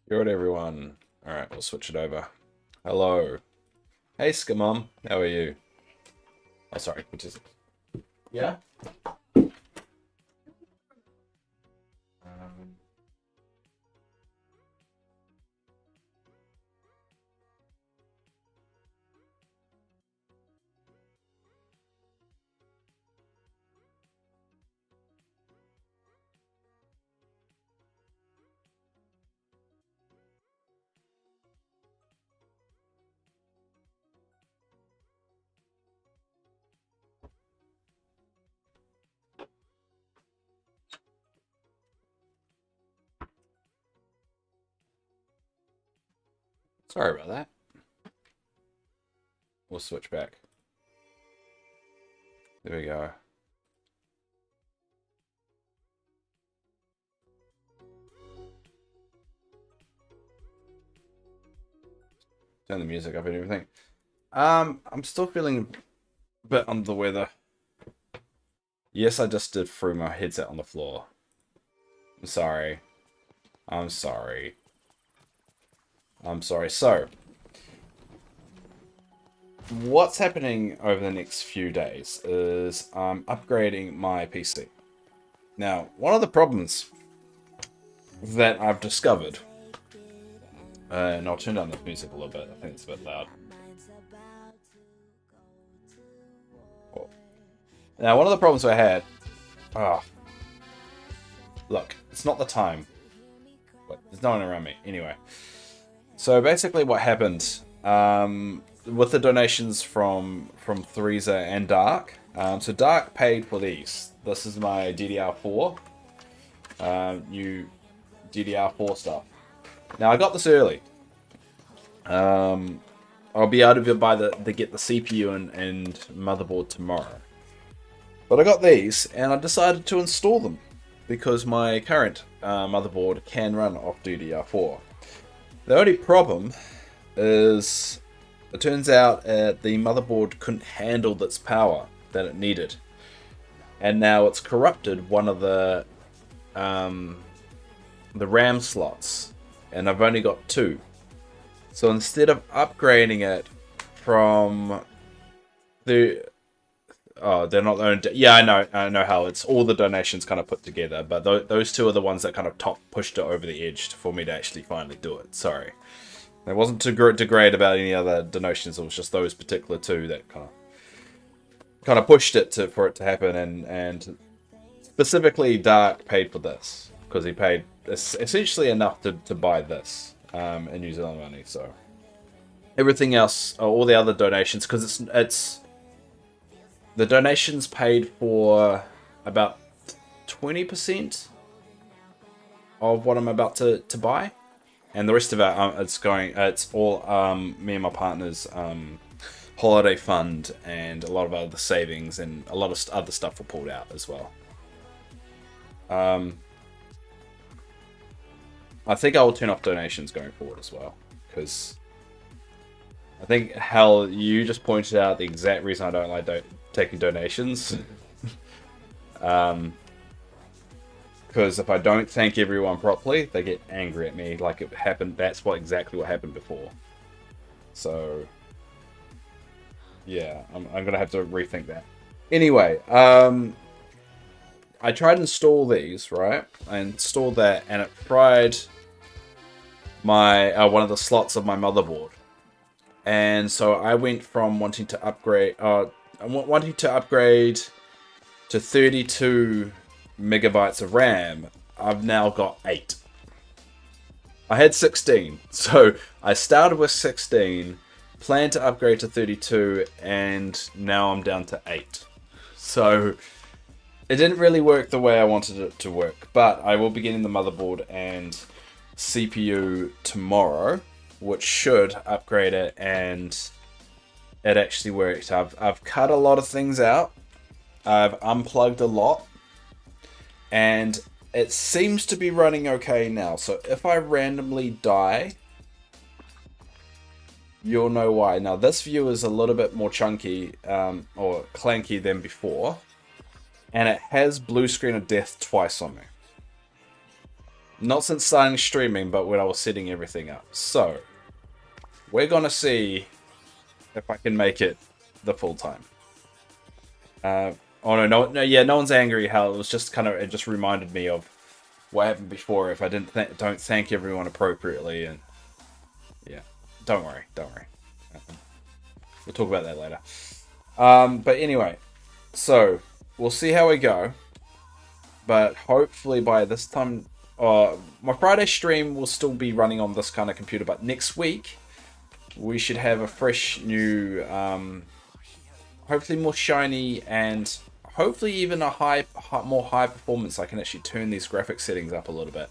You're right, everyone. Alright, we'll switch it over. Hello. Hey, Skamom. How are you? Oh, sorry. Which is it? Yeah? Um, sorry about that. We'll switch back. There we go. Turn the music up and everything. I'm still feeling a bit under the weather. Yes, I just did throw my headset on the floor. I'm sorry. I'm sorry. I'm sorry. So, what's happening over the next few days is I'm upgrading my PC. Now, one of the problems that I've discovered, and I'll turn down the music a little bit, I think it's a bit loud. Oh. Now, one of the problems I had, look, it's not the time. But there's no one around me. Anyway, so basically what happened, with the donations from Threesa and Dark, so Dark paid for these. This is my DDR4, new DDR4 stuff. Now I got this early. I'll be able to buy get the CPU and motherboard tomorrow. But I got these and I decided to install them because my current motherboard can run off DDR4. The only problem is it turns out the motherboard couldn't handle its power that it needed. And now it's corrupted one of the RAM slots. And I've only got 2. So instead of upgrading it from the... Oh, they're not the only... Yeah, I know how it's all the donations kind of put together. But those 2 are the ones that kind of pushed it over the edge for me to actually finally do it. Sorry. It wasn't to degrade about any other donations. It was just those particular 2 that kind of pushed it for it to happen. And specifically, Dark paid for this because he paid essentially enough to buy this in New Zealand money. So everything else, all the other donations, because it's the donations paid for about 20% of what I'm about to buy. And the rest of it, it's all me and my partner's holiday fund, and a lot of other savings, and a lot of other stuff were pulled out as well. I think I will turn off donations going forward as well, because I think, Hal, you just pointed out the exact reason I don't like taking donations. Because if I don't thank everyone properly, they get angry at me like it happened. That's exactly what happened before. So, yeah, I'm going to have to rethink that. Anyway, I tried to install these, right? I installed that, and it fried my one of the slots of my motherboard. And so I went from wanting to upgrade to 32 megabytes of RAM. I've now got 8. I had 16, so I started with 16, planned to upgrade to 32, and now I'm down to 8. So it didn't really work the way I wanted it to work, but I will be getting the motherboard and CPU tomorrow, which should upgrade it, and it actually worked. I've cut a lot of things out. I've unplugged a lot. And it seems to be running okay now. So if I randomly die, you'll know why. Now this view is a little bit more chunky or clanky than before. And it has blue screen of death twice on me. Not since starting streaming, but when I was setting everything up. So, we're gonna see if I can make it the full time. Oh no, yeah, no one's angry. How it was just kind of, it just reminded me of what happened before if I don't thank everyone appropriately, and yeah, don't worry. We'll talk about that later. But anyway, so we'll see how we go. But hopefully by this time, my Friday stream will still be running on this kind of computer. But next week, we should have a fresh new, hopefully more shiny, and hopefully even a more high performance. I can actually turn these graphic settings up a little bit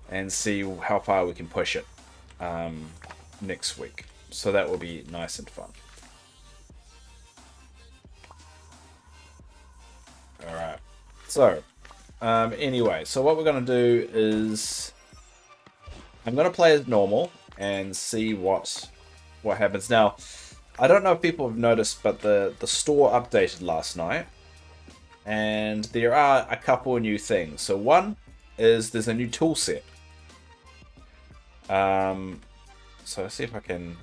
and see how far we can push it next week. So that will be nice and fun. Alright, so anyway, so what we're going to do is I'm going to play as normal and see what happens. Now, I don't know if people have noticed, but the store updated last night, and there are a couple of new things. So one is there's a new tool set. So let's see if I can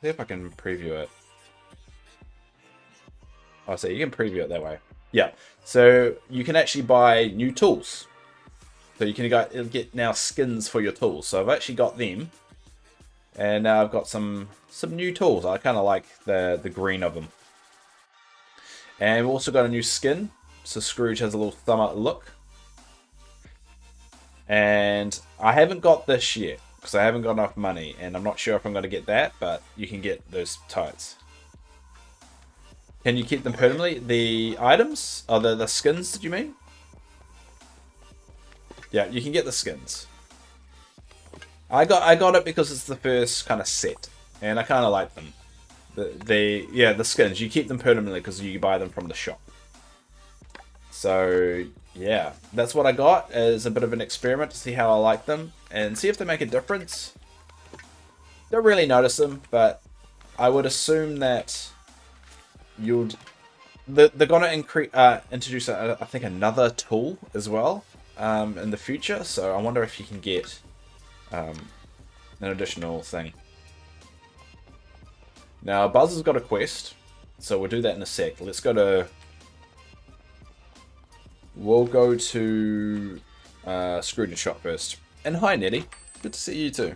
preview it. Oh, so you can preview it that way. Yeah. So you can actually buy new tools. So you can get now skins for your tools. So I've actually got them. And now I've got some new tools. I kind of like the green of them. And we've also got a new skin. So Scrooge has a little thumb up look. And I haven't got this yet, because I haven't got enough money. And I'm not sure if I'm going to get that, but you can get those tights. Can you keep them permanently? The items? Oh, the skins, did you mean? Yeah, you can get the skins. I got it because it's the first kind of set, and I kind of like them. The skins, you keep them permanently because you buy them from the shop. So yeah, that's what I got as a bit of an experiment to see how I like them and see if they make a difference. Don't really notice them, but I would assume that they're gonna introduce I think another tool as well in the future. So I wonder if you can get an additional thing. Now Buzz has got a quest, so we'll do that in a sec. We'll go to Scrooge's shop first. And hi Nettie, good to see you too.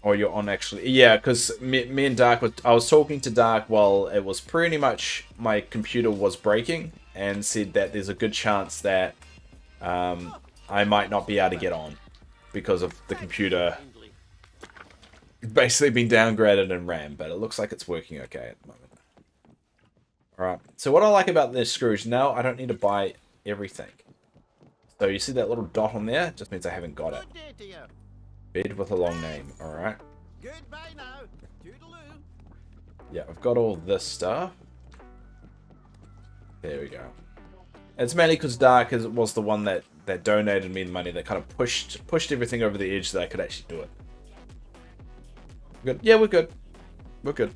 Or you're on actually. Yeah, because me and Dark, I was talking to Dark while it was pretty much my computer was breaking, and said that there's a good chance that I might not be able to get on because of the computer basically being downgraded in RAM, but it looks like it's working okay at the moment. Alright, so what I like about this Scrooge, now I don't need to buy everything. So you see that little dot on there? It just means I haven't got it. Bed with a long name, alright. Goodbye now. Toodaloo. Yeah, I've got all this stuff. There we go. It's mainly because Dark was the one that donated me the money, that kind of pushed everything over the edge so that I could actually do it. Good? Yeah, we're good. We're good.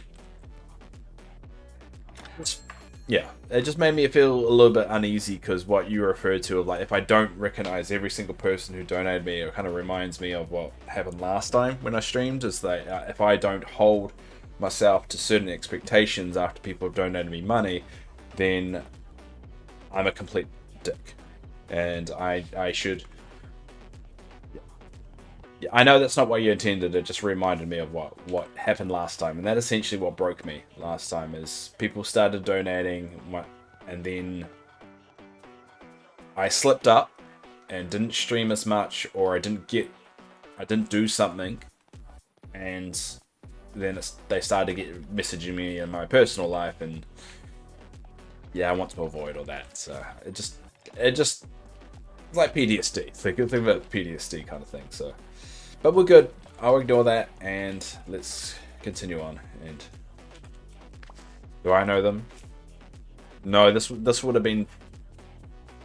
Yeah, it just made me feel a little bit uneasy because what you referred to, like if I don't recognize every single person who donated me, it kind of reminds me of what happened last time when I streamed, is that if I don't hold myself to certain expectations after people have donated me money, then I'm a complete dick. And I should... I know that's not what you intended, it just reminded me of what happened last time, and that essentially what broke me last time, is people started donating, and then I slipped up and didn't stream as much, or I didn't do something, and then they started messaging me in my personal life, and yeah, I want to avoid all that. So it just it's like PTSD. Think about PTSD kind of thing. So. But we're good. I'll ignore that and let's continue on. And do I know them? No, this would have been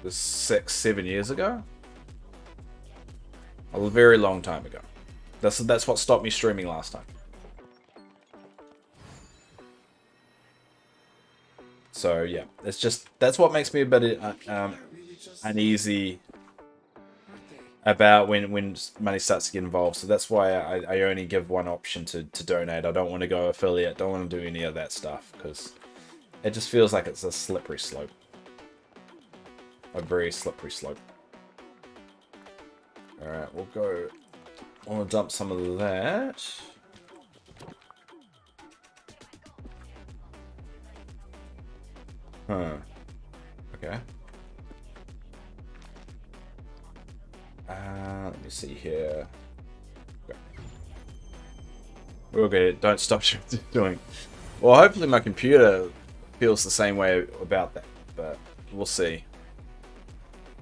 6-7 years ago. A very long time ago. That's what stopped me streaming last time. So yeah, that's what makes me a bit uneasy about when money starts to get involved. So that's why I only give one option to donate. I don't want to go affiliate, don't want to do any of that stuff, because it just feels like it's a slippery slope. A very slippery slope. Alright, we'll go. I want to dump some of that. Huh. Okay. Let me see here. Okay. Okay, don't stop doing. Well, hopefully my computer feels the same way about that, but we'll see.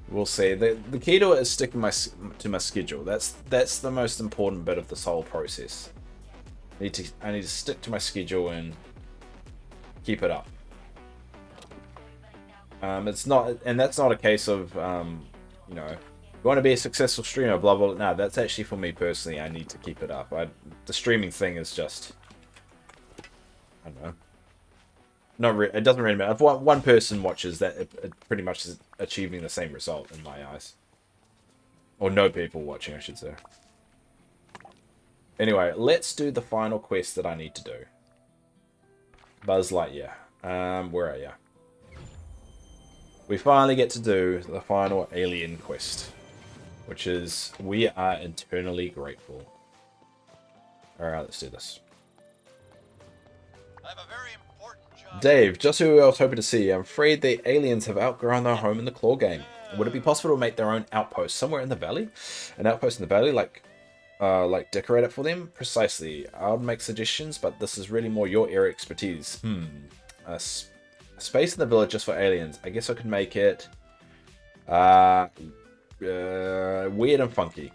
We'll see. The key to it is sticking to my schedule. That's the most important bit of this whole process. I need to stick to my schedule and keep it up. It's not, and that's not a case of you know, you want to be a successful streamer, blah blah. No, that's actually for me personally. I need to keep it up. The streaming thing is just, I don't know. It doesn't really matter. If one person watches, that it pretty much is achieving the same result in my eyes. Or no people watching, I should say. Anyway, let's do the final quest that I need to do. Buzz Lightyear. Where are you? We finally get to do the final alien quest, which is we are eternally grateful. Alright, let's do this. I have a very important job. Dave, just who I was hoping to see. I'm afraid the aliens have outgrown their home in the claw game. Would it be possible to make their own outpost somewhere in the valley? An outpost in the valley, like decorate it for them? Precisely. I would make suggestions, but this is really more your area expertise. A space in the village just for aliens. I guess I could make it weird and funky.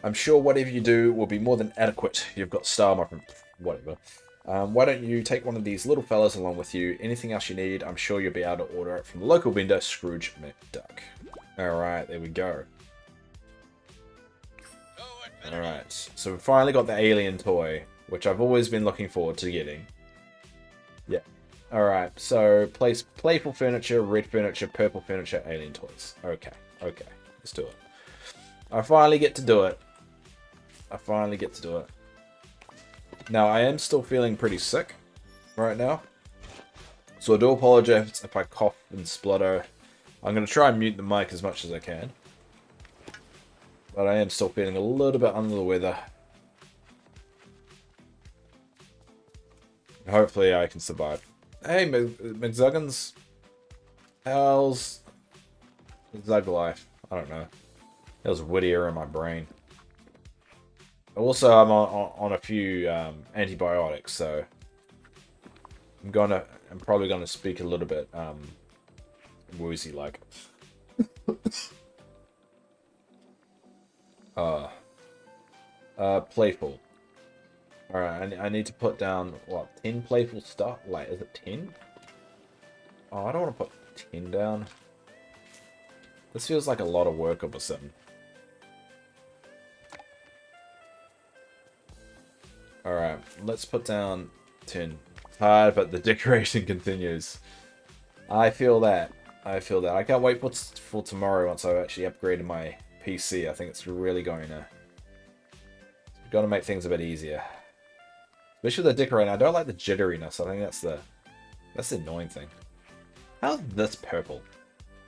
I'm sure whatever you do will be more than adequate. You've got style, my friend. Whatever. Why don't you take one of these little fellas along with you? Anything else you need, I'm sure you'll be able to order it from the local vendor, Scrooge McDuck. Alright, there we go. Alright, so we finally got the alien toy, which I've always been looking forward to getting. Yeah. Alright, so place playful furniture, red furniture, purple furniture, alien toys. Okay, let's do it. I finally get to do it. Now, I am still feeling pretty sick right now, so I do apologize if I cough and splutter. I'm going to try and mute the mic as much as I can, but I am still feeling a little bit under the weather. Hopefully I can survive. Hey, McZuggins. How's Zug life? I don't know. It was wittier in my brain. Also, I'm on a few antibiotics, so I'm probably gonna speak a little bit woozy like. Playful. Alright, I need to put down, what, 10 playful stuff? Like, is it 10? Oh, I don't want to put 10 down. This feels like a lot of work all of a sudden. Alright, let's put down 10. Hard, but the decoration continues. I feel that. I can't wait for tomorrow once I've actually upgraded my PC. I think it's really going to make things a bit easier. Especially the decorating. I don't like the jitteriness. I think that's the annoying thing. How's this purple?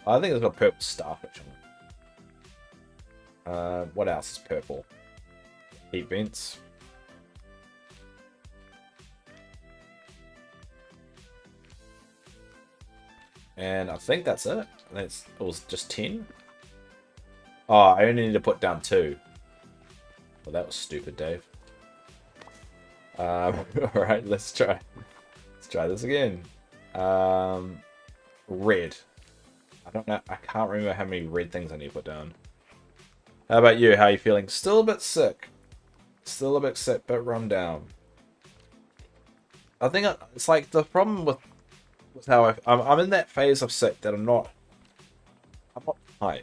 I think it's got purple starfish on it. What else is purple? Heat vents. And I think that's it. It was just 10. Oh, I only need to put down 2. Well, that was stupid, Dave. Alright, let's try this again. Red. I don't know. I can't remember how many red things I need to put down. How about you? How are you feeling? Still a bit sick. But run down. I think it's like the problem with how I'm in that phase of sick that I'm not tired.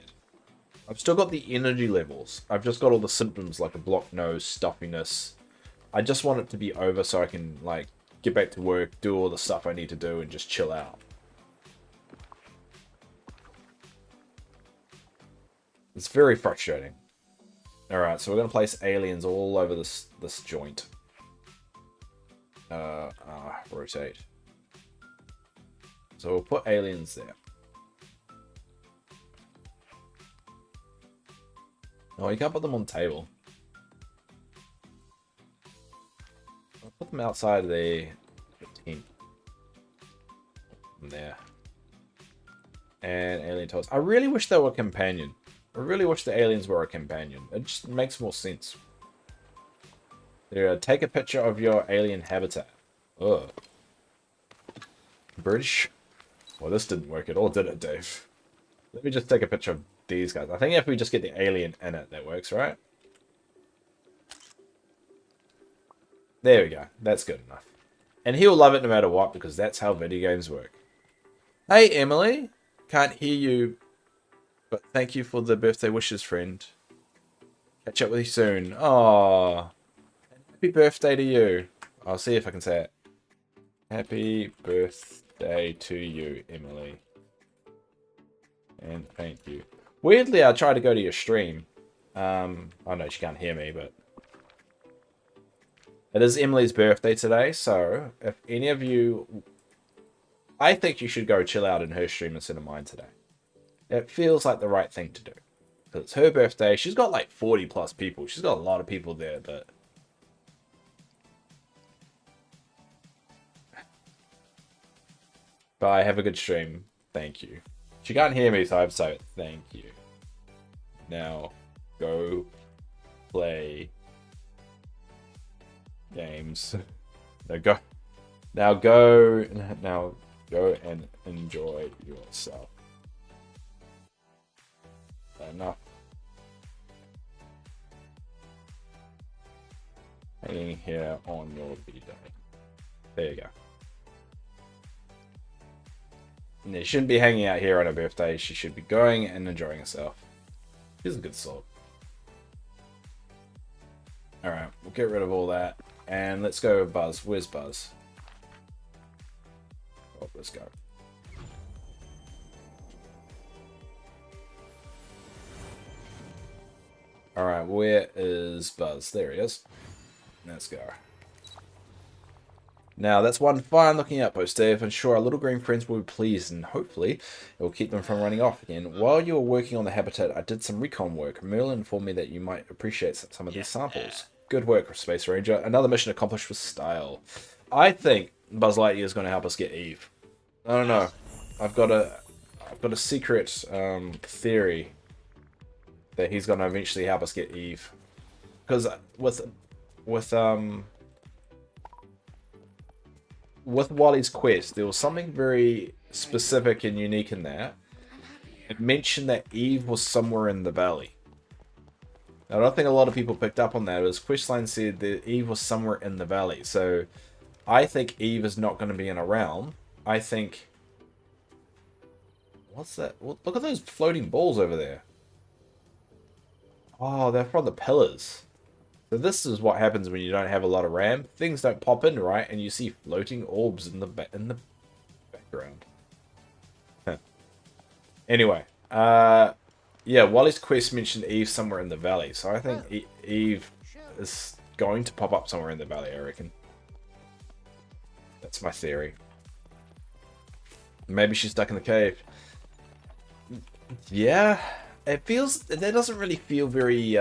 I've still got the energy levels. I've just got all the symptoms like a blocked nose, stuffiness. I just want it to be over so I can like get back to work, do all the stuff I need to do, and just chill out. It's very frustrating. Alright, so we're going to place aliens all over this joint. Rotate. So we'll put aliens there. Oh, you can't put them on the table. I'll put them outside of the tent. There. And alien toys. I really wish they were a companion. I really wish the aliens were a companion. It just makes more sense. There, take a picture of your alien habitat. Ugh. British? Well, this didn't work at all, did it, Dave? Let me just take a picture of these guys. I think if we just get the alien in it, that works, right? There we go. That's good enough. And he'll love it no matter what, because that's how video games work. Hey, Emily. Can't hear you, but thank you for the birthday wishes, friend. Catch up with you soon. Aww. Happy birthday to you. I'll see if I can say it. Happy birthday to you, Emily. And thank you. Weirdly, I tried to go to your stream. I know she can't hear me, but... It is Emily's birthday today, so if any of you... I think you should go chill out in her stream instead of mine today. It feels like the right thing to do. Because it's her birthday. She's got like 40 plus people. She's got a lot of people there, but... Bye, have a good stream. Thank you. She can't hear me, so I'm so thank you. Now, go play games. No, go. Now go and enjoy yourself. Enough. Hanging here on your B-Day. There you go. And she shouldn't be hanging out here on her birthday. She should be going and enjoying herself. She's a good sort. Alright, we'll get rid of all that. And let's go with Buzz. Where's Buzz? Oh, let's go. Alright, where is Buzz? There he is. Let's go. Now, that's one fine looking outpost, Dave. I'm sure our little green friends will be pleased, and hopefully it will keep them from running off again. While you were working on the habitat, I did some recon work. Merlin informed me that you might appreciate some of these samples. Good work, Space Ranger. Another mission accomplished with style. I think Buzz Lightyear is going to help us get Eve. I don't know. I've got a secret theory that he's going to eventually help us get Eve. Because with Wally's quest, there was something very specific and unique in that. It mentioned that Eve was somewhere in the valley. Now, I don't think a lot of people picked up on that. His questline said that Eve was somewhere in the valley. So, I think Eve is not going to be in a realm. I think... What's that? Look at those floating balls over there. Oh, they're from the pillars. So this is what happens when you don't have a lot of RAM. Things don't pop in right, and you see floating orbs in the background. Huh. Anyway, yeah, Wally's quest mentioned Eve somewhere in the valley, so I think Eve is going to pop up somewhere in the valley, I reckon. That's my theory. Maybe she's stuck in the cave. Yeah, it feels... That doesn't really feel very...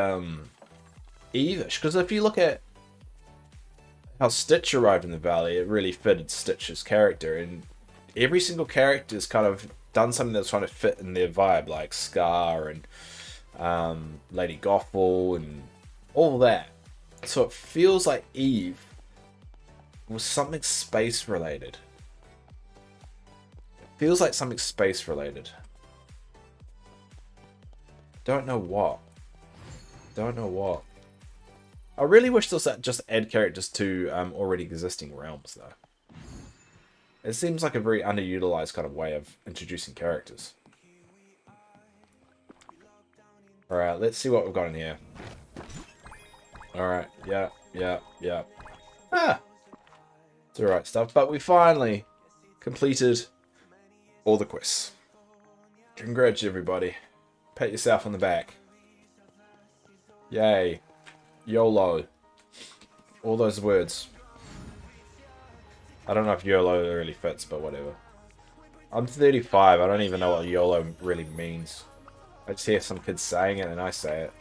Eve-ish, because if you look at how Stitch arrived in the valley, it really fitted Stitch's character, and every single character has kind of done something that's trying to fit in their vibe, like Scar and Lady Gothel and all that. So it feels like Eve was something space related. It feels like something space related. Don't know what. Don't know what. I really wish they'll just add characters to already existing realms, though. It seems like a very underutilized kind of way of introducing characters. Alright, let's see what we've got in here. Alright, yeah. Ah! It's alright stuff. But we finally completed all the quests. Congrats, everybody. Pat yourself on the back. Yay. YOLO. All those words. I don't know if YOLO really fits, but whatever. I'm 35. I don't even know what YOLO really means. I just hear some kids saying it and I say it.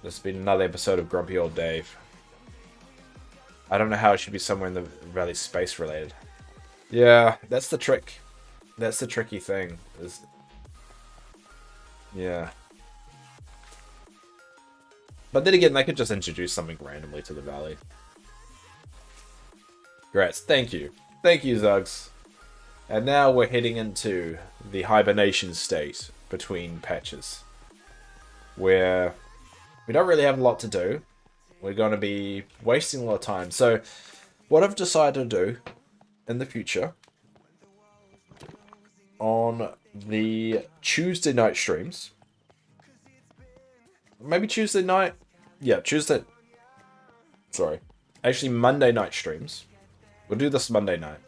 This has been another episode of Grumpy Old Dave. I don't know how it should be somewhere in the Valley space related. Yeah, that's the trick. That's the tricky thing. Yeah. But then again, they could just introduce something randomly to the Valley. Great, thank you. Thank you, Zugs. And now we're heading into the hibernation state between patches. Where we don't really have a lot to do. We're going to be wasting a lot of time. So, what I've decided to do in the future, on the Tuesday night streams, maybe Tuesday night? Yeah, Tuesday. Sorry. Actually, Monday night streams. We'll do this Monday night.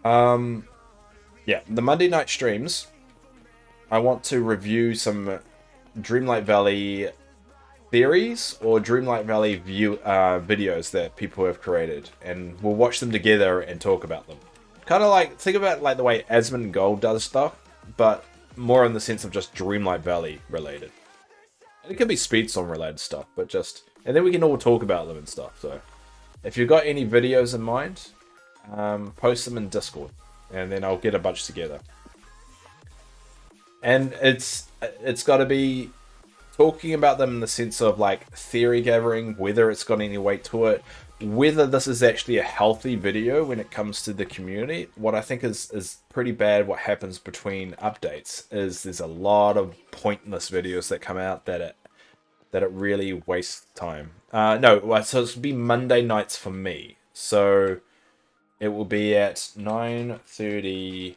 Yeah, the Monday night streams, I want to review some Dreamlight Valley theories or Dreamlight Valley videos that people have created, and we'll watch them together and talk about them. Kind of like, think about like the way Asmon Gold does stuff, but more in the sense of just Dreamlight Valley related. And it could be Speedstorm related stuff, but just, and then we can all talk about them and stuff. So, if you've got any videos in mind, post them in Discord, and then I'll get a bunch together. And it's got to be talking about them in the sense of like theory gathering, whether it's got any weight to it, whether this is actually a healthy video when it comes to the community. What I think is pretty bad, what happens between updates, is there's a lot of pointless videos that come out that it really wastes time. No, so it's be Monday nights for me. So it will be at 9:30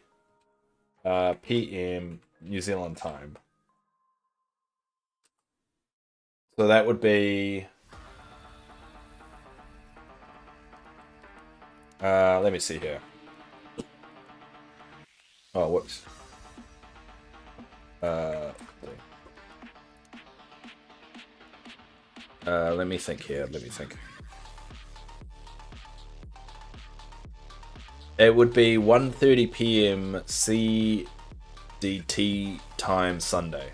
p.m. New Zealand time. So that would be... let me see here. Oh, whoops. Let me think here. Let me think. It would be 1:30 p.m. CDT time Sunday.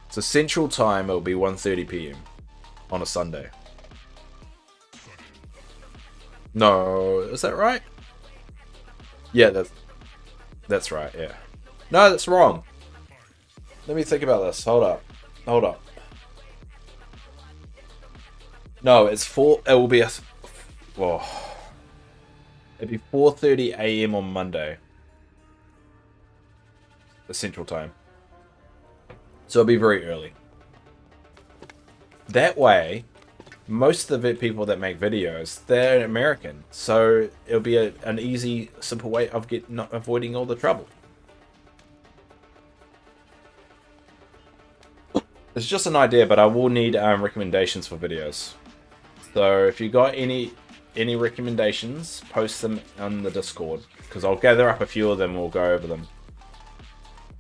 So Central Time, it will be 1:30 p.m. on a Sunday. No, is that right? Yeah, that's right, yeah. No, that's wrong. Let me think about this. Hold up. No, it's 4... It will be a... Whoa. It'd be 4:30 a.m. on Monday. The Central Time. So it'll be very early. That way, most of the people that make videos, they're American. So it'll be an easy, simple way of avoiding all the trouble. It's just an idea, but I will need recommendations for videos. So if you got any recommendations, post them on the Discord, because I'll gather up a few of them and we'll go over them.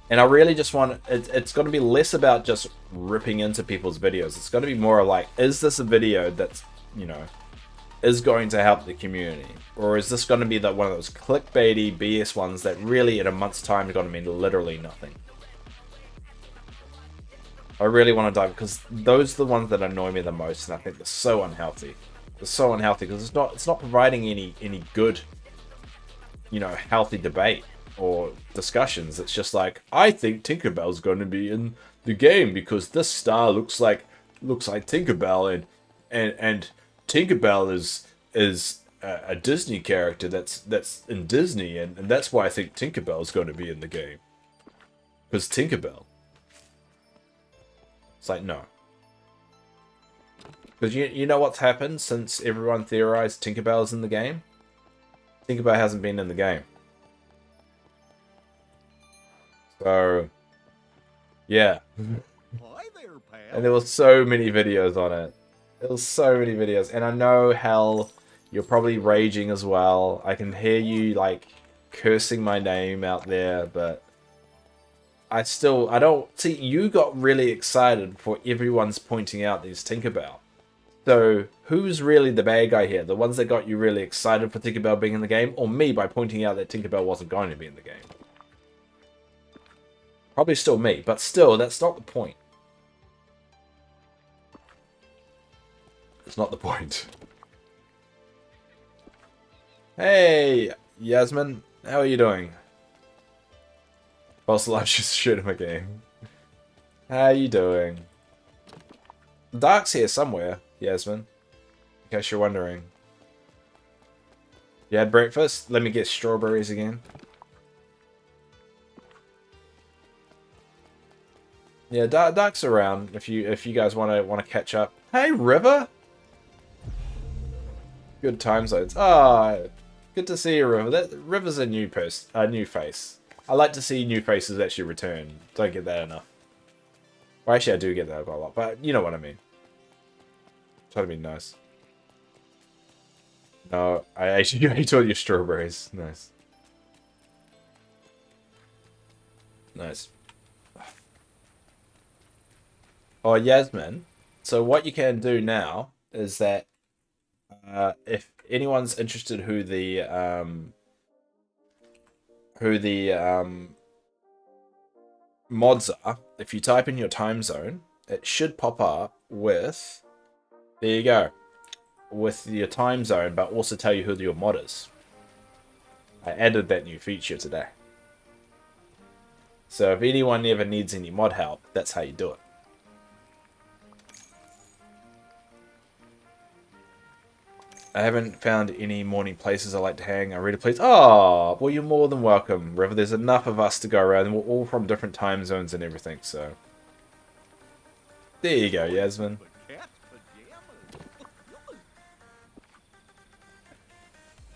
And I really just want... It's going to be less about just ripping into people's videos. It's going to be more like, is this a video that's, you know, is going to help the community? Or is this going to be one of those clickbaity BS ones that really in a month's time is going to mean literally nothing? I really want to dive, because those are the ones that annoy me the most, and I think they're so unhealthy. They're so unhealthy because it's not providing any good, you know, healthy debate or discussions. It's just like, I think Tinkerbell's going to be in the game because this star looks like Tinkerbell, and Tinkerbell is a Disney character that's in Disney, and that's why I think Tinkerbell's going to be in the game, because Tinkerbell. It's like, no. Because you know what's happened since everyone theorized Tinkerbell's in the game? Tinkerbell hasn't been in the game. So, yeah. Hi there, And there were so many videos on it. There was so many videos. And I know, hell, you're probably raging as well. I can hear you, like, cursing my name out there, but I don't... See, you got really excited before everyone's pointing out these Tinkerbell. So, who's really the bad guy here? The ones that got you really excited for Tinkerbell being in the game, or me by pointing out that Tinkerbell wasn't going to be in the game? Probably still me, but still, that's not the point. It's not the point. Hey, Yasmin, how are you doing? Boss Live just shit in my game. How you doing? Dark's here somewhere, Yasmin. In case you're wondering. You had breakfast? Let me get strawberries again. Yeah, Dark's around if you guys want to catch up. Hey, River. Good time zones. Ah, good to see you, River. River's a new face. I like to see new faces actually return. Don't get that enough. Well, actually, I do get that quite a lot, but you know what I mean. Try to be nice. No, I actually ate all your strawberries. Nice. Nice. Oh, Yasmin. So what you can do now is that if anyone's interested who the mods are, if you type in your time zone, it should pop up with, there you go, with your time zone, but also tell you who your mod is. I added that new feature today. So if anyone ever needs any mod help, that's how you do it. I haven't found any morning places I like to hang. I read a place. Oh, well, you're more than welcome, River. There's enough of us to go around, and we're all from different time zones and everything, so. There you go, Yasmin.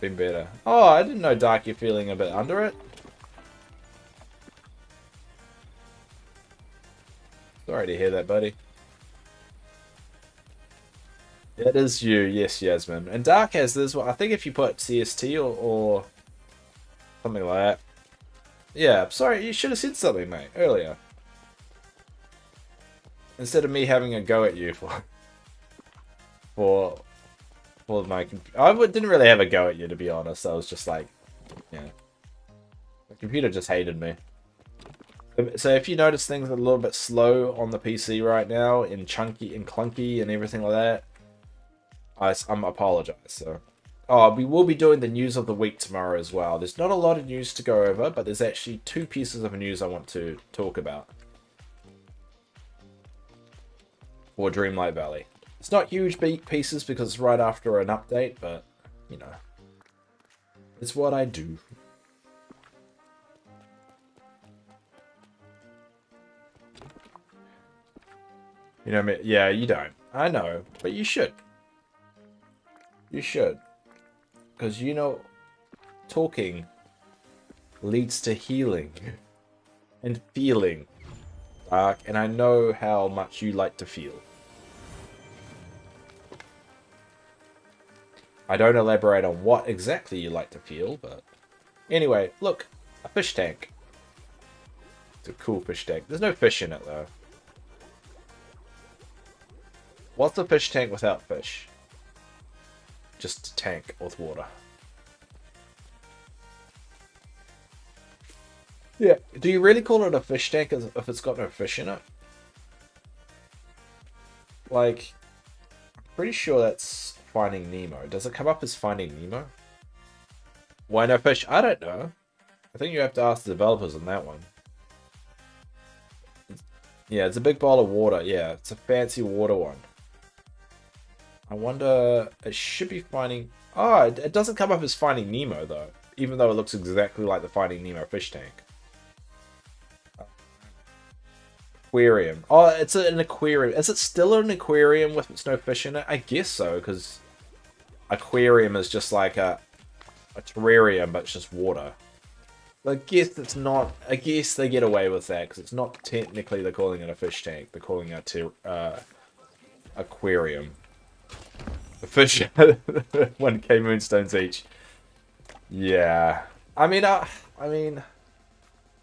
Been better. Oh, I didn't know, Dark, you're feeling a bit under it. Sorry to hear that, buddy. It is you, yes, Yasmin. And Dark has this one. I think if you put CST or something like that. Yeah, sorry, you should have said something, mate, earlier. Instead of me having a go at you for my computer. I didn't really have a go at you, to be honest. I was just like, yeah. The computer just hated me. So if you notice things are a little bit slow on the PC right now, and chunky and clunky and everything like that, I apologize. So, we will be doing the news of the week tomorrow as well. There's not a lot of news to go over, but there's actually 2 pieces of news I want to talk about for Dreamlight Valley. It's not huge pieces because it's right after an update, but you know, it's what I do. You know what I mean? Yeah, you don't. I know, but you should. You should. Because, you know, talking leads to healing and feeling. Dark, and I know how much you like to feel. I don't elaborate on what exactly you like to feel, but... Anyway, look. A fish tank. It's a cool fish tank. There's no fish in it, though. What's a fish tank without fish? Just a tank with water. Yeah. Do you really call it a fish tank if it's got no fish in it? Like, I'm pretty sure that's Finding Nemo. Does it come up as Finding Nemo? Why no fish? I don't know. I think you have to ask the developers on that one. Yeah, it's a big bowl of water. Yeah, it's a fancy water one. I wonder, it should be Finding... Oh, it doesn't come up as Finding Nemo, though. Even though it looks exactly like the Finding Nemo fish tank. Aquarium. Oh, it's an aquarium. Is it still an aquarium with no fish in it? I guess so, because aquarium is just like a terrarium, but it's just water. I guess it's not. I guess they get away with that because it's not technically they're calling it a fish tank. They're calling it a aquarium. The fish, 1k moonstones each. Yeah, I mean,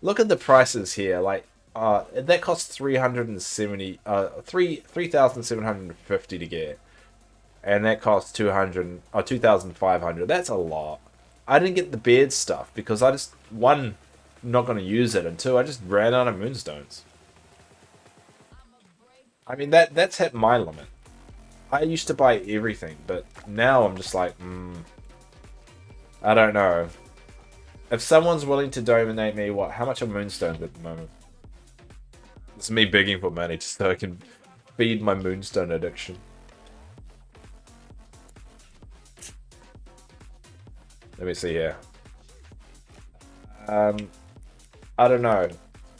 look at the prices here. Like, that costs 3,750 to get, and that costs 2,500. That's a lot. I didn't get the beard stuff because I just, one, not going to use it, and two, I just ran out of moonstones. I mean, that's hit my limit. I used to buy everything, but now I'm just like, I don't know. If someone's willing to donate me, how much are moonstones at the moment? It's me begging for money just so I can feed my moonstone addiction. Let me see here. I don't know.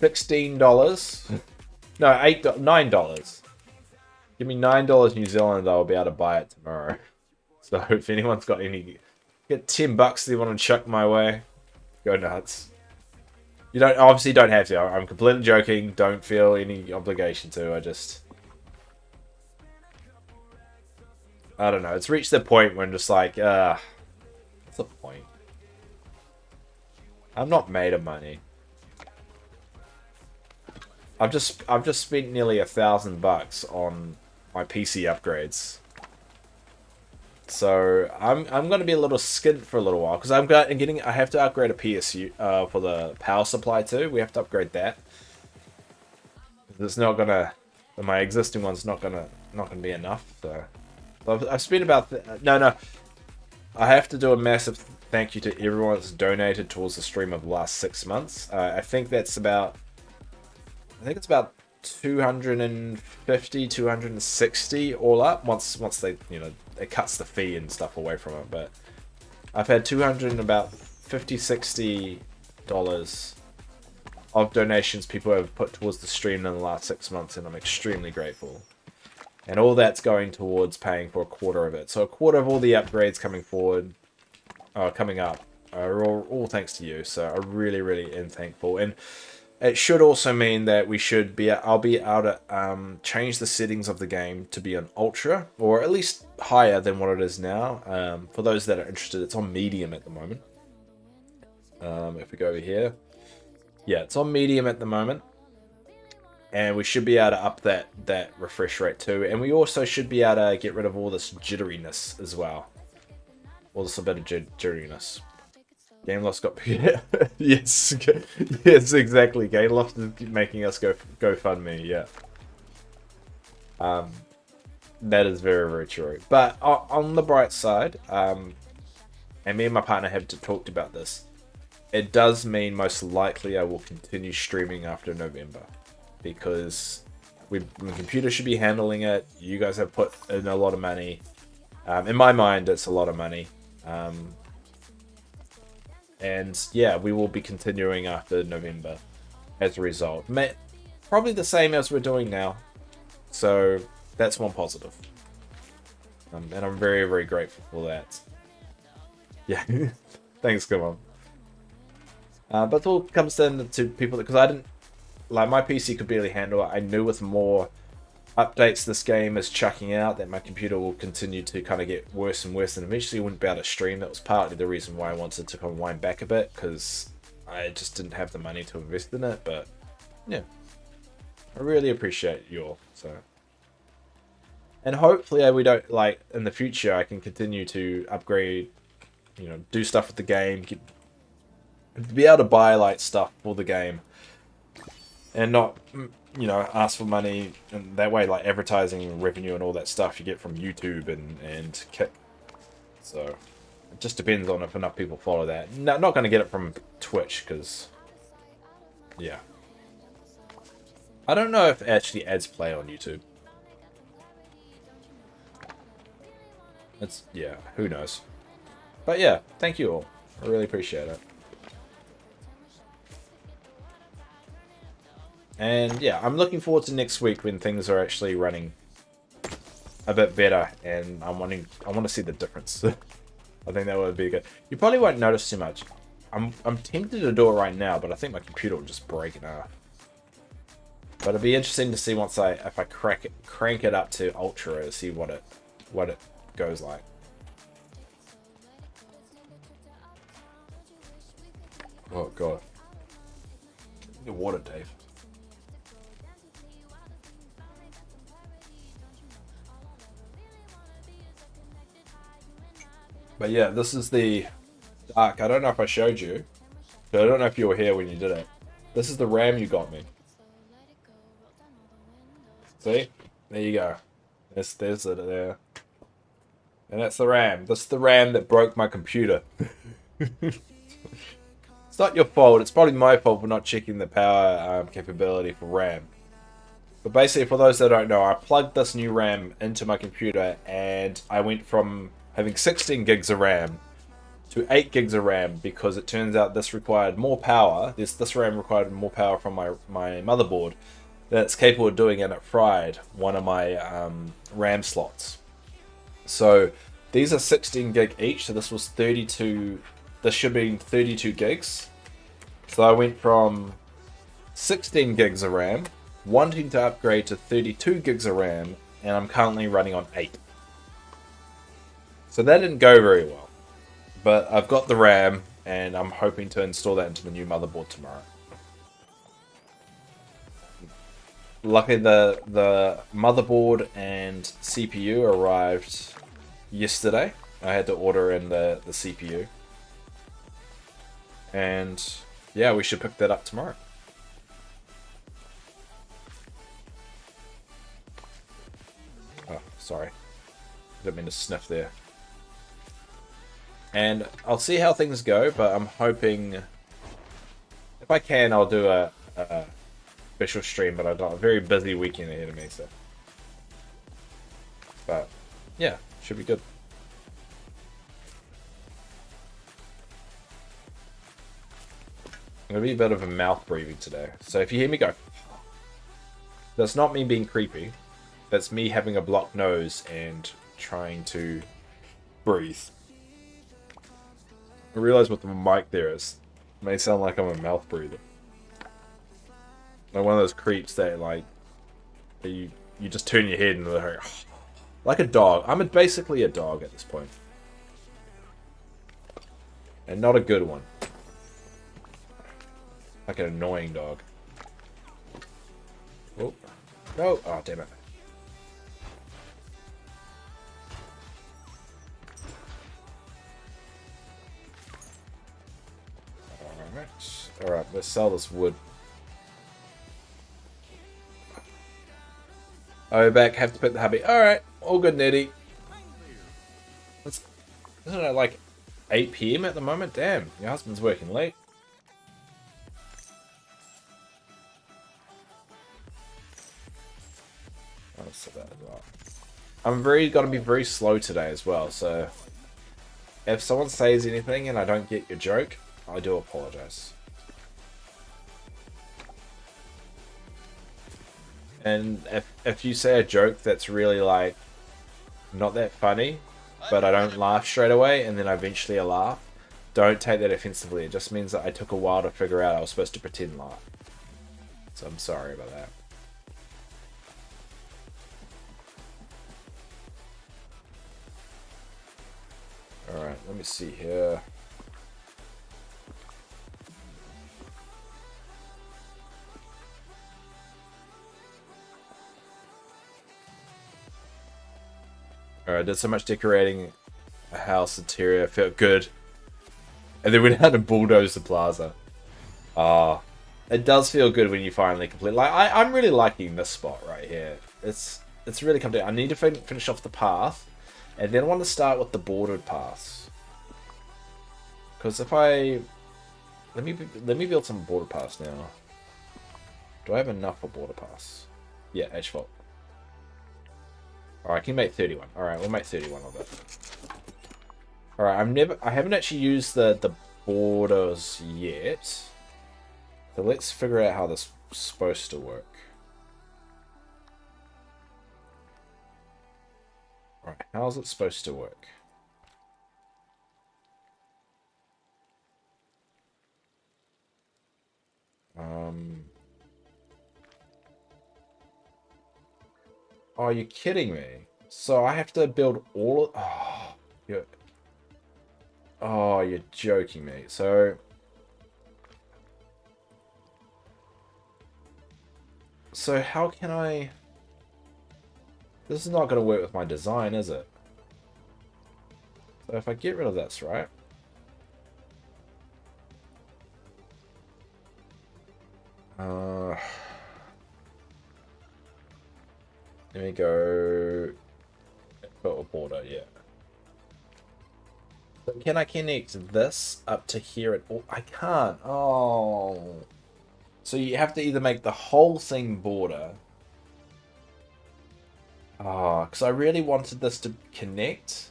$16? No, $9. Give me $9 New Zealand, I'll be able to buy it tomorrow. So if anyone's got any, get $10 they want to chuck my way, go nuts. You obviously don't have to. I'm completely joking. Don't feel any obligation to. I don't know. It's reached the point where I'm just like, what's the point? I'm not made of money. I've just spent nearly $1,000 on my PC upgrades. So I'm going to be a little skint for a little while because I have to upgrade a PSU for the power supply too. We have to upgrade that. It's not gonna, my existing one's not gonna be enough. So I've spent about no. I have to do a massive thank you to everyone that's donated towards the stream of the last 6 months. I think it's about 250, 260 all up. Once they, it cuts the fee and stuff away from it. But I've had about $50-$60 of donations people have put towards the stream in the last 6 months, and I'm extremely grateful. And all that's going towards paying for a quarter of it. So a quarter of all the upgrades coming up are all thanks to you. So I really, really am thankful. And it should also mean that I'll be able to change the settings of the game to be on ultra, or at least higher than what it is now. For those that are interested, it's on medium at the moment. If we go over here, yeah, it's on medium at the moment, and we should be able to up that refresh rate too. And we also should be able to get rid of all this jitteriness as well, all this a bit of jitteriness. Game Lost got yes, exactly. Game Lost is making us go fund me. Yeah, that is very, very true. But on the bright side, and me and my partner have talked about this, it does mean most likely I will continue streaming after November, because the computer should be handling it. You guys have put in a lot of money. In my mind, it's a lot of money. And yeah, we will be continuing after November as a result. Probably the same as we're doing now. So that's one positive. And I'm very, very grateful for that. Yeah, thanks, come on. But it all comes down to people, because I didn't, like, my PC could barely handle it. I knew with more updates this game is chucking out that my computer will continue to kind of get worse and worse, and eventually wouldn't be able to stream. That was partly the reason why I wanted to kind of wind back a bit, because I just didn't have the money to invest in it. But yeah, I really appreciate you all. So, and hopefully we don't, like, in the future I can continue to upgrade, do stuff with the game, be able to buy like stuff for the game, and not ask for money, and that way, like, advertising revenue and all that stuff you get from YouTube and Kick. So it just depends on if enough people follow that. No, not going to get it from Twitch, because yeah, I don't know if actually ads play on YouTube. Yeah, who knows. But yeah, thank you all. I really appreciate it. And yeah, I'm looking forward to next week when things are actually running a bit better, and I want to see the difference. I think that would be good. You probably won't notice too much. I'm tempted to do it right now, but I think my computer will just break it off. But it'd be interesting to see once if I crank it up to ultra to see what it goes like. Oh god. The water, Dave. But yeah, this is the dark. I don't know if I showed you. I don't know if you were here when you did it. This is the RAM you got me. See? There you go. There's it there. And that's the RAM. This is the RAM that broke my computer. It's not your fault. It's probably my fault for not checking the power capability for RAM. But basically, for those that don't know, I plugged this new RAM into my computer and I went from having 16 gigs of RAM to 8 gigs of RAM because it turns out this required more power. This RAM required more power from my motherboard that's capable of doing, and it fried one of my RAM slots. So these are 16 gig each, so this was 32. This should be 32 gigs. So I went from 16 gigs of RAM, wanting to upgrade to 32 gigs of RAM, and I'm currently running on 8. So that didn't go very well. But I've got the RAM, and I'm hoping to install that into the new motherboard tomorrow. Luckily, the motherboard and CPU arrived yesterday. I had to order in the CPU. And yeah, we should pick that up tomorrow. Oh, sorry. Didn't mean to sniff there. And I'll see how things go, but I'm hoping, if I can, I'll do a special stream, but I've got a very busy weekend ahead of me, so. But, yeah, should be good. I'm going to be a bit of a mouth breathing today. So if you hear me go, that's not me being creepy. That's me having a blocked nose and trying to breathe. I realize with the mic there is, it may sound like I'm a mouth breather. Like one of those creeps that you just turn your head and they're like a dog. I'm basically a dog at this point. And not a good one. Like an annoying dog. Oh. No. Oh, damn it. Alright, let's sell this wood. I'll be back, have to put the hubby. Alright, all good, Nettie. Isn't it like 8 PM at the moment? Damn, your husband's working late. I'm gotta be very slow today as well, so if someone says anything and I don't get your joke, I do apologize. And if you say a joke that's really like not that funny, but I don't laugh straight away and then eventually I laugh, don't take that offensively. It just means that I took a while to figure out I was supposed to pretend laugh. So I'm sorry about that. Alright, let me see here. Alright, I did so much decorating a house interior, felt good. And then went out and bulldozed the plaza. It does feel good when you finally complete. Like I'm really liking this spot right here. It's really come down. I need to finish off the path, and then I want to start with the bordered paths. Because if I let me build some border paths now. Do I have enough for border paths? Yeah, asphalt. Alright, I can make 31. Alright, we'll make 31 of it. Alright, I haven't actually used the borders yet. So let's figure out how this is supposed to work. Alright, how's it supposed to work? Oh, you're kidding me. So I have to build all of... Oh, you're joking me. So how can I... This is not going to work with my design, is it? So if I get rid of this, right? Let me go... Put a border, yeah. So can I connect this up to here at all? I can't. Oh. So you have to either make the whole thing border. Oh, because I really wanted this to connect.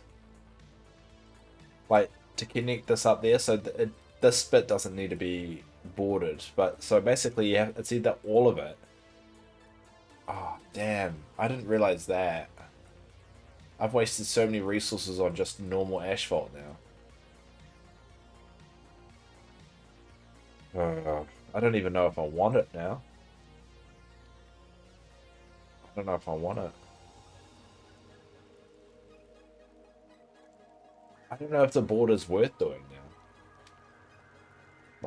Like, to connect this up there so that this bit doesn't need to be bordered. But, so basically you have, it's either all of it. Oh, damn. I didn't realize that. I've wasted so many resources on just normal asphalt now. I don't even know if I want it now. I don't know if I want it. I don't know if the border's worth doing now.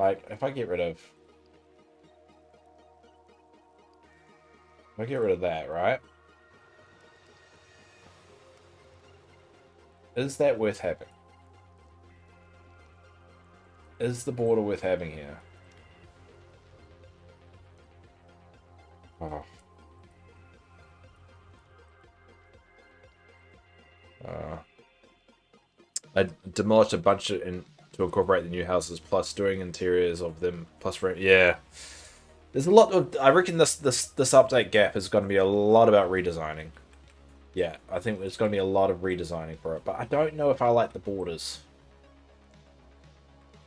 Like, if I get rid of... If I get rid of that, right? Is that worth having? Is the border worth having here? Oh. I demolished a bunch to incorporate the new houses, plus doing interiors of them, plus rent. Yeah, there's a lot of. I reckon this update gap is going to be a lot about redesigning. Yeah, I think there's going to be a lot of redesigning for it, but I don't know if I like the borders.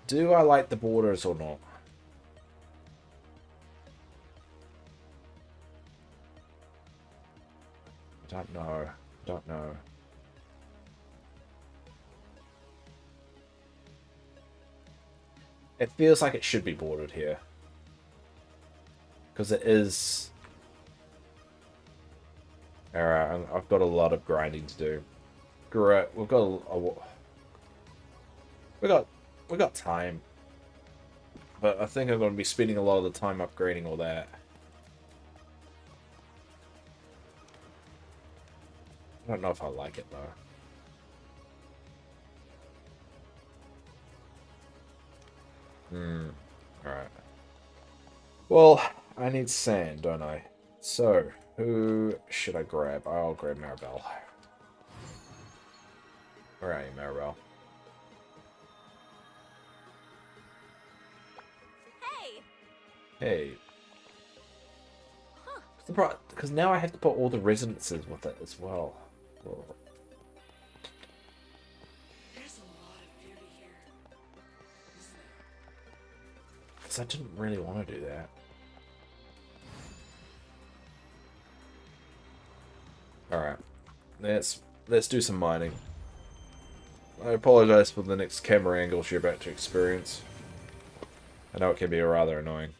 Do I like the borders or not? I don't know. I don't know. It feels like it should be bordered here. Because it is... Alright, I've got a lot of grinding to do. Great, we've got we got time. But I think I'm going to be spending a lot of the time upgrading all that. I don't know if I like it, though. Alright. Well, I need sand, don't I? So, who should I grab? I'll grab Maribel. Where are you, Maribel? Hey! Hey. Huh. Because now I have to put all the residences with it as well. Whoa. There's a lot of beauty here, isn't there? Because I didn't really want to do that. Alright. Let's do some mining. I apologize for the next camera angles you're about to experience. I know it can be rather annoying.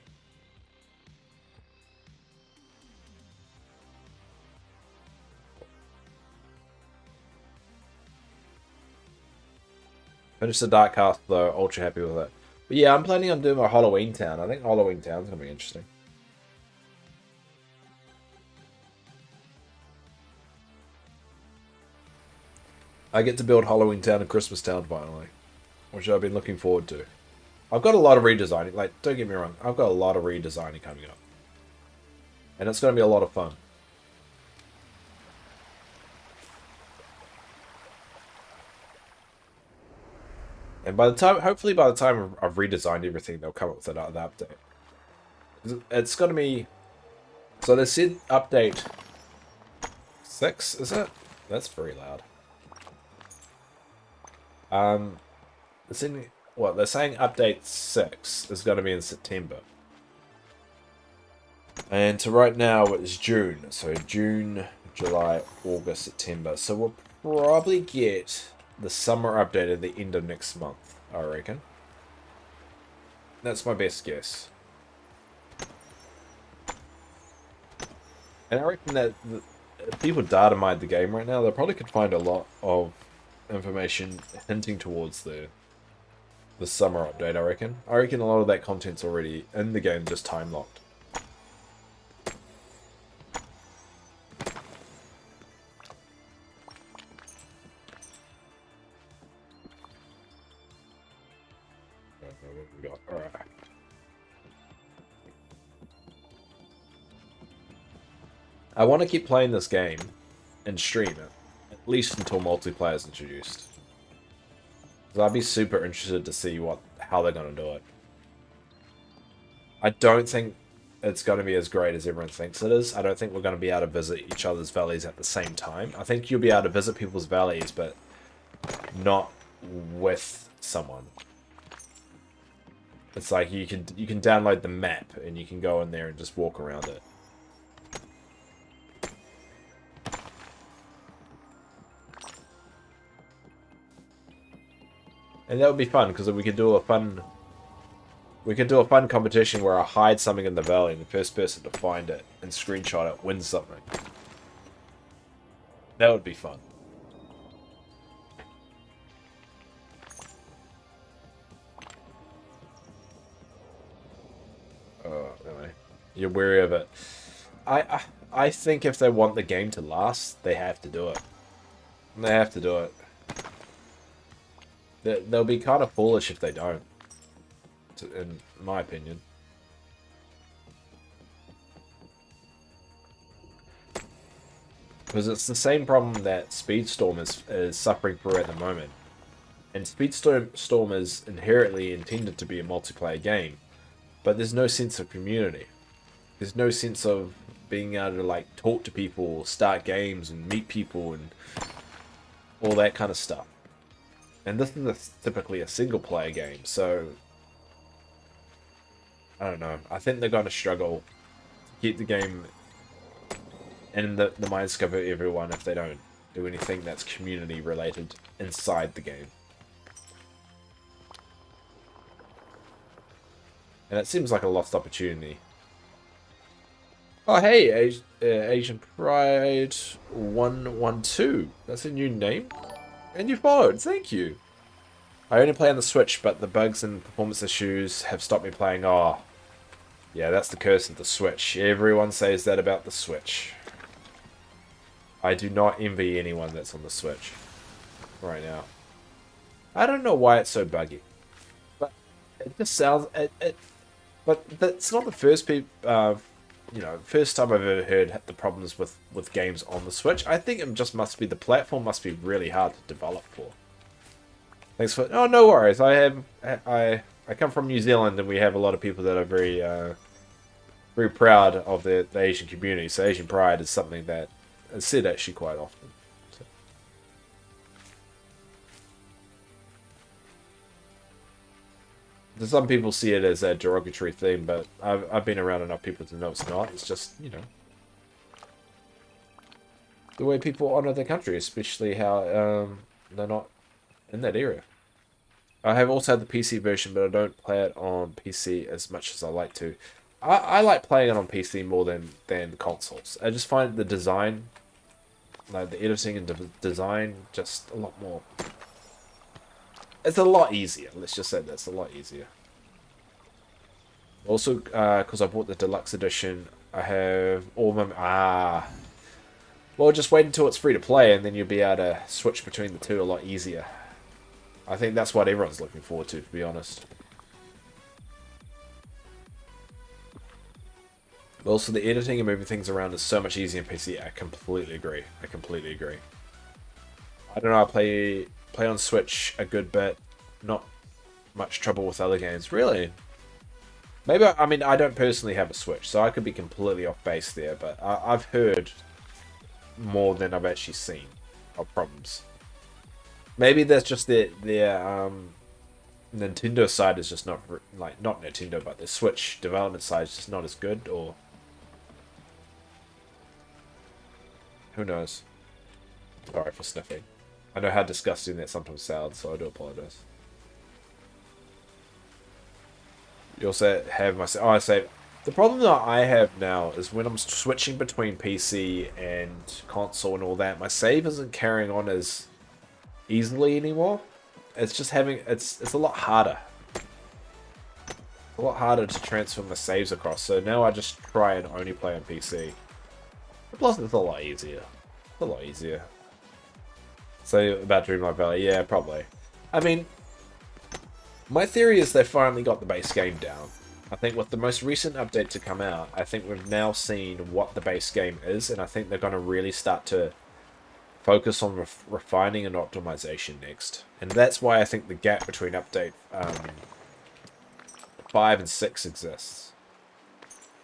Finished the Dark Castle though, ultra happy with it. But yeah, I'm planning on doing my Halloween Town. I think Halloween Town's gonna be interesting. I get to build Halloween Town and Christmas Town finally, which I've been looking forward to. I've got a lot of redesigning, like, don't get me wrong, I've got a lot of redesigning coming up. And it's going to be a lot of fun. And by the time, hopefully by the time I've redesigned everything, they'll come up with another update. It's going to be... So they said update 6, is it? That's very loud. They're saying update 6 is going to be in September. And to right now it's June. So June, July, August, September. So we'll probably get the summer update at the end of next month, I reckon. That's my best guess. And I reckon that if people data mined the game right now, they probably could find a lot of information hinting towards the summer update, I reckon. I reckon a lot of that content's already in the game, just time locked. Alright. I want to keep playing this game and stream it, at least until multiplayer is introduced. Because I'd be super interested to see how they're going to do it. I don't think it's going to be as great as everyone thinks it is. I don't think we're going to be able to visit each other's valleys at the same time. I think you'll be able to visit people's valleys, but not with someone. It's like you can download the map and you can go in there and just walk around it. And that would be fun because we could do a fun competition where I hide something in the valley and the first person to find it and screenshot it wins something. That would be fun. Anyway, you're wary of it. I think if they want the game to last, they have to do it. They have to do it. They'll be kind of foolish if they don't, in my opinion. Because it's the same problem that Speedstorm is suffering through at the moment. And Speedstorm is inherently intended to be a multiplayer game, but there's no sense of community. There's no sense of being able to like talk to people, start games, and meet people, and all that kind of stuff. And this is typically a single-player game, so I don't know. I think they're going to struggle to keep the game in the mindscape of everyone if they don't do anything that's community-related inside the game. And it seems like a lost opportunity. Oh, hey, Asian Pride 112. That's a new name. And you followed, thank you. I only play on the Switch, but the bugs and performance issues have stopped me playing. Oh, yeah, that's the curse of the Switch. Everyone says that about the Switch. I do not envy anyone that's on the Switch right now. I don't know why it's so buggy, but it just sounds. But that's not the first first time I've ever heard the problems with games on the Switch. I think it just must be the platform must be really hard to develop for. Thanks for no worries. I come from New Zealand and we have a lot of people that are very proud of the Asian community. So Asian pride is something that is said actually quite often. Some people see it as a derogatory thing, but I've been around enough people to know it's not. It's just, the way people honor their country, especially how they're not in that area. I have also had the PC version, but I don't play it on PC as much as I like to. I like playing it on PC more than consoles. I just find the design, like the editing and design, just a lot more... It's a lot easier. Let's just say that's a lot easier. Also, because I bought the deluxe edition, I have all of them. Well, just wait until it's free to play, and then you'll be able to switch between the two a lot easier. I think that's what everyone's looking forward to be honest. But also, the editing and moving things around is so much easier in PC. I completely agree. I don't know. I play on Switch a good bit. Not much trouble with other games. Really? Maybe, I mean, I don't personally have a Switch, so I could be completely off base there, but I've heard more than I've actually seen of problems. Maybe that's just their Nintendo side is just not, not Nintendo, but the Switch development side is just not as good, or... Who knows? Sorry for sniffing. I know how disgusting that sometimes sounds, so I do apologize. You also have my... Oh, I say... The problem that I have now is when I'm switching between PC and console and all that, my save isn't carrying on as easily anymore. It's just having it's a lot harder. A lot harder to transfer my saves across. So now I just try and only play on PC. Plus, it's a lot easier. It's a lot easier. So about Dreamlight Valley, yeah, probably. I mean, my theory is they finally got the base game down. I think with the most recent update to come out, I think we've now seen what the base game is, and I think they're going to really start to focus on refining and optimization next. And that's why I think the gap between update 5 and 6 exists.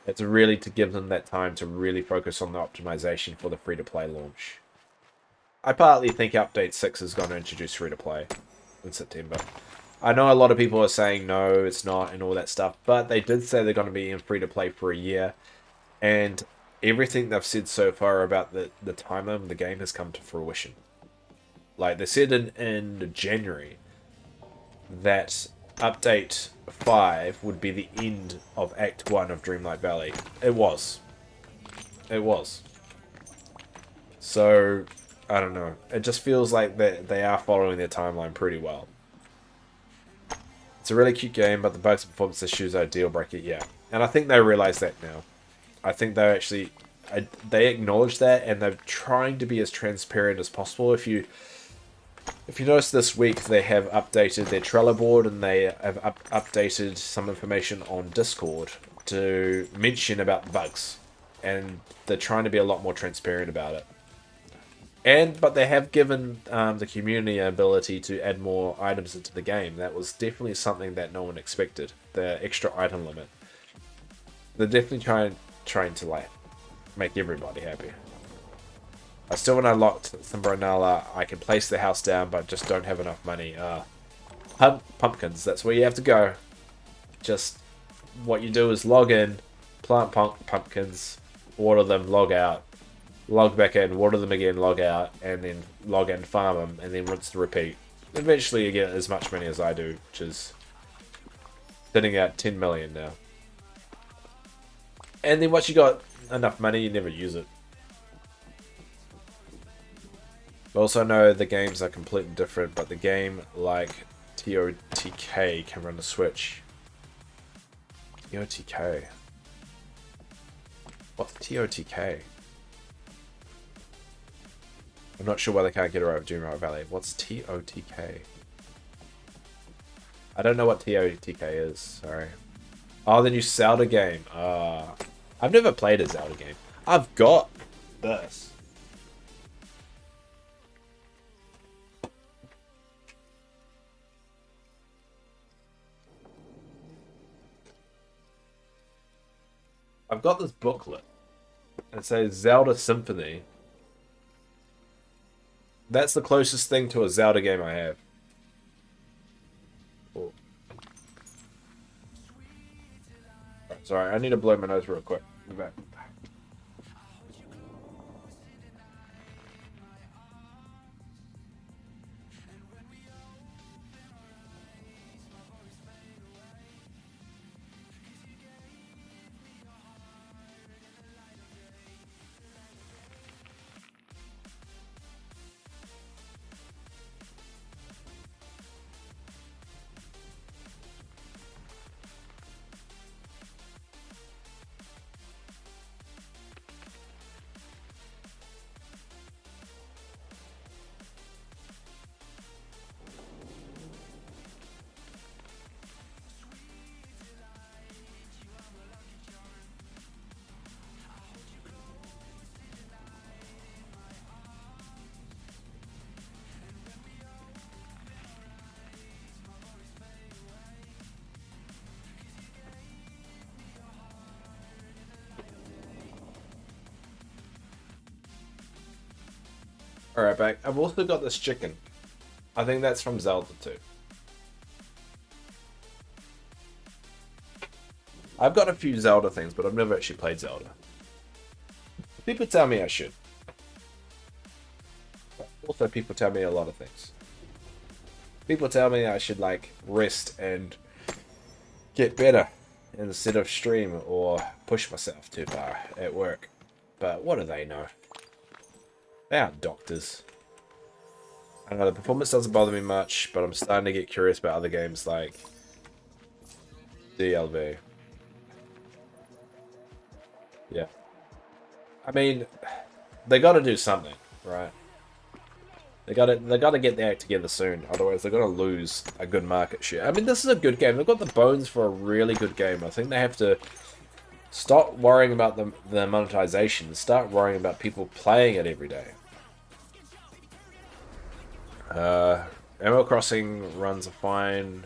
It's really to give them that time to really focus on the optimization for the free-to-play launch. I partly think update 6 is going to introduce free-to-play in September. I know a lot of people are saying no, it's not, and all that stuff, but they did say they're going to be in free-to-play for a year, and everything they've said so far about the timeline of the game has come to fruition. Like, they said in January that update 5 would be the end of Act 1 of Dreamlight Valley. It was. It was. So, I don't know. It just feels like they are following their timeline pretty well. It's a really cute game, but the bugs and performance issues are a deal breaker, yeah. And I think they realize that now. I think they actually... they acknowledge that, and they're trying to be as transparent as possible. If you notice this week, they have updated their Trello board, and they have updated some information on Discord to mention about the bugs. And they're trying to be a lot more transparent about it. But they have given the community an ability to add more items into the game. That was definitely something that no one expected. The extra item limit. They're definitely trying to like make everybody happy. I still, when I locked Thimbronella, I can place the house down, but just don't have enough money. Pumpkins, that's where you have to go. Just what you do is log in, plant pumpkins, water them, log out. Log back in, water them again, log out, and then log in, farm them, and then rinse and repeat. Eventually you get as much money as I do, which is sitting at 10 million now. And then once you got enough money, you never use it. I also know the games are completely different, but the game, like TOTK, can run the Switch. TOTK? What's TOTK? I'm not sure why they can't get her over Dreamlight Valley. What's TOTK? I don't know what TOTK is, sorry. Oh, the new Zelda game. I've never played a Zelda game. I've got this. I've got this booklet. It says Zelda Symphony. That's the closest thing to a Zelda game I have. Oh. Right, sorry, I need to blow my nose real quick. Be back. Alright, back. I've also got this chicken. I think that's from Zelda too. I've got a few Zelda things, but I've never actually played Zelda. People tell me I should. But also, people tell me a lot of things. People tell me I should, like, rest and get better instead of stream or push myself too far at work. But what do they know? They aren't doctors. I don't know, the performance doesn't bother me much, but I'm starting to get curious about other games like DLV. Yeah. I mean, they gotta do something, right? They gotta get their act together soon, otherwise they're gonna lose a good market share. I mean, this is a good game. They've got the bones for a really good game. I think they have to stop worrying about the monetization and start worrying about people playing it every day. Animal Crossing runs fine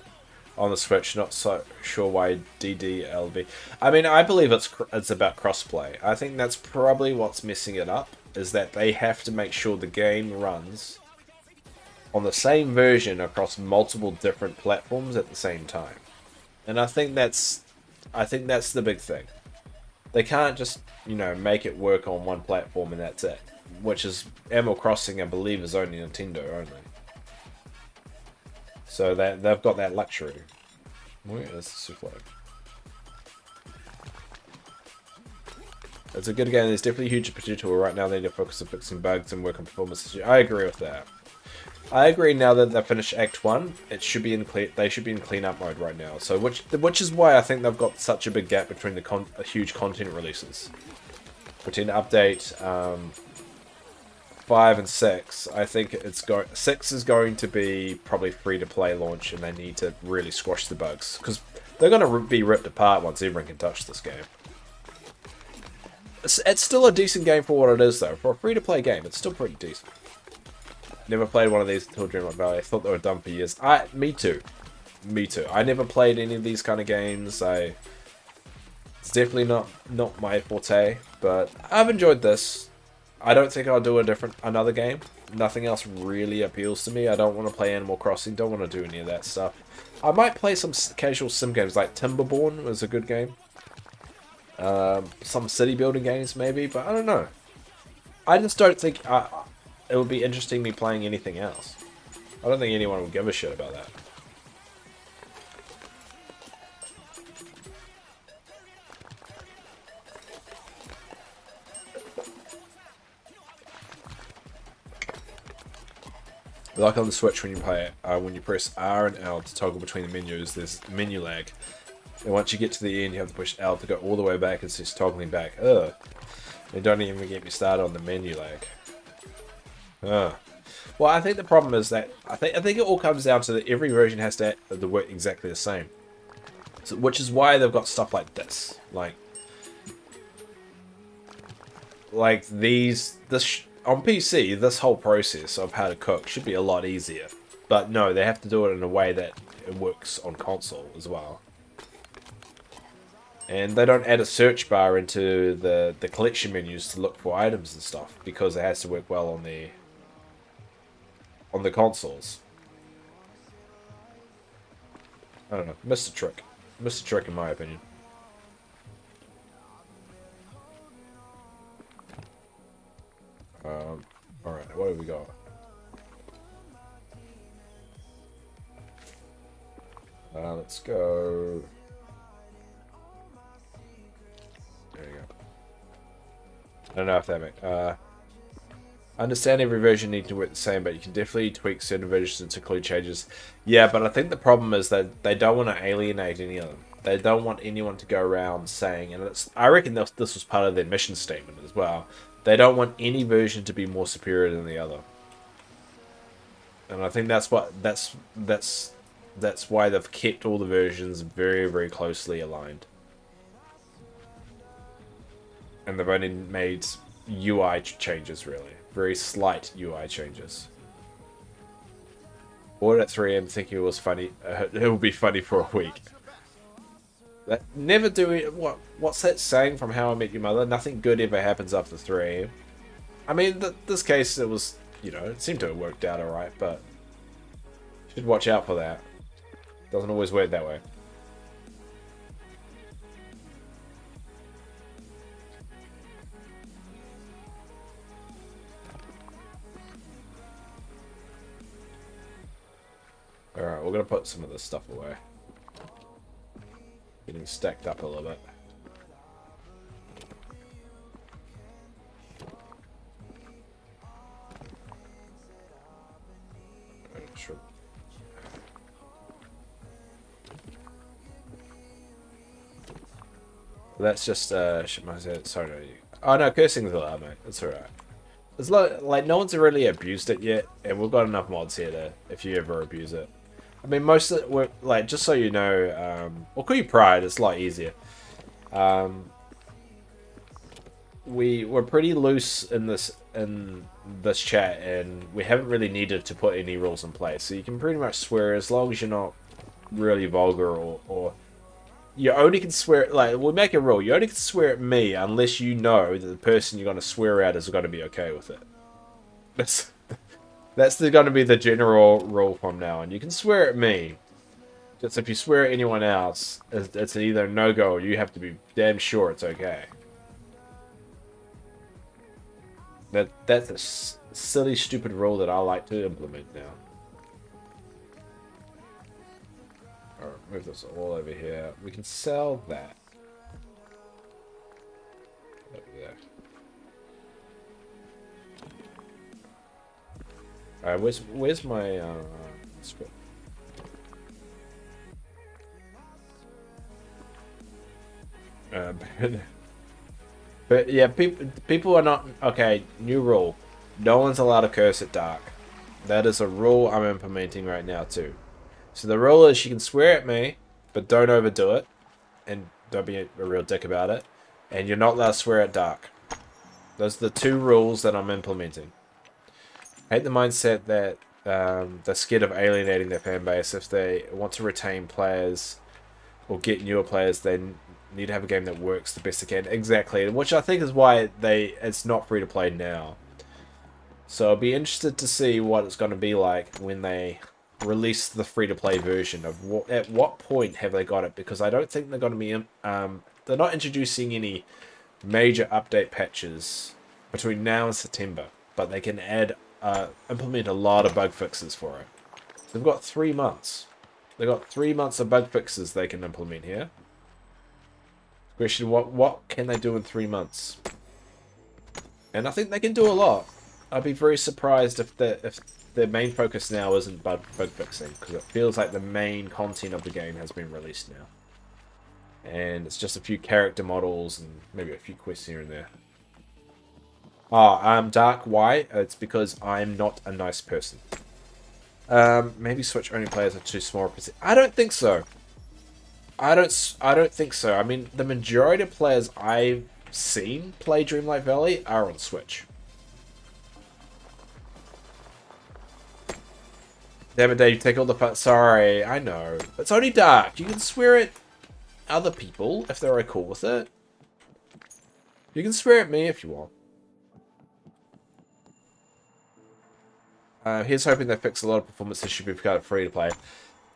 on the Switch. Not so sure why DDLV. I mean, I believe it's about crossplay. I think that's probably what's messing it up. Is that they have to make sure the game runs on the same version across multiple different platforms at the same time. And I think that's the big thing. They can't just, make it work on one platform and that's it. Which is Animal Crossing, I believe, is only Nintendo only. So they've got that luxury. Where is the souffle? It's a good game. There's definitely huge potential right now. They need to focus on fixing bugs and work on performance. I agree with that. I agree. Now that they've finished Act 1, it should be in they should be in cleanup mode right now. So which is why I think they've got such a big gap between the huge content releases. Between update 5 and 6, I think 6 is going to be probably free to play launch, and they need to really squash the bugs because they're going to be ripped apart once everyone can touch this game. It's still a decent game for what it is, though. For a free to play game, it's still pretty decent. Never played one of these until Dreamlight Valley. I thought they were done for years. Me too. I never played any of these kind of games. It's definitely not my forte, but I've enjoyed this. I don't think I'll do another game. Nothing else really appeals to me. I don't want to play Animal Crossing. Don't want to do any of that stuff. I might play some casual sim games like Timberborn was a good game. Some city building games maybe, but I don't know. I just don't think it would be interesting me playing anything else. I don't think anyone would give a shit about that. Like on the Switch when you play it, when you press R and L to toggle between the menus, there's menu lag. And once you get to the end, you have to push L to go all the way back and just toggling back. Ugh. And don't even get me started on the menu lag. Ugh. Well, I think the problem is that I think it all comes down to that every version has to work exactly the same. So, which is why they've got stuff like this, like this on PC. This whole process of how to cook should be a lot easier, but no, they have to do it in a way that it works on console as well. And they don't add a search bar into the collection menus to look for items and stuff because it has to work well on the consoles. I don't know. Missed a trick. Missed a trick in my opinion. Alright, what have we got? Let's go. There you go. I don't know if that makes... I understand every version needs to work the same, but you can definitely tweak certain versions to include changes. Yeah, but I think the problem is that they don't want to alienate any of them. They don't want anyone to go around saying, and I reckon this was part of their mission statement as well. They don't want any version to be more superior than the other. And I think that's why they've kept all the versions very, very closely aligned. And they've only made UI changes, really. Very slight UI changes. Bought at 3 AM thinking it was funny. It will be funny for a week. That never do it. What's that saying from How I Met Your Mother? Nothing good ever happens after 3 AM. I mean, this case, it was, it seemed to have worked out alright, but should watch out for that. Doesn't always work that way. Alright, we're gonna put some of this stuff away. Getting stacked up a little bit. Sure. That's just sorry. Oh no, cursing's allowed, mate. It's alright. It's like no one's really abused it yet, and we've got enough mods here to if you ever abuse it. I mean, most of it, we're like just so you know, we'll call you Pride. It's a lot easier. We're pretty loose in this chat, and we haven't really needed to put any rules in place. So you can pretty much swear as long as you're not really vulgar or you only can swear. Like we'll make a rule: you only can swear at me unless you know that the person you're going to swear at is going to be okay with it. That's going to be the general rule from now on. You can swear at me. Just if you swear at anyone else, it's either no go or you have to be damn sure it's okay. That's a silly, stupid rule that I like to implement now. Alright, move this all over here. We can sell that. Over there. Alright, where's my script? But yeah, people are not okay. New rule: no one's allowed to curse at dark. That is a rule I'm implementing right now too. So the rule is you can swear at me, but don't overdo it, and don't be a real dick about it. And you're not allowed to swear at dark. Those are the two rules that I'm implementing. I hate the mindset that they're scared of alienating their fan base. If they want to retain players or get newer players, they need to have a game that works the best they can. Exactly, which I think is why it's not free to play now. So I'll be interested to see what it's going to be like when they release the free to play version of at what point have they got it, because I don't think they're going to be they're not introducing any major update patches between now and September, but they can implement a lot of bug fixes for it. They've got 3 months. They've got 3 months of bug fixes they can implement here. Question: what can they do in 3 months? And I think they can do a lot. I'd be very surprised if their main focus now isn't bug fixing, because it feels like the main content of the game has been released now, and it's just a few character models and maybe a few quests here and there. Dark. Why? It's because I'm not a nice person. Maybe Switch only players are too small. I don't think so. I don't think so. I mean, the majority of players I've seen play Dreamlight Valley are on Switch. Damn it, Dave, take all the fun. Sorry, I know. It's only dark. You can swear at other people if they're cool with it. You can swear at me if you want. Here's hoping they fix a lot of performance issues we've got free to play.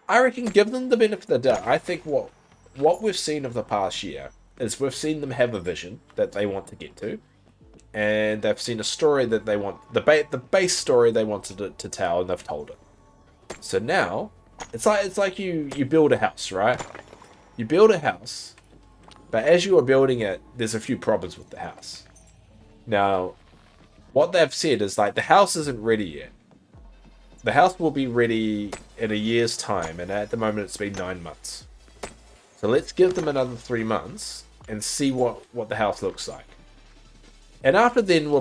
I reckon give them the benefit of the doubt. I think what we've seen of the past year is we've seen them have a vision that they want to get to, and they've seen a story that they want, the base story they wanted to tell, and they've told it. So now it's like you build a house, right? You build a house, but as you are building it, there's a few problems with the house. Now, what they've said is like the house isn't ready yet. The house will be ready in a year's time, and at the moment it's been 9 months. So let's give them another 3 months and see what the house looks like. And after then,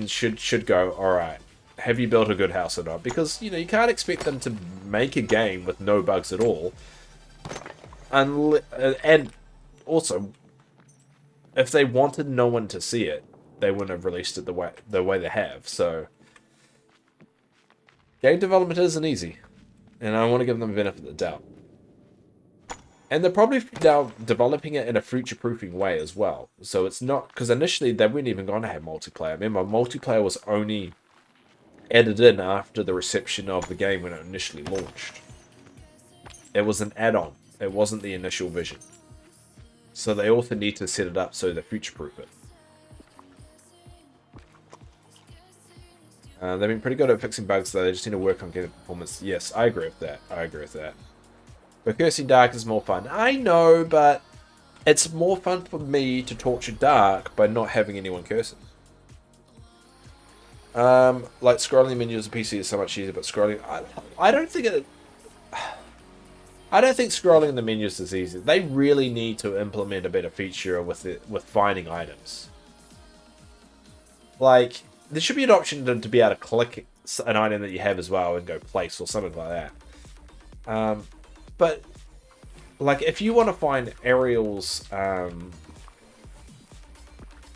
should go, all right, have you built a good house or not? Because you can't expect them to make a game with no bugs at all. And also, if they wanted no one to see it, they wouldn't have released it the way they have. So game development isn't easy, and I want to give them the benefit of the doubt. And they're probably now developing it in a future-proofing way as well. So it's not, because initially they weren't even going to have multiplayer. Remember, multiplayer was only added in after the reception of the game when it initially launched. It was an add-on. It wasn't the initial vision. So they also need to set it up so they future-proof it. They've been pretty good at fixing bugs, though. They just need to work on game performance. Yes, I agree with that. But cursing dark is more fun. I know, but it's more fun for me to torture dark by not having anyone cursing. Like scrolling menus on PC is so much easier, but scrolling, I don't think it. I don't think scrolling in the menus is easy. They really need to implement a better feature with finding items. Like, there should be an option to be able to click an item that you have as well and go place or something like that. But like, if you want to find Ariel's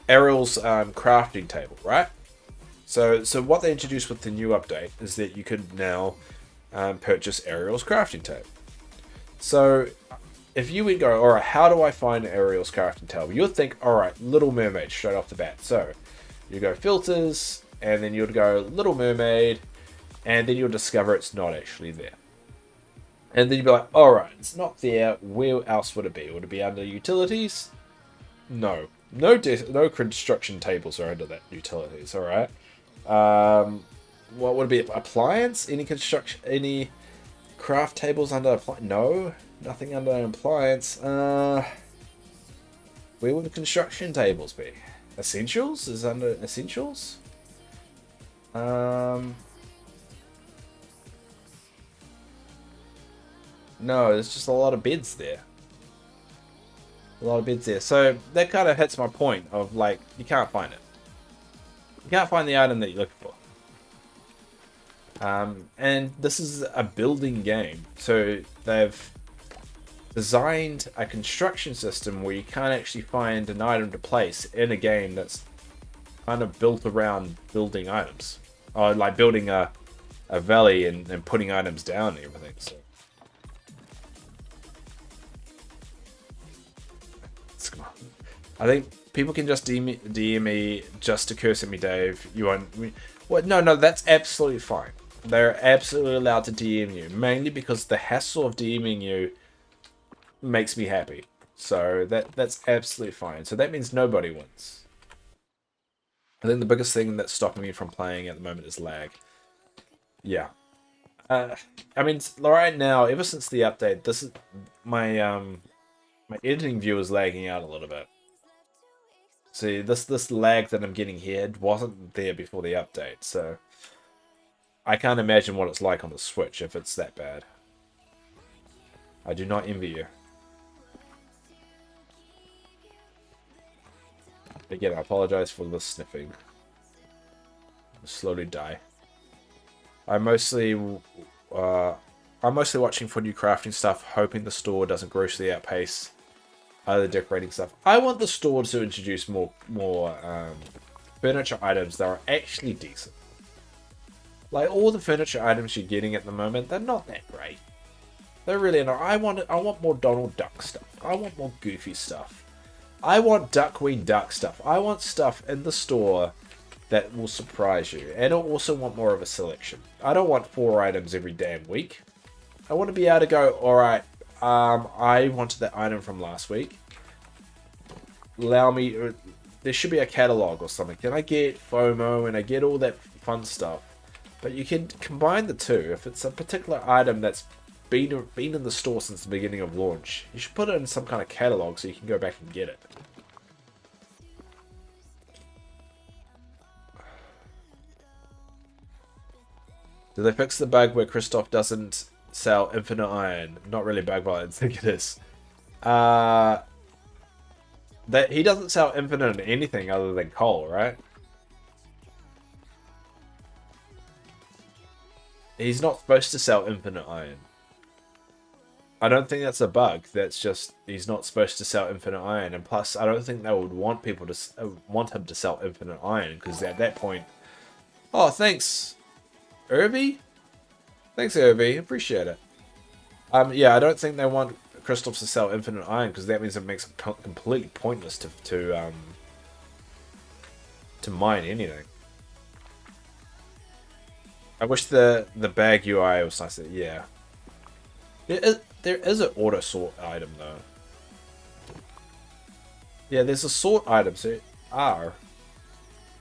crafting table, right? So what they introduced with the new update is that you could now purchase Ariel's crafting table. So if you would go, alright, how do I find Ariel's crafting table? You'd think, alright, Little Mermaid straight off the bat. So you go filters, and then you'd go Little Mermaid, and then you'll discover it's not actually there. And then you'd be like, alright, it's not there, where else would it be? Would it be under utilities? No. No construction tables are under that utilities, alright? What would it be? Appliance? Any craft tables under appliance? No, nothing under appliance. Where would the construction tables be? Essentials? Is under essentials? No, there's just a lot of beds there. A lot of beds there. So that kind of hits my point of, like, you can't find it. You can't find the item that you're looking for. And this is a building game. So they've designed a construction system where you can't actually find an item to place in a game that's kind of built around building items. Or like building a valley and putting items down and everything. So I think people can just DM me just to curse at me, Dave. You won't. What? No, that's absolutely fine. They're absolutely allowed to DM you, mainly because the hassle of DMing you makes me happy. So that's absolutely fine. So that means nobody wins. I think the biggest thing that's stopping me from playing at the moment is lag. Yeah. I mean, right now, ever since the update, this is my my editing view is lagging out a little bit. See, this lag that I'm getting here wasn't there before the update, so I can't imagine what it's like on the Switch if it's that bad. I do not envy you. Again, I apologize for the sniffing. I'll slowly die. I'm mostly watching for new crafting stuff, hoping the store doesn't grossly outpace other decorating stuff. I want the store to introduce more furniture items that are actually decent. Like, all the furniture items you're getting at the moment, they're not that great. They're really not. I want more Donald Duck stuff. I want more Goofy stuff. I want Duckweed Duck stuff. I want stuff in the store that will surprise you. And I also want more of a selection. I don't want 4 items every damn week. I want to be able to go, alright, I wanted that item from last week. Allow me, there should be a catalog or something. Can I get FOMO and I get all that fun stuff? But you can combine the two. If it's a particular item that's been in the store since the beginning of launch, you should put it in some kind of catalog so you can go back and get it. Did they fix the bug where Christoph doesn't sell infinite iron? Not really bug, but I think it is. That he doesn't sell infinite anything other than coal, right? He's not supposed to sell infinite iron. I don't think that's a bug. That's just he's not supposed to sell infinite iron. And plus, I don't think they would want people to want him to sell infinite iron, because at that point, oh, thanks, Irby. Thanks, Irby. Appreciate it. Yeah, I don't think they want Crystals to sell infinite iron, because that means it makes it completely pointless to mine anything. I wish the bag UI was nicer. Yeah. There is an auto sort item though. Yeah, there's a sort item. So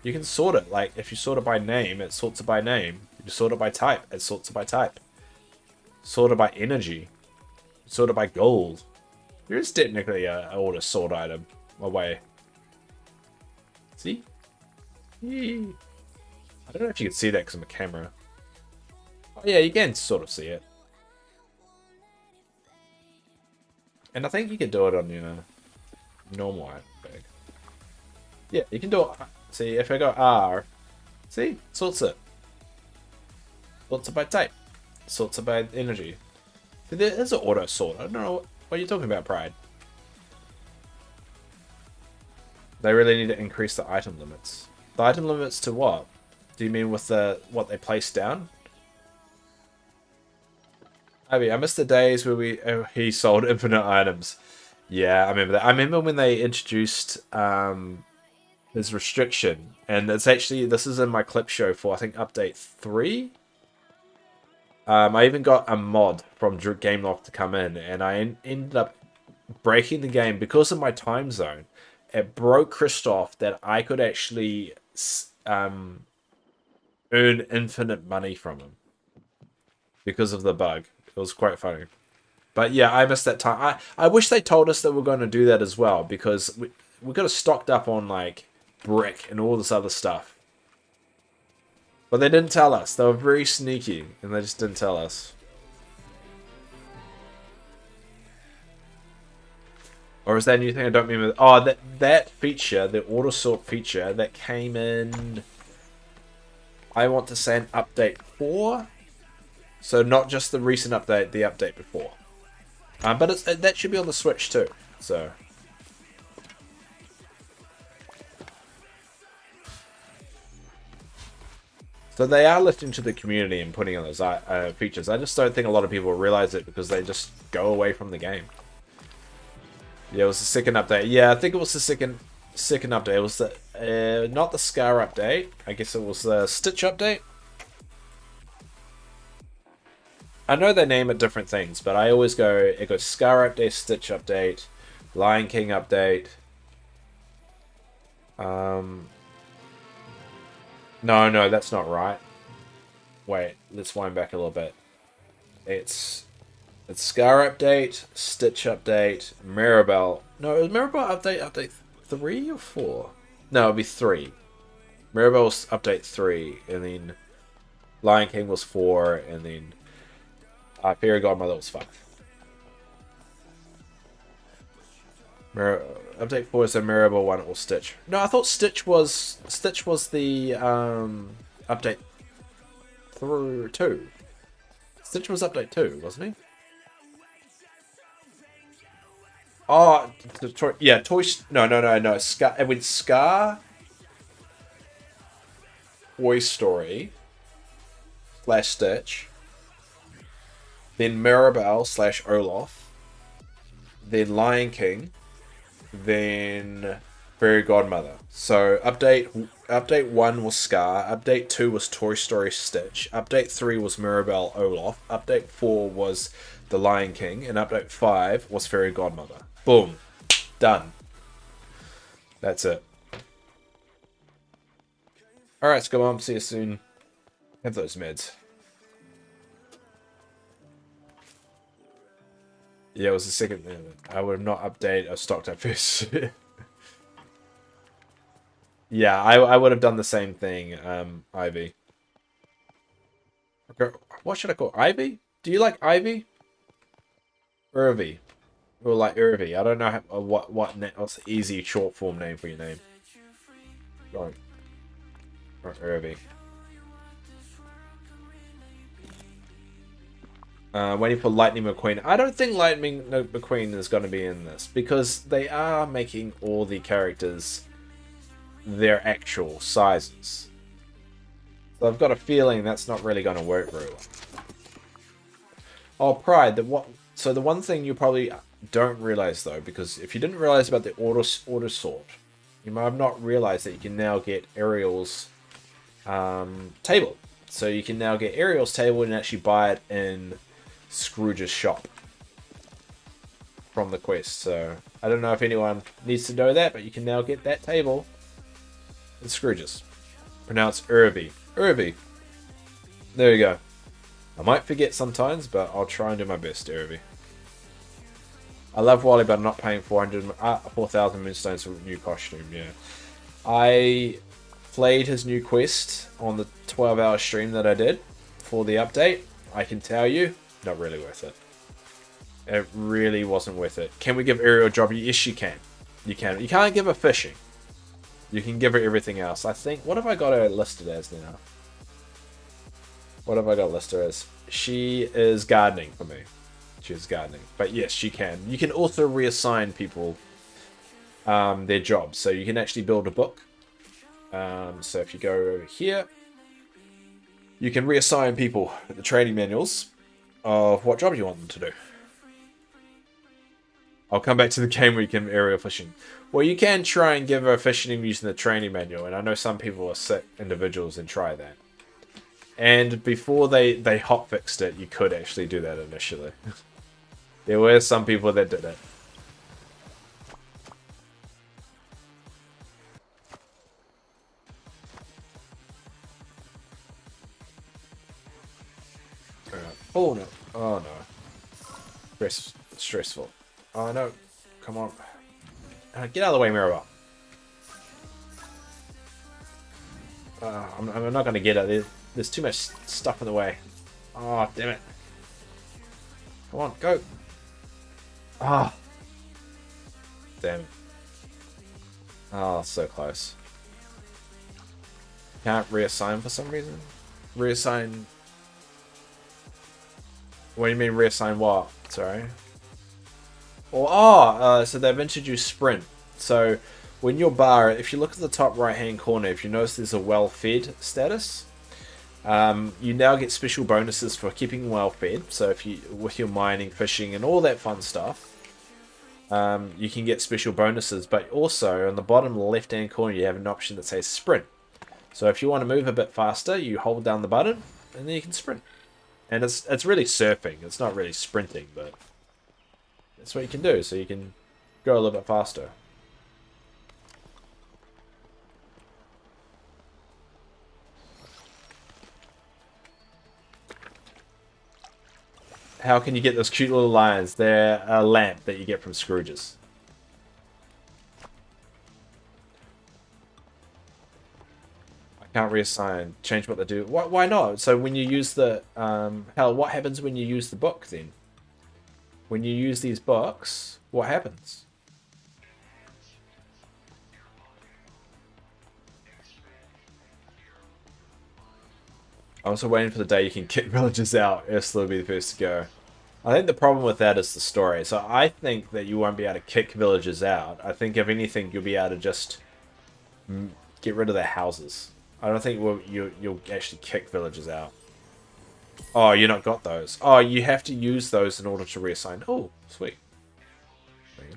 you can sort it. Like if you sort it by name, it sorts it by name. If you sort it by type, it sorts it by type. Sort it by energy, sorted by gold. There is technically an auto sort item away. See? Yee. I don't know if you can see that because I'm a camera. Oh yeah, you can sort of see it. And I think you can do it on your normal item bag. Yeah, you can do it. See, if I go R, see? Sorts it. Sorts it by type. Sorts it by energy. See, there is an auto sort. I don't know what you're talking about, Pride. They really need to increase the item limits. The item limits to what? Do you mean with the what they place down? I mean, I miss the days where he sold infinite items. Yeah, I remember that. I remember when they introduced his restriction, and it's actually, this is in my clip show for I think update 3. I even got a mod from Gameloft to come in, and I ended up breaking the game because of my time zone. It broke Christoph that I could actually earn infinite money from him because of the bug. It was quite funny. But yeah, I missed that time. I wish they told us that we're going to do that as well, because we got us stocked up on like brick and all this other stuff. But they didn't tell us. They were very sneaky, and they just didn't tell us. Or is that a new thing? I don't remember. Oh, that feature, the auto sort feature, that came in, I want to say, an update 4. So not just the recent update, the update before. But that should be on the Switch too. So. So they are listening to the community and putting on those features. I just don't think a lot of people realize it because they just go away from the game. Yeah, it was the second update. Yeah, I think it was the second update. It was the not the Scar update. I guess it was the Stitch update. I know they name it different things, but I always go, it goes Scar update, Stitch update, Lion King update. No, that's not right. Wait, let's wind back a little bit. It's Scar update, Stitch update, Mirabelle. No, is Mirabelle update 3 or 4? No, it'll be 3. Mirabelle's update 3, and then Lion King was 4, and then Fairy Godmother was 5. Update 4 is the Mirabelle one or Stitch. No, I thought Stitch was the update through 2. Stitch was update 2, wasn't he? Oh, yeah, no. Scar. It went Scar, Toy Story / Stitch, then Mirabelle / Olaf, then Lion King, then Fairy Godmother. So update 1 was Scar, update 2 was Toy Story Stitch, update 3 was Mirabelle Olaf, update 4 was The Lion King, and update 5 was Fairy Godmother. Boom. Done. That's it. Alright, so go on, see you soon. Have those meds. Yeah, it was the second. I would not update. I stocked up first. Yeah, I would have done the same thing, Ivy. Okay, what should I call Ivy? Do you like Ivy? Irvy. Or like Irvy. I don't know what's the easy short form name for your name. Or Irvy. Waiting for Lightning McQueen. I don't think Lightning McQueen is going to be in this, because they are making all the characters their actual sizes. So I've got a feeling that's not really going to work very well. Oh, Pride. So the one thing you probably don't realize, though, because if you didn't realize about the auto sort, you might have not realized that you can now get Ariel's table. So you can now get Ariel's table and actually buy it in Scrooge's shop from the quest. So I don't know if anyone needs to know that, but you can now get that table in Scrooge's. Pronounced Irvy. Irvy. There you go. I might forget sometimes, but I'll try and do my best, Irvy. I love Wally, but I'm not paying 4,000 moonstones for a new costume. Yeah, I played his new quest on the 12-hour stream that I did for the update. I can tell you, not really worth it. It really wasn't worth it. Can we give Ariel a job? Yes, you can. You can. You can't give her fishing. You can give her everything else. I think. What have I got her listed as now? What have I got listed as? She is gardening for me. She's gardening. But yes, she can. You can also reassign people their jobs. So you can actually build a book. So if you go over here, you can reassign people the training manuals of what job you want them to do. I'll come back to the game where you can aerial fishing. Well, you can try and give her fishing using the training manual, and I know some people are sick individuals and try that. And before they hotfixed it, you could actually do that initially. There were some people that did it. Oh no. Oh no. Stressful. Oh no. Come on. Get out of the way, Mirabelle. I'm not going to get it. There's too much stuff in the way. Oh, damn it. Come on, go. Ah. Damn. Oh, so close. Can't reassign for some reason? Reassign... What do you mean reassign what? Sorry. So they've introduced sprint. So when your bar, if you look at the top right hand corner, if you notice there's a well fed status, you now get special bonuses for keeping well fed. So if you, with your mining, fishing and all that fun stuff, you can get special bonuses. But also on the bottom left hand corner you have an option that says sprint. So if you want to move a bit faster, you hold down the button and then you can sprint. And it's really surfing. It's not really sprinting, but that's what you can do. So you can go a little bit faster. How can you get those cute little lions? They're a lamp that you get from Scrooge's. I can't reassign. Change what they do. Why not? So when you use the... hell, what happens when you use the book then? When you use these books, what happens? I'm also waiting for the day you can kick villagers out. Ursula will be the first to go. I think the problem with that is the story. So I think that you won't be able to kick villagers out. I think if anything, you'll be able to just get rid of their houses. I don't think you'll actually kick villagers out. Oh, you not got those. Oh, you have to use those in order to reassign. Oh, sweet. There you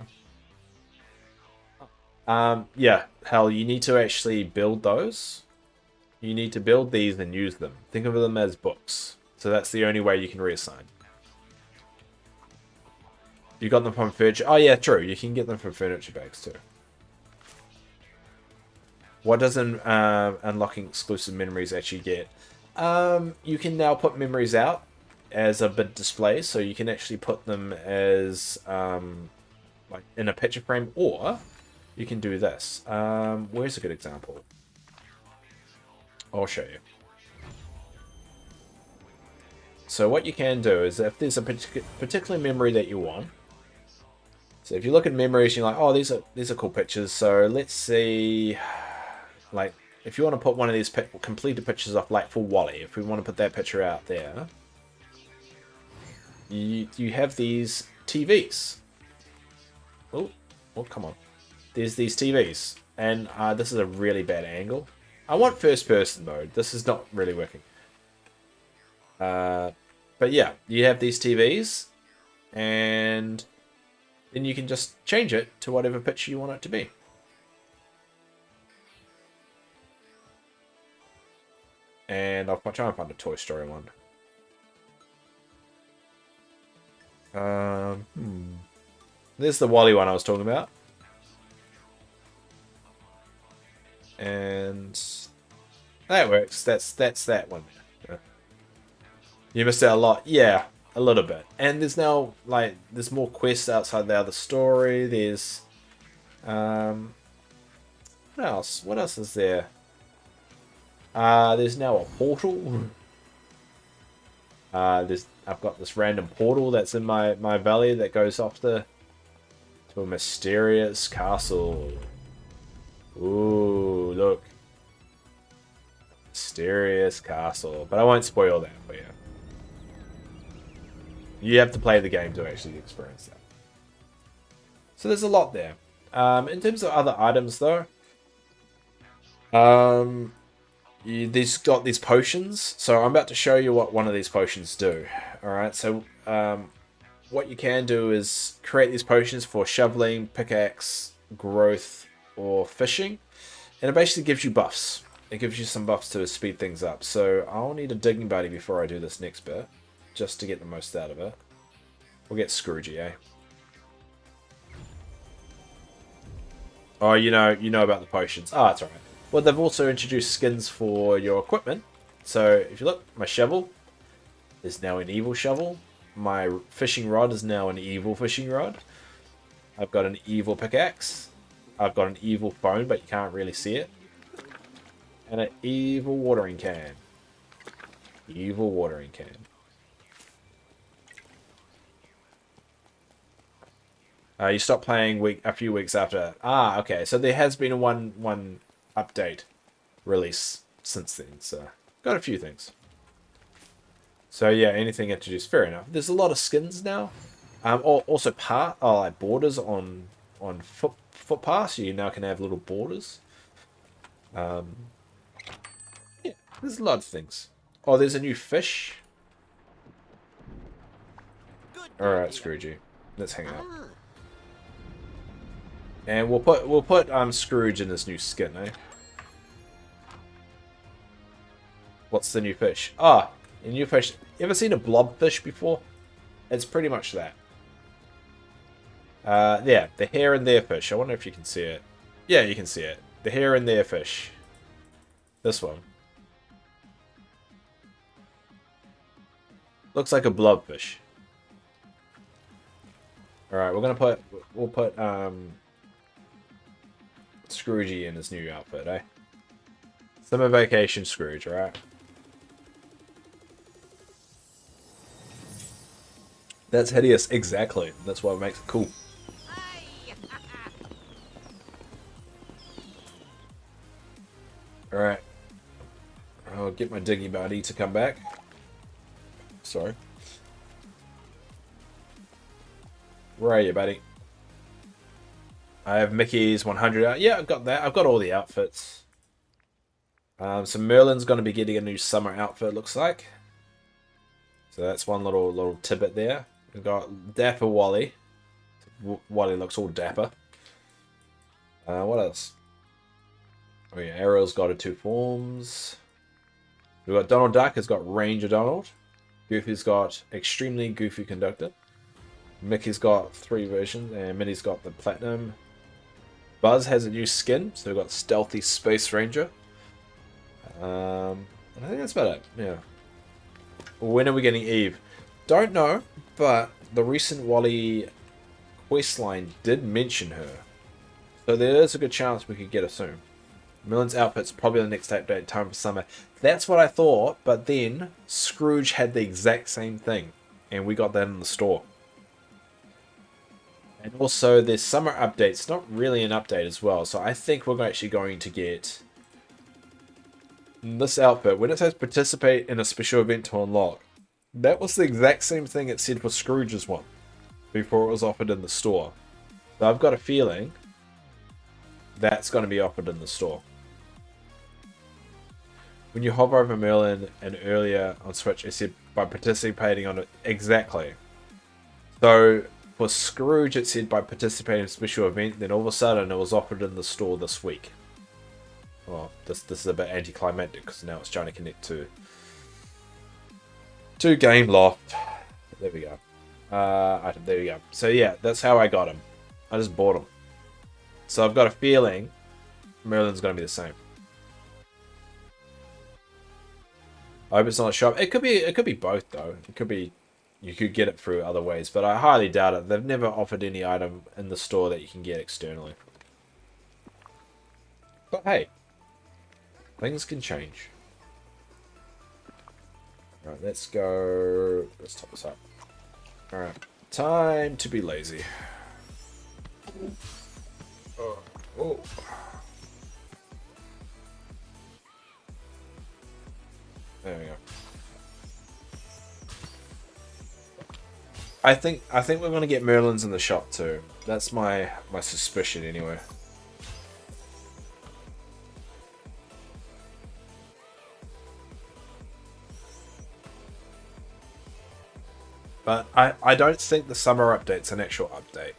go. Yeah, hell, you need to actually build those. You need to build these and use them. Think of them as books. So that's the only way you can reassign. You got them from furniture. Oh yeah, true. You can get them from furniture bags too. What does unlocking exclusive memories actually get? You can now put memories out as a bit display, so you can actually put them as like in a picture frame, or you can do this. Where's a good example? I'll show you. So what you can do is, if there's a particular memory that you want, so if you look at memories, you're like, oh, these are cool pictures. So let's see, like, if you want to put one of these completed pictures off, like for Wally, if we want to put that picture out there, you have these TVs. Oh, come on. There's these TVs, and this is a really bad angle. I want first person mode. This is not really working. But yeah, you have these TVs, and then you can just change it to whatever picture you want it to be. And I'll try and find a Toy Story one. There's the Wally one I was talking about. And that works. That's that one. You missed out a lot. Yeah. a little bit. And there's now like there's more quests outside the other story. There's what else? What else is there? There's now a portal. I've got this random portal that's in my valley that goes off to a mysterious castle. Ooh, look. Mysterious castle. But I won't spoil that for you. You have to play the game to actually experience that. So there's a lot there. In terms of other items though, these got these potions. So I'm about to show you what one of these potions do. Alright, so what you can do is create these potions for shoveling, pickaxe, growth, or fishing. And it basically gives you buffs. It gives you some buffs to speed things up. So I'll need a digging buddy before I do this next bit, just to get the most out of it. We'll get Scroogey, eh? Oh, you know about the potions. Ah, that's alright. Well, they've also introduced skins for your equipment. So if you look, my shovel is now an evil shovel. My fishing rod is now an evil fishing rod. I've got an evil pickaxe. I've got an evil phone, but you can't really see it. And an evil watering can. Evil watering can. You stop playing a few weeks after that. Ah, okay. So there has been one update release since then. So got a few things. So yeah, anything introduced, fair enough. There's a lot of skins now. Also like borders on footpaths. You now can have little borders. Yeah, there's a lot of things. Oh, there's a new fish. All right, Scroogey, let's hang out. And we'll put Scrooge in this new skin, eh? What's the new fish? Ah, a new fish. You ever seen a blobfish before? It's pretty much that. Yeah, the here and there fish. I wonder if you can see it. Yeah, you can see it. The here and there fish. This one. Looks like a blobfish. Alright, we'll put Scroogey in his new outfit, eh? Summer vacation Scrooge, right? That's hideous, exactly. That's what makes it cool. Alright. I'll get my diggy buddy to come back. Sorry. Where are you, buddy? I have Mickey's 100 out. Yeah, I've got that. I've got all the outfits. So Merlin's going to be getting a new summer outfit, looks like. So that's one little tidbit there. We've got Dapper Wally. Wally looks all dapper. What else? Oh yeah, Ariel's got her 2 forms. We've got Donald Duck has got Ranger Donald. Goofy's got Extremely Goofy Conductor. Mickey's got 3 versions, and Minnie's got the Platinum. Buzz has a new skin, so we've got Stealthy Space Ranger. I think that's about it, yeah. When are we getting Eve? Don't know, but the recent Wally questline did mention her. So there is a good chance we could get her soon. Merlin's outfit's probably the next update time for summer. That's what I thought, but then Scrooge had the exact same thing, and we got that in the store. And also, there's summer updates, not really an update as well, so I think we're actually going to get this outfit. When it says participate in a special event to unlock, that was the exact same thing it said for Scrooge's one, before it was offered in the store. So I've got a feeling that's going to be offered in the store. When you hover over Merlin and earlier on Switch, it said by participating on it. Exactly. So for Scrooge, it said by participating in a special event, then all of a sudden it was offered in the store this week. Well, this is a bit anticlimactic because now it's trying to connect to Game Loft. There we go. There we go. So yeah, that's how I got him. I just bought him. So I've got a feeling Merlin's going to be the same. I hope it's not a shop. It could be both though. It could be You could get it through other ways, but I highly doubt it. They've never offered any item in the store that you can get externally. But hey, things can change. Alright, let's go. Let's top this up. Alright, time to be lazy. Oh. There we go. I think we're gonna get Merlins in the shop too. That's my suspicion anyway. But I don't think the summer update's an actual update.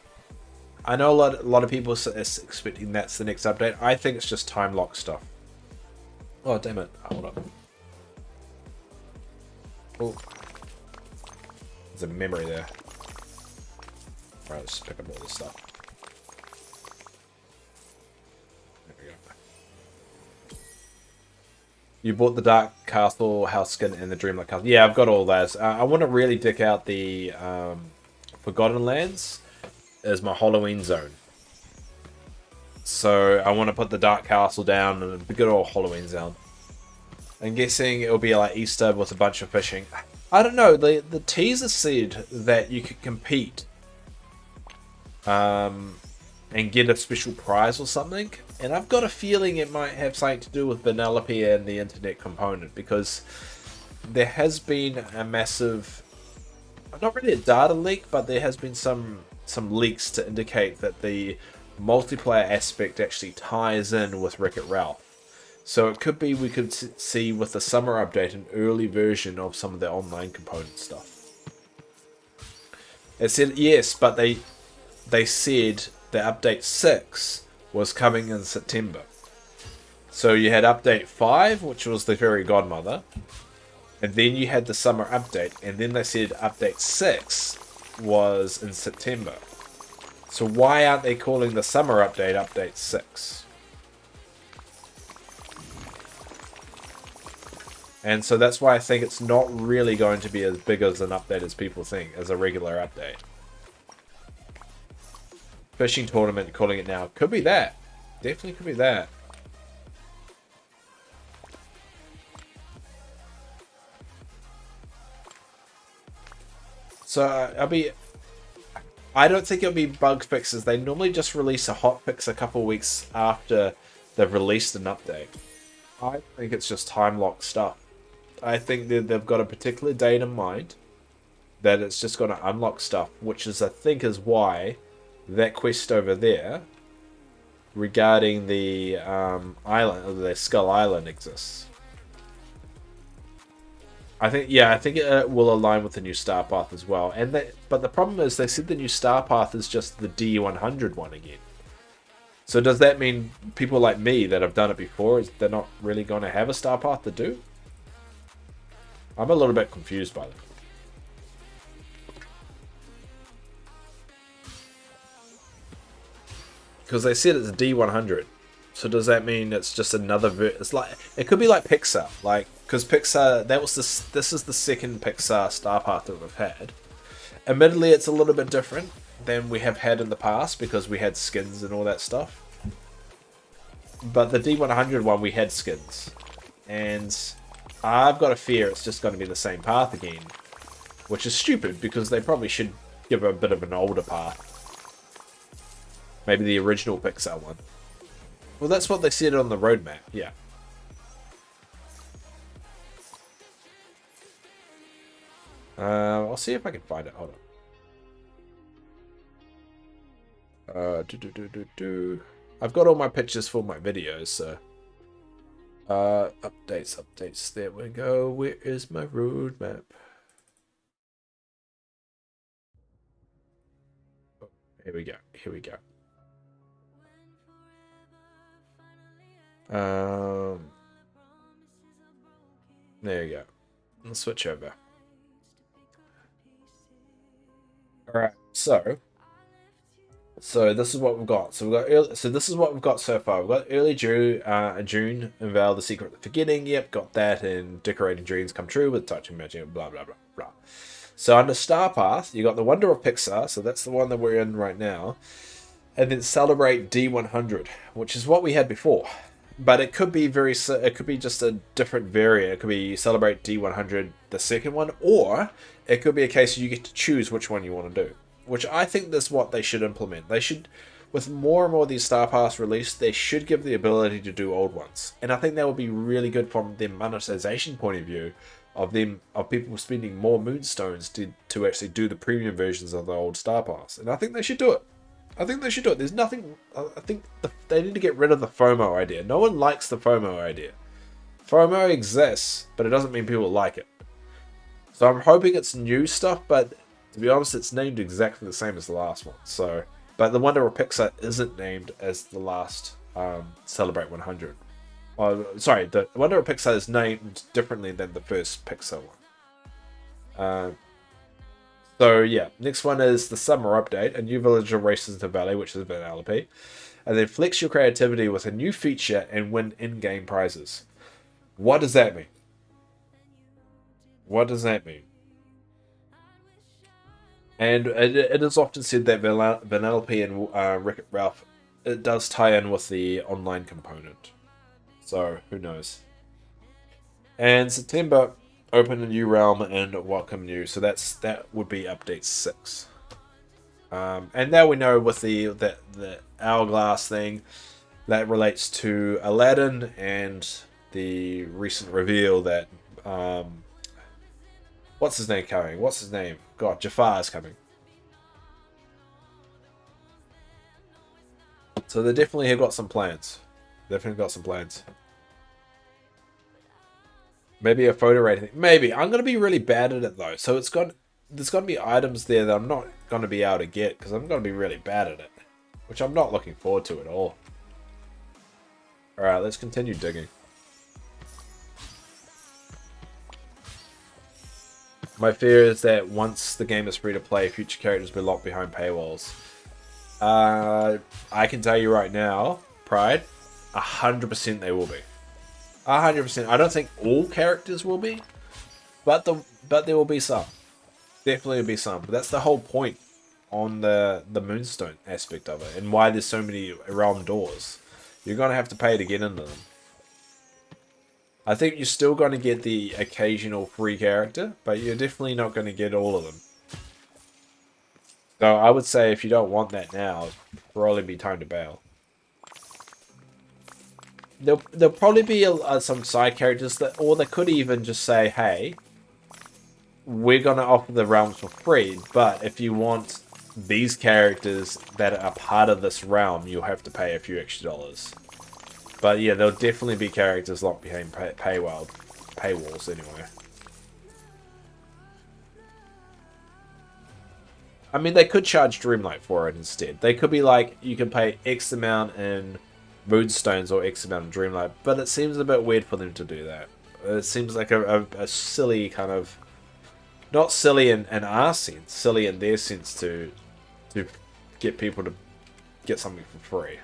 I know a lot of people is expecting that's the next update. I think it's just time lock stuff. Oh damn it! Hold up. Oh. There's a memory there. Alright, let's pick up all this stuff. There we go. You bought the Dark Castle house skin and the Dreamlight Castle. Yeah, I've got all that. I want to really dick out the Forgotten Lands as my Halloween zone. So I want to put the Dark Castle down and a good old Halloween zone. I'm guessing it'll be like Easter with a bunch of fishing. I don't know. The teaser said that you could compete and get a special prize or something. And I've got a feeling it might have something to do with Penelope and the internet component, because there has been a massive, not really a data leak, but there has been some leaks to indicate that the multiplayer aspect actually ties in with Wreck-It Ralph. So it could be we could see with the summer update an early version of some of the online component stuff. It said yes, but they said the update 6 was coming in September. So you had update 5, which was the Fairy Godmother, and then you had the summer update, and then they said update 6 was in September. So why aren't they calling the summer update update 6? And so that's why I think it's not really going to be as big as an update as people think, as a regular update. Fishing tournament, calling it now. Could be that. Definitely could be that. So I don't think it'll be bug fixes. They normally just release a hot fix a couple weeks after they've released an update. I think it's just time lock stuff. I think that they've got a particular date in mind that it's just going to unlock stuff, which is, I think, is why that quest over there regarding the island, or the Skull Island, exists. I think it will align with the new Star Path as well. But the problem is, they said the new Star Path is just the D100 one again. So does that mean people like me that have done it before, they're not really going to have a Star Path to do? I'm a little bit confused by that. Because they said it's D100. So does that mean it's just another it's like, it could be like Pixar, like, because Pixar, this is the second Pixar Star Path that we've had. Admittedly, it's a little bit different than we have had in the past, because we had skins and all that stuff. But the D100 one, we had skins. And I've got a fear it's just going to be the same path again. Which is stupid, because they probably should give a bit of an older path. Maybe the original Pixar one. Well, that's what they said on the roadmap, yeah. I'll see if I can find it. Hold on. I've got all my pictures for my videos, so. Updates. There we go. Where is my roadmap? Oh, here we go. There you go. Let's switch over. Alright, so this is what we've got. This is what we've got so far. We've got early June, Unveil the Secret of Forgetting. Yep, got that. And Decorating Dreams Come True with Touching Magic, blah, blah, blah, blah. So under Star Path, you got the Wonder of Pixar, so that's the one that we're in right now, and then Celebrate D100, which is what we had before. But it could be it could be just a different variant. It could be Celebrate D100, the second one, or it could be a case you get to choose which one you want to do. Which I think that's what they should implement. They should, with more and more of these Star Pass released, they should give the ability to do old ones. And I think that would be really good from the monetization point of view of people spending more moonstones to actually do the premium versions of the old Star Pass. And I think they should do it. I think they should do it. There's nothing. I think they need to get rid of the FOMO idea. No one likes the FOMO idea. FOMO exists, but it doesn't mean people like it. So I'm hoping it's new stuff, but to be honest, it's named exactly the same as the last one. So, but the Wonder of Pixar isn't named as the last Celebrate 100. Sorry, the Wonder of Pixar is named differently than the first Pixar one. So yeah, next one is the Summer Update, a new village of races to Valley, which is Vanellope. And then flex your creativity with a new feature and win in-game prizes. What does that mean? What does that mean? And it is often said that Vanellope and Wreck-It Ralph, it does tie in with the online component. So, who knows? And September, open a new realm and welcome new. So that would be update 6. And now we know with the hourglass thing, that relates to Aladdin and the recent reveal that what's his name coming? What's his name? God, Jafar is coming. So they definitely have got some plans. Definitely got some plans. Maybe a photo rating. Maybe. I'm going to be really bad at it though. So there's going to be items there that I'm not going to be able to get because I'm going to be really bad at it. Which I'm not looking forward to at all. Alright, let's continue digging. My fear is that once the game is free to play, future characters will be locked behind paywalls. I can tell you right now, Pride, 100% they will be. 100%. I don't think all characters will be, but there will be some. Definitely will be some. But that's the whole point on the Moonstone aspect of it, and why there's so many realm doors. You're gonna have to pay to get into them. I think you're still going to get the occasional free character, but you're definitely not going to get all of them. So I would say if you don't want that now, it'll probably be time to bail. There'll probably be some side characters that, or they could even just say, hey, we're going to offer the realms for free, but if you want these characters that are part of this realm, you'll have to pay a few extra dollars. But yeah, there'll definitely be characters locked behind paywalls anyway. I mean, they could charge Dreamlight for it instead. They could be like, you can pay X amount in Moonstones or X amount in Dreamlight, but it seems a bit weird for them to do that. It seems like a silly kind of... Not silly in our sense, silly in their sense to get people to get something for free.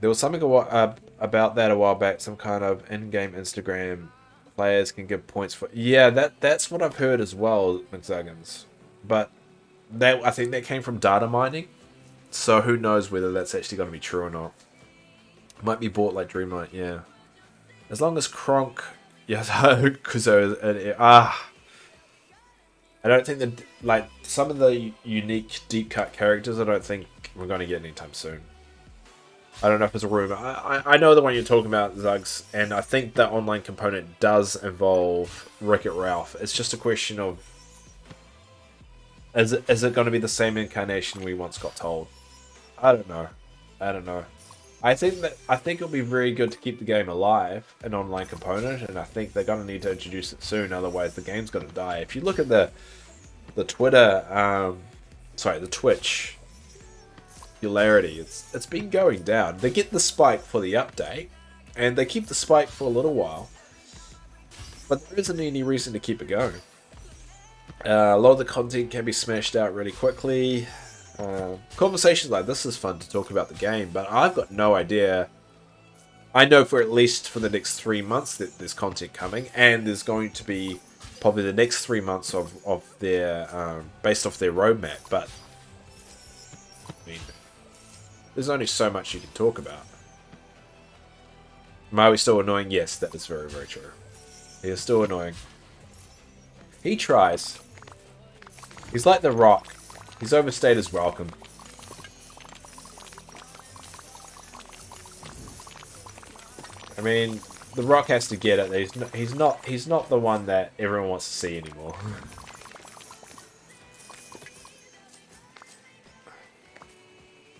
There was something about that a while back, some kind of in-game Instagram players can give points for... Yeah, that's what I've heard as well, McZuggins. But I think that came from data mining, so who knows whether that's actually going to be true or not. Might be bought like Dreamlight, yeah. As long as Kronk... Yes, Kuzo... I don't think that... Like, some of the unique deep-cut characters, I don't think we're going to get anytime soon. I don't know if it's a rumor. I know the one you're talking about, Zugs, and I think the online component does involve Wreck-It Ralph. It's just a question of... Is it going to be the same incarnation we once got told? I don't know. I think it'll be very good to keep the game alive, an online component, and I think they're going to need to introduce it soon, otherwise the game's going to die. If you look at the Twitter, the Twitch popularity, it's been going down. They get the spike for the update, and they keep the spike for a little while, but there isn't any reason to keep it going. A lot of the content can be smashed out really quickly. Conversations like this is fun to talk about the game, but I've got no idea I know for at least for the next 3 months that there's content coming, and there's going to be probably the next 3 months of their based off their roadmap. But I mean, there's only so much you can talk about. Maui's still annoying. Yes, that is very, very true. He is still annoying. He tries. He's like the Rock. He's overstayed his welcome. I mean, the Rock has to get it. He's not the one that everyone wants to see anymore.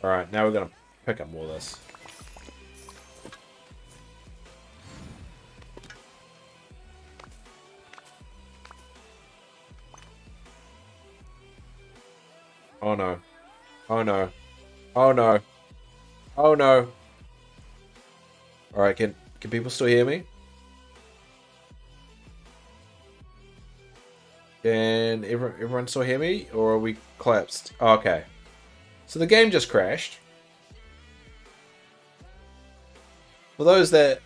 All right, now we're gonna pick up more of this. Oh no. Oh no. Oh no. Oh no. Alright, can people still hear me? Can everyone still hear me? Or are we collapsed? Oh, okay. So the game just crashed. For those that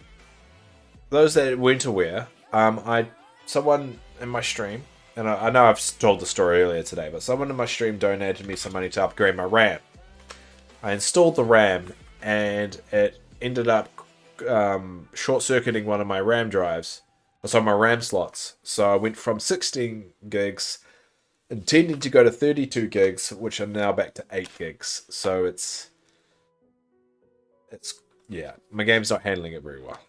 weren't aware, someone in my stream, and I know I've told the story earlier today, but someone in my stream donated me some money to upgrade my RAM. I installed the RAM, and it ended up short-circuiting one of my RAM drives. So my RAM slots. So I went from 16 gigs, intending to go to 32 gigs, which are now back to 8 gigs. So it's yeah, my game's not handling it very well.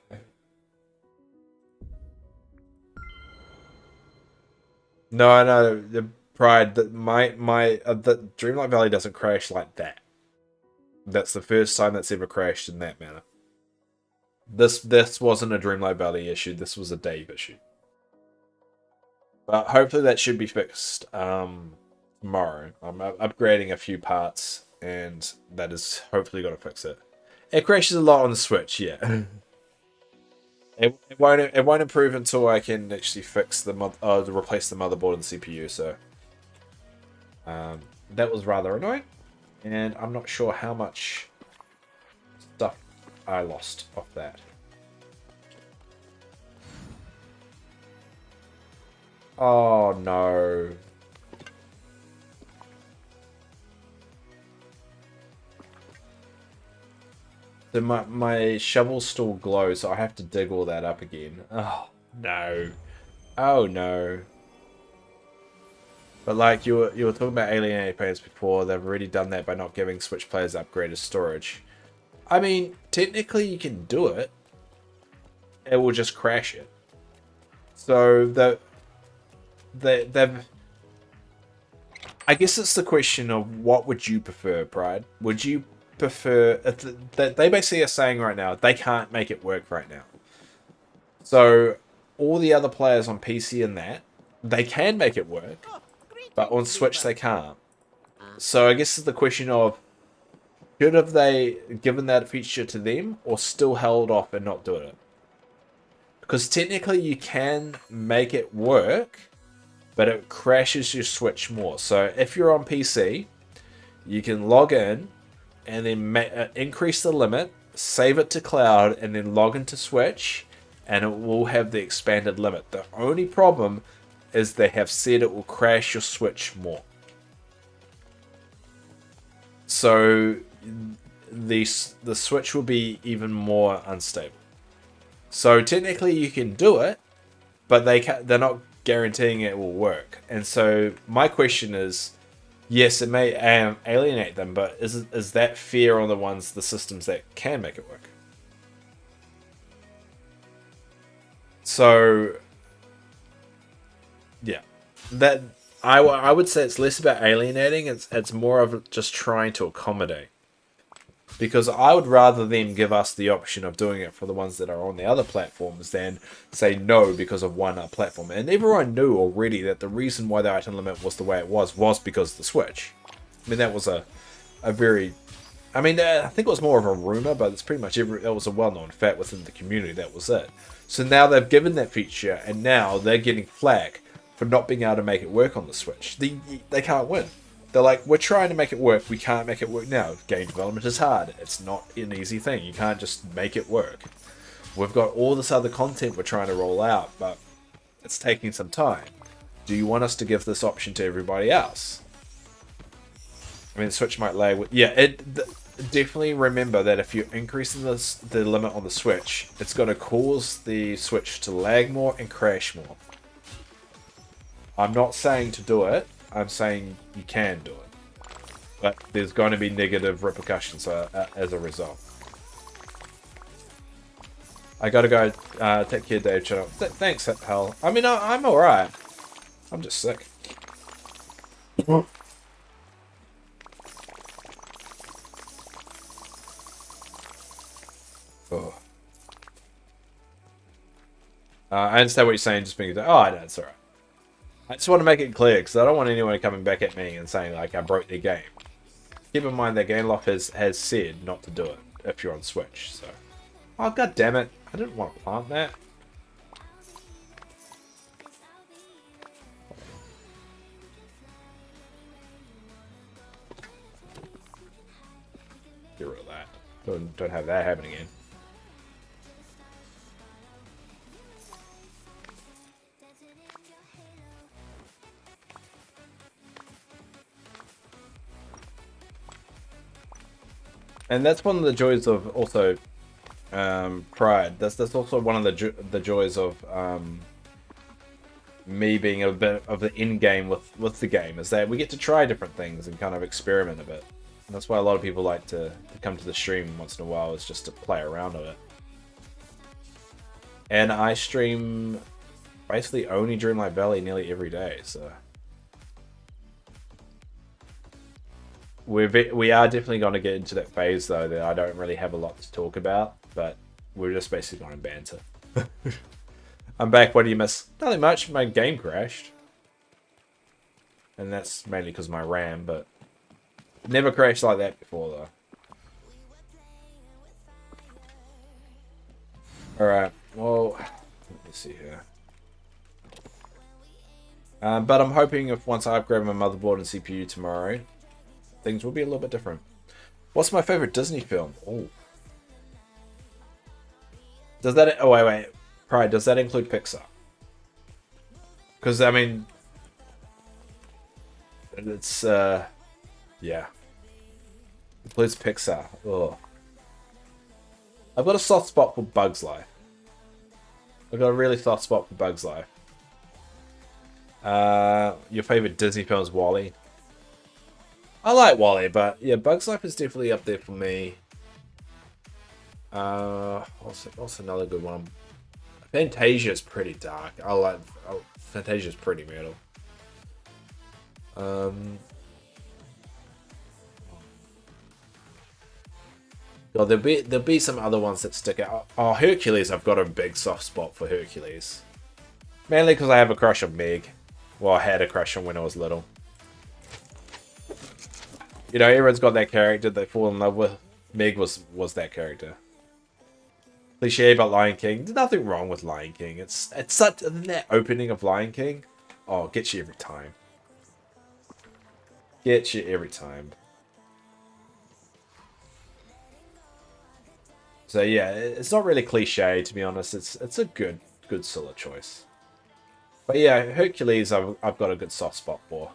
No, the Pride that the Dreamlight Valley doesn't crash like that. That's the first time that's ever crashed in that manner. This wasn't a Dreamlight Valley issue. This was a Dave issue. But hopefully that should be fixed tomorrow. I'm upgrading a few parts, and that is hopefully going to fix it. It crashes a lot on the Switch, yeah. It won't improve until I can actually fix replace the motherboard and CPU. So that was rather annoying, and I'm not sure how much stuff I lost off that. Oh no. So my shovel still glows, so I have to dig all that up again. Oh no. Oh no. But like you were talking about alienating players before, they've already done that by not giving Switch players upgraded storage. I mean, technically you can do it. It will just crash it. So they've... I guess it's the question of what would you prefer, Pride? Would you prefer... They basically are saying right now, they can't make it work right now. So all the other players on PC and that, they can make it work, but on Switch they can't. So I guess it's the question of, should have they given that feature to them, or still held off and not doing it? Because technically you can make it work, but it crashes your Switch more. So if you're on PC, you can log in and then increase the limit, save it to cloud, and then log into Switch, and it will have the expanded limit. The only problem is they have said it will crash your Switch more. So the Switch will be even more unstable. So technically you can do it, but they're not guaranteeing it will work. And so my question is, yes, it may alienate them, but is that fair on the systems that can make it work? So yeah, that I would say it's less about alienating. It's more of just trying to accommodate. Because I would rather them give us the option of doing it for the ones that are on the other platforms than say no because of one platform. And everyone knew already that the reason why the item limit was the way it was because of the Switch. I mean, that was a very... I mean, I think it was more of a rumor, but it's pretty much that was a well-known fact within the community. That was it. So now they've given that feature, and now they're getting flack for not being able to make it work on the Switch. They can't win. They're like, we're trying to make it work. We can't make it work now. Game development is hard. It's not an easy thing. You can't just make it work. We've got all this other content we're trying to roll out, but it's taking some time. Do you want us to give this option to everybody else? I mean, the Switch might lag. Yeah, definitely remember that if you're increasing the limit on the Switch, it's going to cause the Switch to lag more and crash more. I'm not saying to do it. I'm saying you can do it. But there's going to be negative repercussions as a result. I gotta go take care of Dave Channel. Thanks, Hal. I mean, I'm alright. I'm just sick. Oh. I understand what you're saying, just being... Oh, I know, it's alright. I just want to make it clear, because I don't want anyone coming back at me and saying, like, I broke their game. Keep in mind that GameLoft has said not to do it if you're on Switch, so... Oh, god damn it. I didn't want to plant that. Get rid of that. Don't have that happen again. And that's one of the joys of also Pride. That's also one of the joys of me being a bit of the in game with the game, is that we get to try different things and kind of experiment a bit. And that's why a lot of people like to come to the stream once in a while, is just to play around with it. And I stream basically only Dreamlight Valley nearly every day, so we are definitely going to get into that phase though that I don't really have a lot to talk about, but we're just basically going to banter. I'm back. What do you miss? Nothing much. My game crashed, and that's mainly because of my RAM, but never crashed like that before though. Alright, well, let me see here. But I'm hoping if once I upgrade my motherboard and CPU tomorrow, things will be a little bit different. What's my favorite Disney film? Oh. Does that... Oh, wait. Pride, does that include Pixar? Because, I mean... It's, yeah. It includes Pixar. Ugh. I've got a soft spot for Bug's Life. I've got a really soft spot for Bug's Life. Your favorite Disney film is WALL-E. I like WALL-E, but yeah, Bug's Life is definitely up there for me. What's another good one? Fantasia is pretty dark. Fantasia is pretty metal. God, there'll be some other ones that stick out. Oh, Hercules! I've got a big soft spot for Hercules. Mainly because I have a crush on Meg. Well, I had a crush on when I was little. You know, everyone's got that character they fall in love with. Meg was that character. Cliche about Lion King. There's nothing wrong with Lion King. It's such that opening of Lion King. Oh, gets you every time. Gets you every time. So yeah, it's not really cliche, to be honest. It's a good solid choice. But yeah, Hercules I've got a good soft spot for.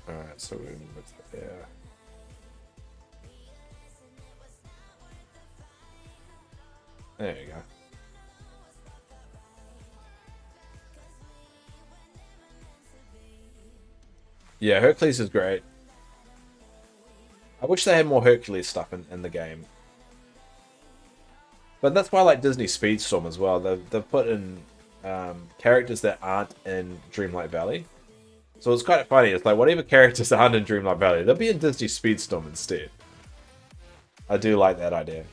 Alright, so we're there. There you go. Yeah, Hercules is great. I wish they had more Hercules stuff in the game. But that's why I like Disney Speedstorm as well. They've put in characters that aren't in Dreamlight Valley. So it's quite funny. It's like whatever characters aren't in Dreamlight Valley, they'll be in Disney Speedstorm instead. I do like that idea.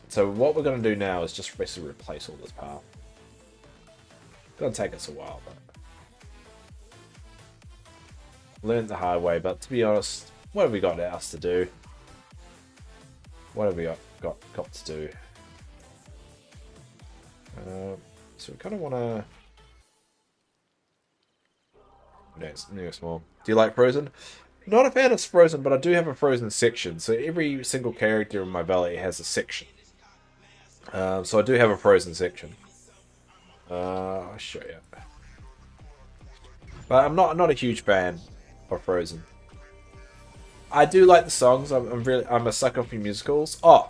So what we're going to do now is just basically replace all this path. It's going to take us a while, but... Learned the hard way, but to be honest, what have we got else to do? What have we got to do? So we kind of want to... No, small. Do you like Frozen? Not a fan of Frozen, but I do have a Frozen section. So every single character in my valley has a section. So I do have a Frozen section. I'll show you. But I'm not a huge fan of Frozen. I do like the songs. I'm a sucker for musicals. Oh,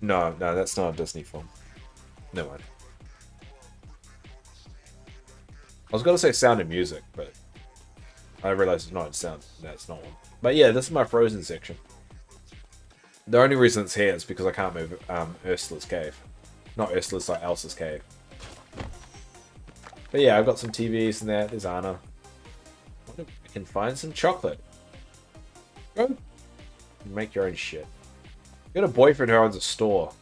no, that's not a Disney film. No one. I was gonna say Sound of Music, but I realized it's not Sound. That's not one. But yeah, this is my Frozen section. The only reason it's here is because I can't move Ursula's cave. Not Ursula's, like Elsa's cave. But yeah, I've got some TVs and that. There's Anna. I wonder if I can find some chocolate. Go. Make your own shit. You got a boyfriend who owns a store.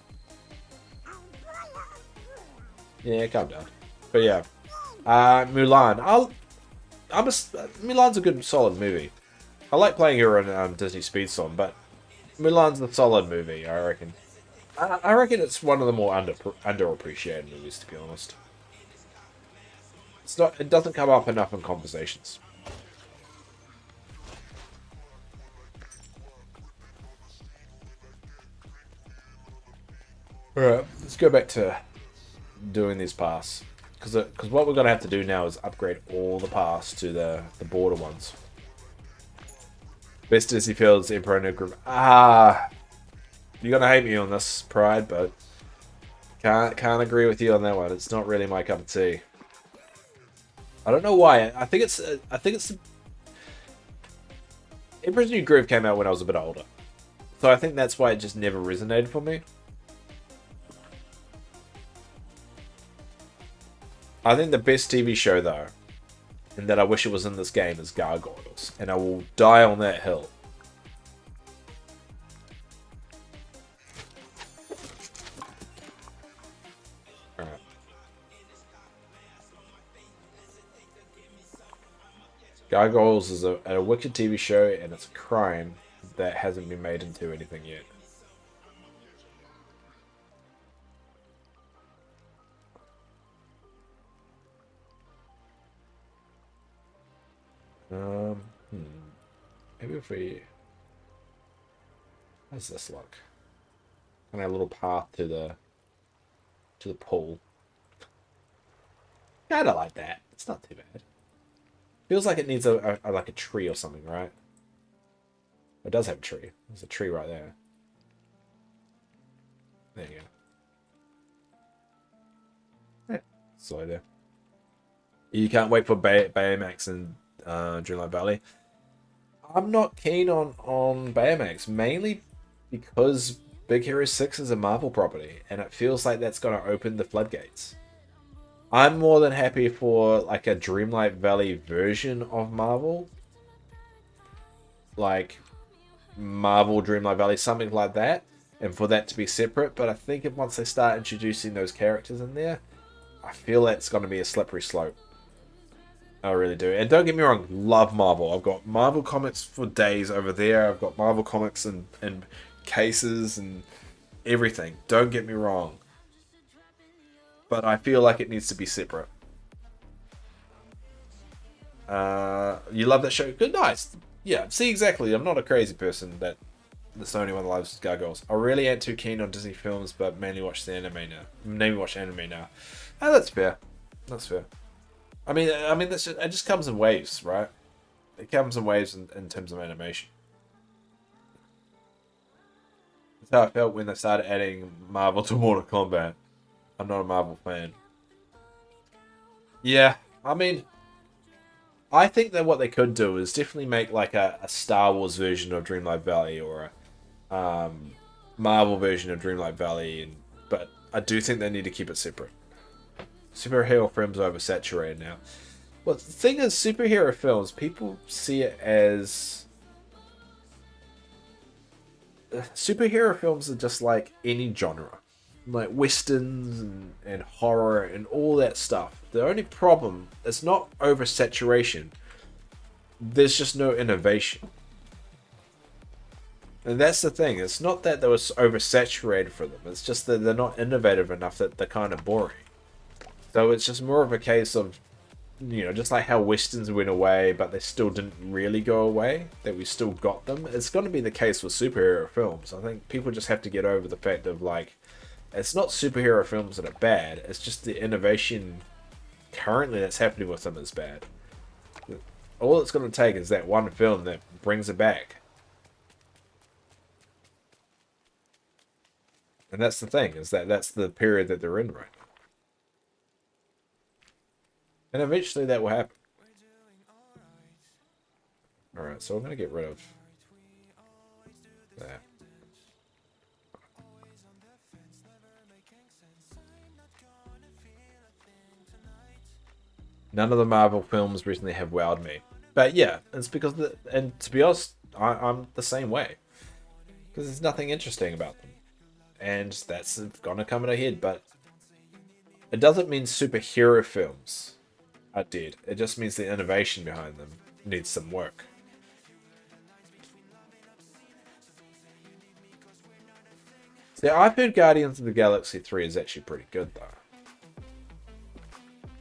Yeah, calm down. But yeah. Mulan. Mulan's a good, solid movie. I like playing her on Disney Speedstorm, but Mulan's a solid movie, I reckon. I reckon it's one of the more underappreciated movies, to be honest. It's not. It doesn't come up enough in conversations. Alright, let's go back to doing these paths. Because what we're going to have to do now is upgrade all the paths to the border ones. Best Disney Fields, Emperor New Group. You're going to hate me on this, Pride, but can't agree with you on that one. It's not really my cup of tea. I don't know why. I think it's Emperor's New Groove came out when I was a bit older. So I think that's why it just never resonated for me. I think the best TV show, though, and that I wish it was in this game, is Gargoyles. And I will die on that hill. Alright. Gargoyles is a wicked TV show, and it's a crime that hasn't been made into anything yet. Maybe if we... How's this look? And a little path to the pool. Kinda like that. It's not too bad. Feels like it needs like a tree or something, right? It does have a tree. There's a tree right there. There you go. Yeah, slow there. You can't wait for Baymax and Dreamlight Valley. I'm not keen on Baymax, mainly because Big Hero 6 is a Marvel property, and it feels like that's going to open the floodgates. I'm more than happy for like a Dreamlight Valley version of Marvel. Like Marvel Dreamlight Valley, something like that, and for that to be separate. But I think once they start introducing those characters in there, I feel that's going to be a slippery slope. I really do. And don't get me wrong, love Marvel. I've got Marvel comics for days over there. I've got Marvel comics and cases and everything. Don't get me wrong. But I feel like it needs to be separate. You love that show? Good, nice. Yeah, see, exactly. I'm not a crazy person that's the only one that loves Gargoyles. I really ain't too keen on Disney films, but mainly watch the anime now. Mainly watch anime now. Oh, that's fair. That's fair. I mean, it just comes in waves, right? It comes in waves in terms of animation. That's how I felt when they started adding Marvel to Mortal Kombat. I'm not a Marvel fan. Yeah, I mean, I think that what they could do is definitely make like a Star Wars version of Dreamlight Valley or a Marvel version of Dreamlight Valley, but I do think they need to keep it separate. Superhero films are oversaturated now. Well, the thing is, superhero films, people see it as... Superhero films are just like any genre. Like westerns and horror and all that stuff. The only problem is not oversaturation. There's just no innovation. And that's the thing. It's not that they were oversaturated for them. It's just that they're not innovative enough that they're kind of boring. So it's just more of a case of, you know, just like how westerns went away, but they still didn't really go away, that we still got them. It's going to be the case with superhero films. I think people just have to get over the fact of, like, it's not superhero films that are bad. It's just the innovation currently that's happening with them is bad. All it's going to take is that one film that brings it back. And that's the thing, is that that's the period that they're in right now. And eventually that will happen. Alright, so I'm going to get rid of that. None of the Marvel films recently have wowed me. But yeah, it's because, and to be honest, I'm the same way. Because there's nothing interesting about them. And that's gonna come in ahead, but it doesn't mean superhero films are dead. It just means the innovation behind them needs some work. See, I've heard Guardians of the Galaxy 3 is actually pretty good though.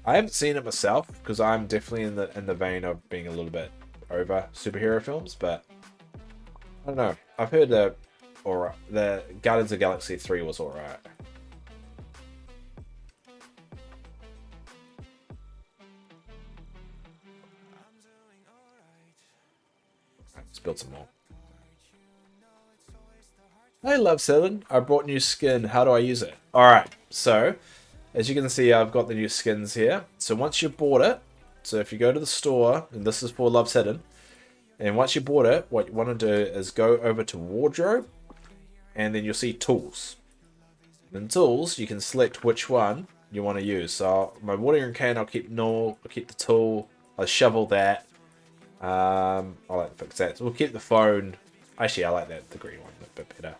I haven't seen it myself because I'm definitely in the vein of being a little bit over superhero films, but I don't know. I've heard the Guardians of the Galaxy 3 was alright. Let's build some more. Hey, Love 7. I brought new skin. How do I use it? Alright, so as you can see, I've got the new skins here. So once you bought it, so if you go to the store, and this is for Love 7, and once you bought it, what you want to do is go over to Wardrobe, and then you'll see Tools. In Tools, you can select which one you want to use. So my watering can, I'll keep normal. I'll keep the tool. I'll shovel that. I like to fix that. So we'll keep the phone. Actually, I like that, the green one, a bit better.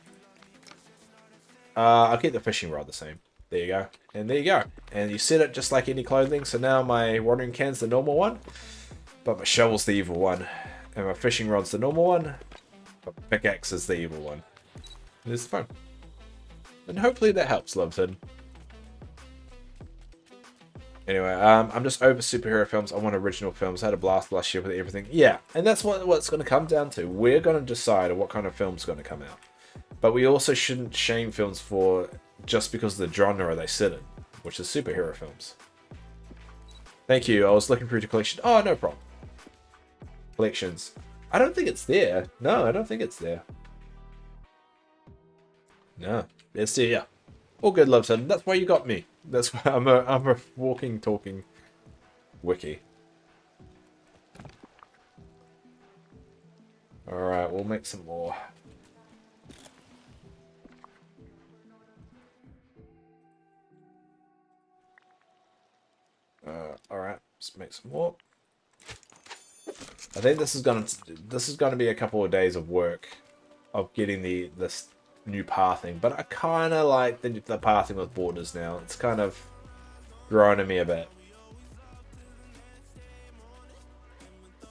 I'll keep the fishing rod the same. There you go. And there you go. And you set it just like any clothing. So now my watering can's the normal one, but my shovel's the evil one. And my fishing rod's the normal one, but my pickaxe is the evil one. And there's the phone. And hopefully that helps, Loveton. Anyway, I'm just over superhero films. I want original films. I had a blast last year with everything. Yeah, and that's what it's going to come down to. We're going to decide what kind of film's going to come out. But we also shouldn't shame films for just because of the genre they sit in, which is superhero films. Thank you. I was looking through the collection. Oh, no problem. Collections. I don't think it's there. No, I don't think it's there. No, it's there. Yeah. All good, Loveton. That's why you got me. That's why I'm a walking, talking wiki. Alright, we'll make some more. Alright, let's make some more. I think this is gonna be a couple of days of work of getting this new pathing, but I kind of like the pathing with borders now. It's kind of growing on me a bit.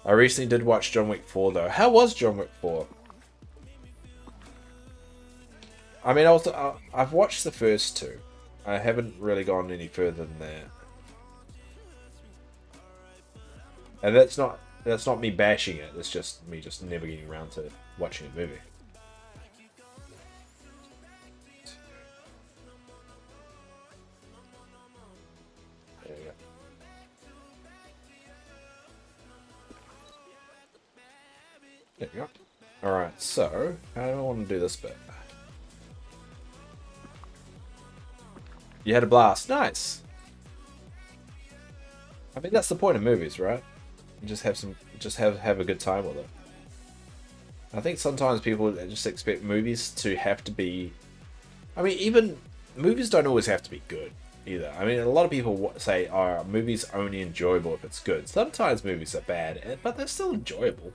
I recently did watch John Wick 4 though. How was John Wick 4? I mean, I've watched the first two. I haven't really gone any further than that. And that's not me bashing it. It's just me just never getting around to watching a movie. There you go. There you go. Alright, so how do I want to do this bit? You had a blast. Nice. I mean, that's the point of movies, right? You just have a good time with it. I think sometimes people just expect movies to have to be... I mean, even movies don't always have to be good either. I mean, a lot of people say, "Oh, movies only enjoyable if it's good." Sometimes movies are bad, but they're still enjoyable.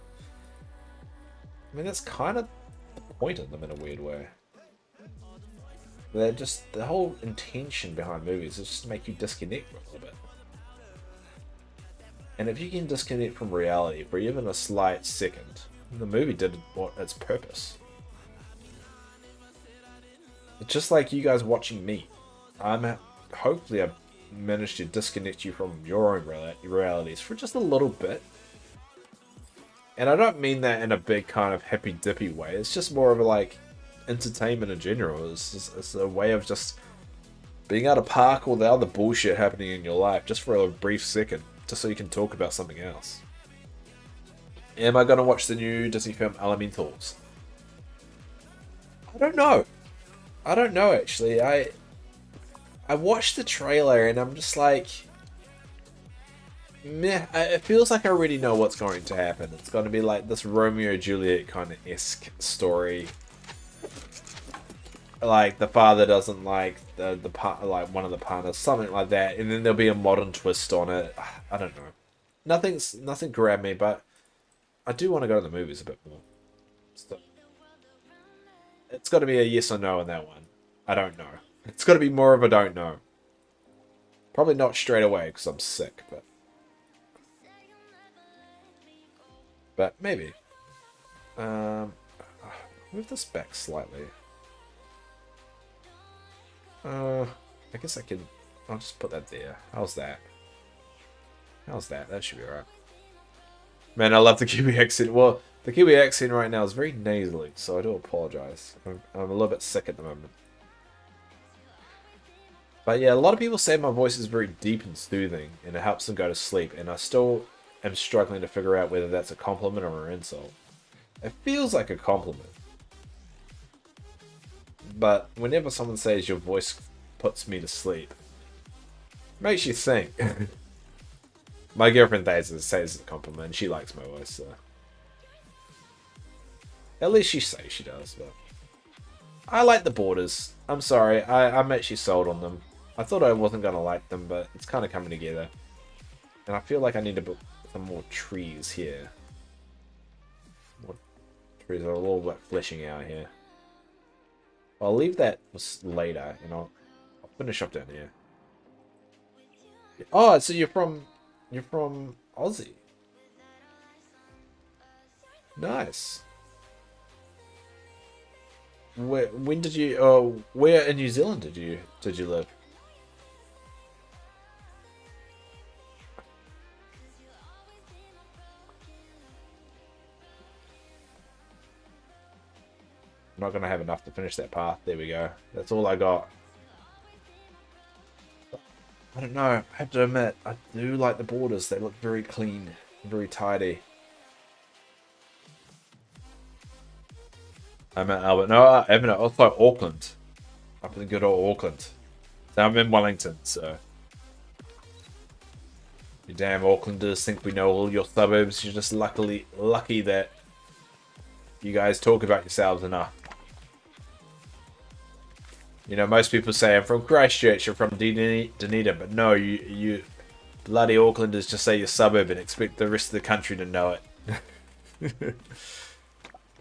I mean, that's kind of the point of them in a weird way. They're just, the whole intention behind movies is just to make you disconnect for a little bit. And if you can disconnect from reality for even a slight second, the movie did its purpose. just like you guys watching me. Hopefully I've managed to disconnect you from your own realities for just a little bit. And I don't mean that in a big kind of hippy dippy way. It's just more of a like entertainment in general. It's a way of just being able to park all the other bullshit happening in your life just for a brief second, just so you can talk about something else. Am I gonna watch the new Disney film Elementals? I don't know. I don't know actually. I watched the trailer and I'm just like, meh. It feels like I already know what's going to happen. It's going to be like this Romeo and Juliet kind of esque story. Like the father doesn't like the like one of the partners, something like that, and then there'll be a modern twist on it. I don't know. Nothing grabbed me, but I do want to go to the movies a bit more. So, it's got to be a yes or no on that one. I don't know. It's got to be more of a don't know. Probably not straight away because I'm sick, but maybe. Move this back slightly. I guess I can. I'll just put that there. How's that? How's that? That should be alright. Man, I love the Kiwi accent. Well, the Kiwi accent right now is very nasally, so I do apologize. I'm a little bit sick at the moment. But yeah, a lot of people say my voice is very deep and soothing, and it helps them go to sleep, and I still am struggling to figure out whether that's a compliment or an insult. It feels like a compliment. But whenever someone says your voice puts me to sleep, it makes you think. My girlfriend says it's a compliment, and she likes my voice, so. At least she says she does, but. I like the borders. I'm sorry, I'm actually sold on them. I thought I wasn't going to like them, but it's kind of coming together. And I feel like I need to put some more trees here. More trees are a little bit fleshing out here. I'll leave that later, and I'll finish up down here. Oh, so you're from Aussie. Nice. When did you? Where in New Zealand did you live? I'm not gonna have enough to finish that path. There we go. That's all I got. I don't know. I have to admit, I do like the borders. They look very clean, very tidy. I'm at Albert. No, I haven't. Also Auckland. Up in good old Auckland. Now I'm in Wellington, so. You damn Aucklanders think we know all your suburbs. You're just lucky that you guys talk about yourselves enough. You know, most people say I'm from Christchurch or from Dunedin, but no, you bloody Aucklanders just say your suburb and expect the rest of the country to know it.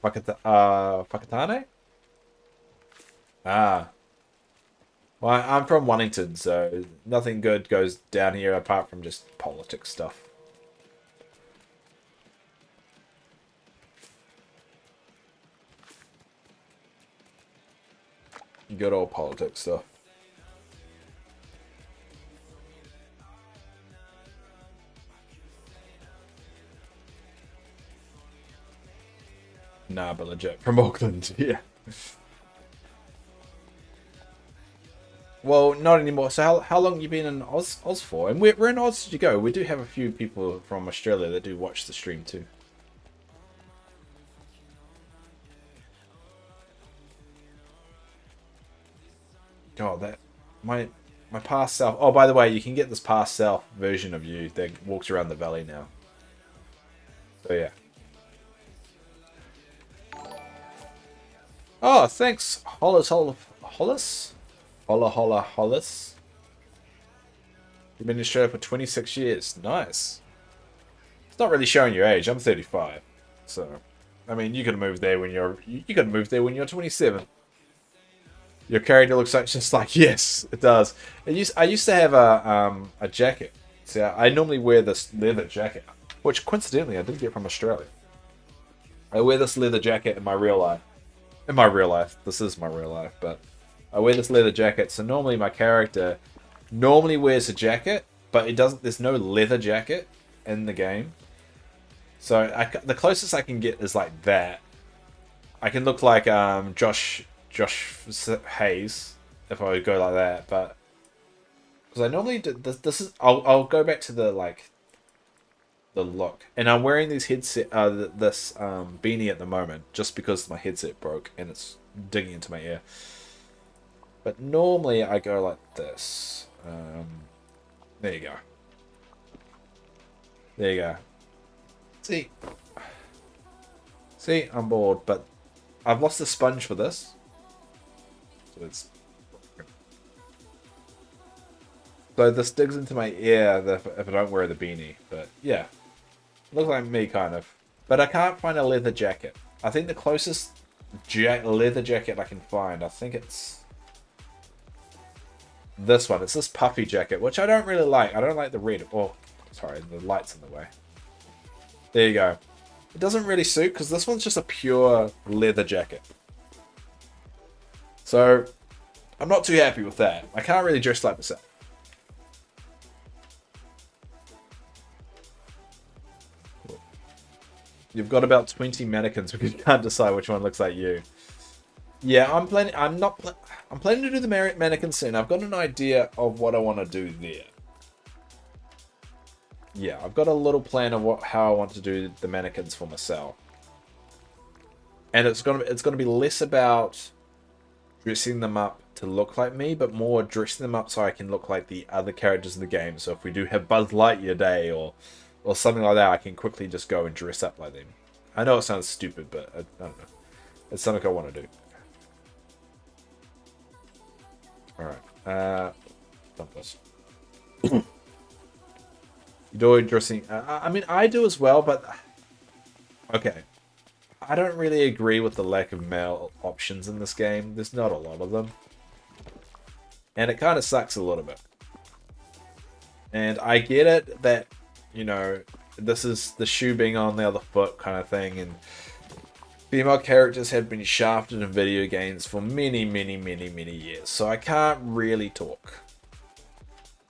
Whakatane? Ah. Well, I'm from Wellington, so nothing good goes down here apart from just politics stuff. Good old politics stuff. Nah, but legit. From Auckland, yeah. Well, not anymore. So how long you been in Oz for? And where in Oz did you go? We do have a few people from Australia that do watch the stream too. God, that my past self. Oh, by the way, you can get this past self version of you that walks around the valley now. So yeah. Oh, thanks, Hollis. You've been in Australia for 26 years. Nice. It's not really showing your age. I'm 35, so I mean, you could move there when you're 27. Your character looks like just like, yes, it does. I used to have a jacket. See, I normally wear this leather jacket, which coincidentally I did get from Australia. I wear this leather jacket in my real life. This is my real life, but I wear this leather jacket. So normally my character normally wears a jacket, but it doesn't. There's no leather jacket in the game. So the closest I can get is like that. I can look like Josh Hayes if I would go like that, but because I normally do, this is I'll go back to the look, and I'm wearing this headset this beanie at the moment just because my headset broke and it's digging into my ear. But normally I go like this. There you go. There you go. See, I'm bored, but I've lost the sponge for this. So it's... So this digs into my ear if I don't wear the beanie. But yeah, looks like me kind of. But I can't find a leather jacket. I think the closest leather jacket I can find, I think it's this one. It's this puffy jacket, which I don't really like. I don't like the red. Oh, sorry, the light's in the way. There you go. It doesn't really suit because this one's just a pure leather jacket. So I'm not too happy with that. I can't really dress like myself. You've got about 20 mannequins because you can't decide which one looks like you. Yeah, I'm planning. I'm planning to do the mannequin soon. I've got an idea of what I want to do there. Yeah, I've got a little plan of how I want to do the mannequins for myself. And it's gonna be less about dressing them up to look like me, but more dressing them up so I can look like the other characters in the game. So if we do have Buzz Lightyear Day or something like that, I can quickly just go and dress up like them. I know it sounds stupid, but I don't know. It's something I want to do. Alright. Sun-Thurs. You do dressing... I mean, I do as well, but... Okay. I don't really agree with the lack of male options in this game. There's not a lot of them. And it kind of sucks a little bit. And I get it that, you know, this is the shoe being on the other foot kind of thing, and female characters have been shafted in video games for many, many, many, many years. So I can't really talk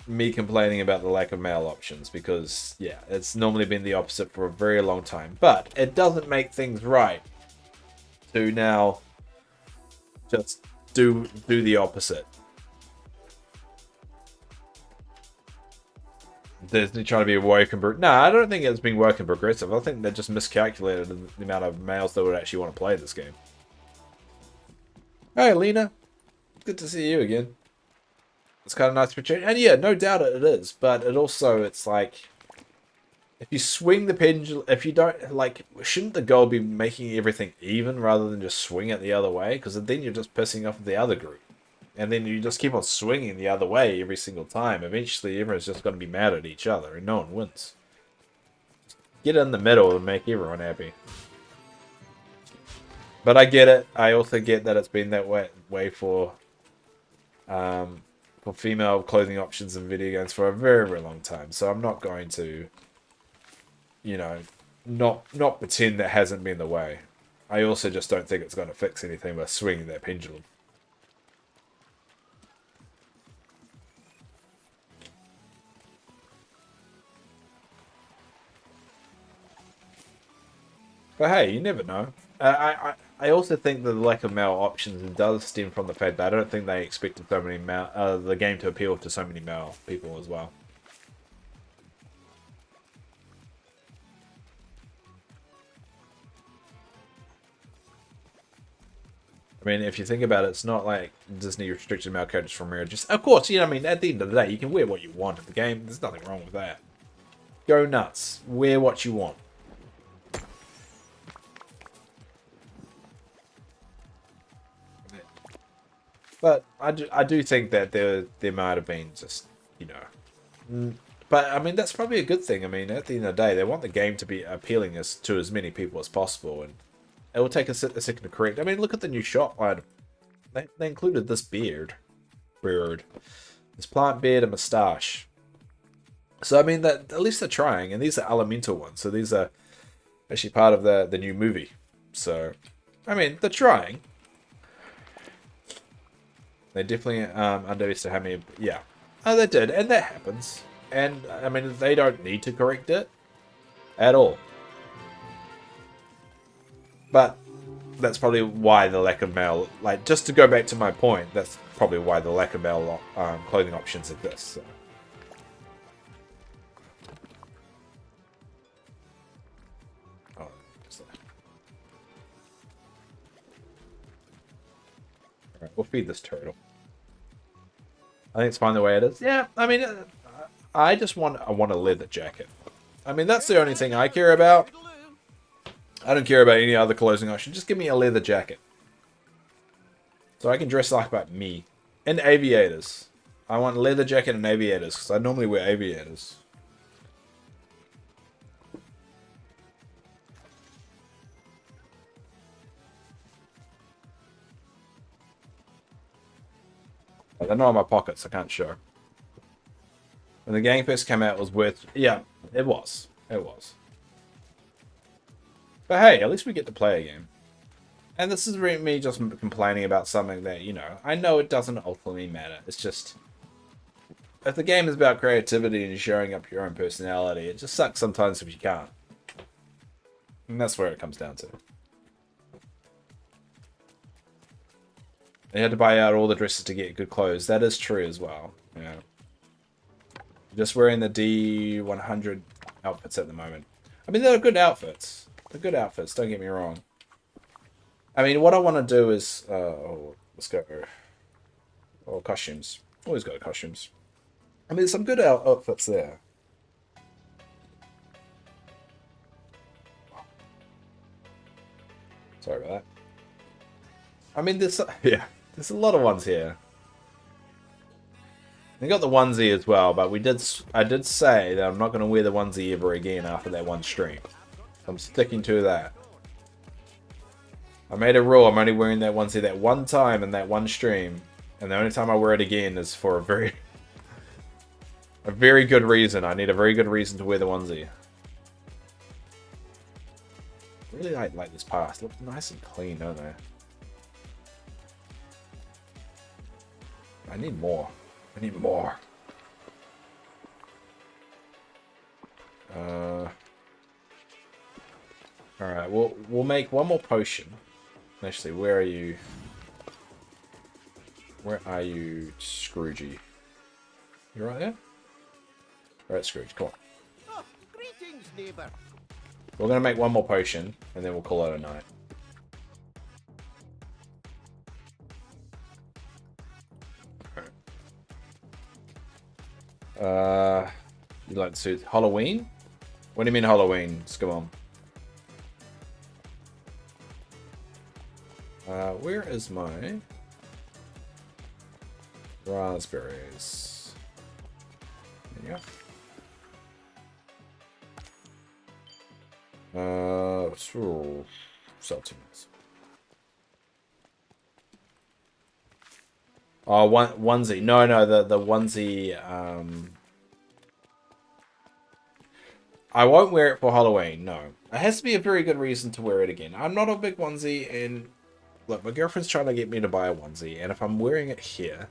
me complaining about the lack of male options because, yeah, it's normally been the opposite for a very long time. But it doesn't make things right to now just do the opposite. Disney trying to be woke and nah, I don't think it's been woke and progressive. I think they just miscalculated the amount of males that would actually want to play this game. Hey, Lena. Good to see you again. It's kind of nice for change. And yeah, no doubt it is. But it also, it's like, if you swing the pendulum, if you don't, like, shouldn't the goal be making everything even rather than just swing it the other way? Because then you're just pissing off the other group. And then you just keep on swinging the other way every single time. Eventually, everyone's just going to be mad at each other, and no one wins. Get in the middle and make everyone happy. But I get it. I also get that it's been that way for female clothing options in video games for a very, very long time. So I'm not going to, you know, not pretend that hasn't been the way. I also just don't think it's going to fix anything by swinging that pendulum. But hey, you never know. I also think the lack of male options does stem from the fact that I don't think they expected so many the game to appeal to so many male people as well. I mean, if you think about it, it's not like Disney restricted male characters from marriage. Of course, you know, I mean, at the end of the day, you can wear what you want in the game. There's nothing wrong with that. Go nuts. Wear what you want. But I do think that there might have been just, you know... But, I mean, that's probably a good thing. I mean, at the end of the day, they want the game to be appealing to as many people as possible. And it will take a second to correct. I mean, look at the new shop item. They included this beard. This plant beard and moustache. So, I mean, that at least they're trying. And these are elemental ones. So these are actually part of the new movie. So, I mean, they're trying. They definitely underestimated how many. Yeah, oh, they did, and that happens. And I mean, they don't need to correct it at all. But that's probably why the lack of male. Like, just to go back to my point, that's probably why the lack of male clothing options exist. So. Oh, alright, we'll feed this turtle. I think it's fine the way it is. Yeah, I mean, I want a leather jacket. I mean, that's the only thing I care about. I don't care about any other clothing option. Just give me a leather jacket. So I can dress like me. And aviators. I want a leather jacket and aviators, because I normally wear aviators. They're not in my pockets, I can't show. When the game first came out, it was worth... Yeah, it was. It was. But hey, at least we get to play a game. And this is me just complaining about something that, you know, I know it doesn't ultimately matter. It's just... If the game is about creativity and showing up your own personality, it just sucks sometimes if you can't. And that's where it comes down to. They had to buy out all the dresses to get good clothes. That is true as well. Yeah. Just wearing the D100 outfits at the moment. I mean, they're good outfits. They're good outfits, don't get me wrong. I mean, what I want to do is... let's go. Oh, costumes. Always go to costumes. I mean, there's some good outfits there. Sorry about that. I mean, there's... Yeah, there's a lot of ones here. We got the onesie as well, but I did say that I'm not going to wear the onesie ever again after that one stream. I'm sticking to that. I made a rule. I'm only wearing that onesie that one time in that one stream, and the only time I wear it again is for a very good reason. I need a very good reason to wear the onesie. I really like this pass. It looks nice and clean, don't they? I need more. I need more. Alright, we'll make one more potion. Actually, where are you? Where are you, Scroogey? You right there? Alright, Scrooge, come on. Oh, greetings, neighbor. We're gonna make one more potion, and then we'll call it a night. You like the suit? Halloween? What do you mean Halloween? Just come on. Where is my raspberries? There you go. Sell 2 minutes. Oh, onesie. No, the onesie. I won't wear it for Halloween. No, it has to be a very good reason to wear it again. I'm not a big onesie, and look, my girlfriend's trying to get me to buy a onesie, and if I'm wearing it here,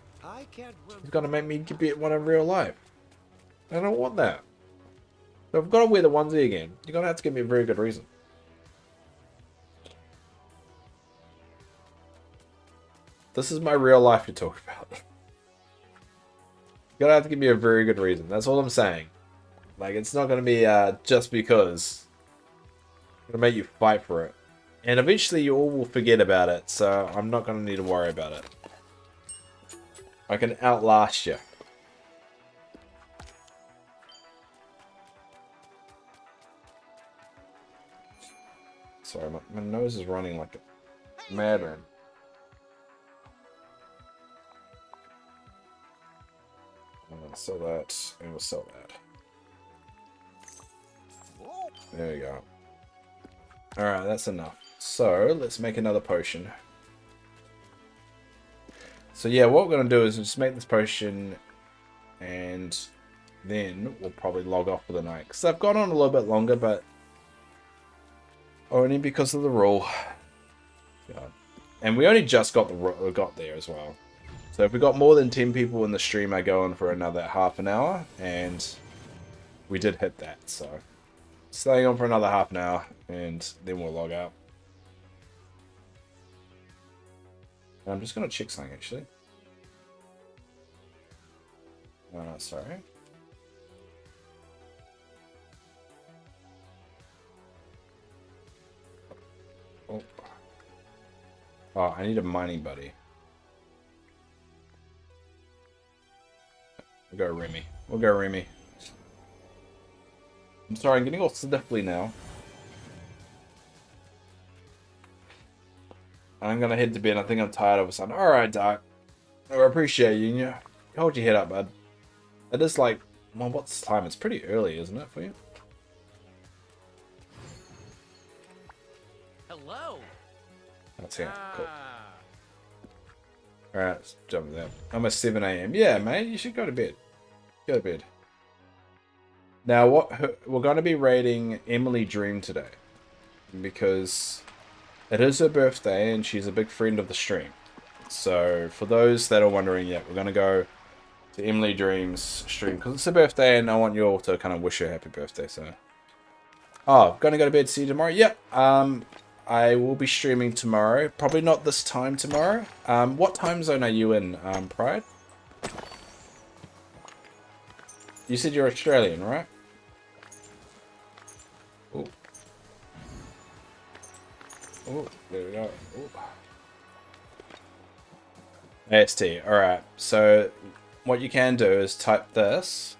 she's gonna make me get one in real life. I don't want that. So I've got to wear the onesie again. You're gonna have to give me a very good reason. This is my real life you talk about. You're gonna have to give me a very good reason. That's all I'm saying. Like, it's not gonna be just because. I'm gonna make you fight for it. And eventually you all will forget about it, so I'm not gonna need to worry about it. I can outlast you. Sorry, my nose is running like a madman. I'm gonna sell that, and we'll sell that. There we go. Alright, that's enough. So, let's make another potion. So yeah, what we're going to do is just make this potion, and then we'll probably log off for the night. Because I've gone on a little bit longer, but only because of the rule. God. And we only just got there as well. So if we got more than 10 people in the stream, I go on for another half an hour, and we did hit that, so staying on for another half an hour, and then we'll log out. And I'm just gonna check something actually. Sorry. Oh, I need a mining buddy. We'll go Remy. We'll go Remy. I'm sorry, I'm getting all sniffly now. I'm gonna head to bed. I think I'm tired of a son. Alright, Dark. I appreciate you. You hold your head up, bud. It is like, well, what's the time? It's pretty early, isn't it, for you? Hello. That's it. Cool. Alright, let's jump that. Almost 7 AM. Yeah, mate, you should go to bed. Go to bed. Now, we're going to be raiding Emily Dream today. Because it is her birthday and she's a big friend of the stream. So, for those that are wondering, yeah, we're going to go to Emily Dream's stream because it's her birthday and I want you all to kind of wish her happy birthday. So, oh, going to go to bed. See you tomorrow. Yep. I will be streaming tomorrow. Probably not this time tomorrow. What time zone are you in, Pride? You said you're Australian, right? Oh. Oh, there we go. Ooh. AST. Alright. So, what you can do is type this.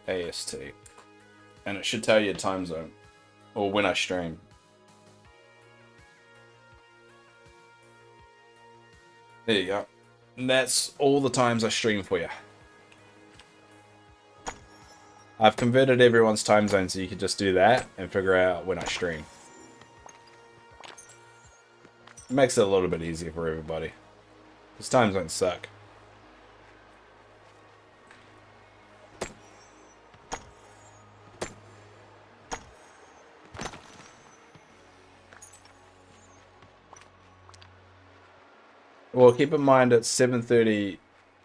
AST. And it should tell you time zone. Or when I stream. There you go. And that's all the times I stream for you. I've converted everyone's time zone so you can just do that and figure out when I stream. It makes it a little bit easier for everybody. Because time zones suck. Well, keep in mind it's 7:30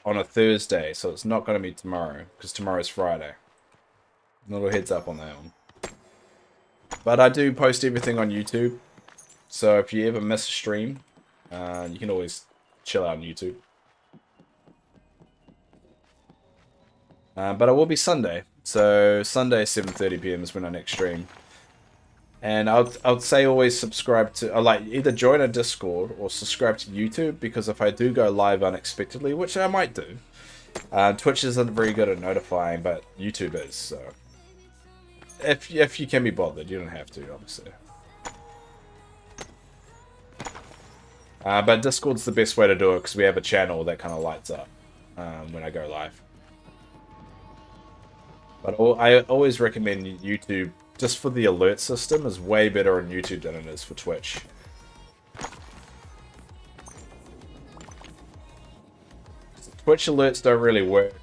on a Thursday, so it's not going to be tomorrow, because tomorrow's Friday. A little heads up on that one. But I do post everything on YouTube, so if you ever miss a stream, you can always chill out on YouTube. But it will be Sunday, so Sunday 7:30 PM is when I next stream. And I'd say always subscribe to, like, either join a Discord or subscribe to YouTube, because if I do go live unexpectedly, which I might do, Twitch isn't very good at notifying, but YouTube is, so. If you can be bothered, you don't have to, obviously. But Discord's the best way to do it, because we have a channel that kind of lights up when I go live. But I always recommend YouTube. Just for the alert system is way better on YouTube than it is for Twitch. Twitch alerts don't really work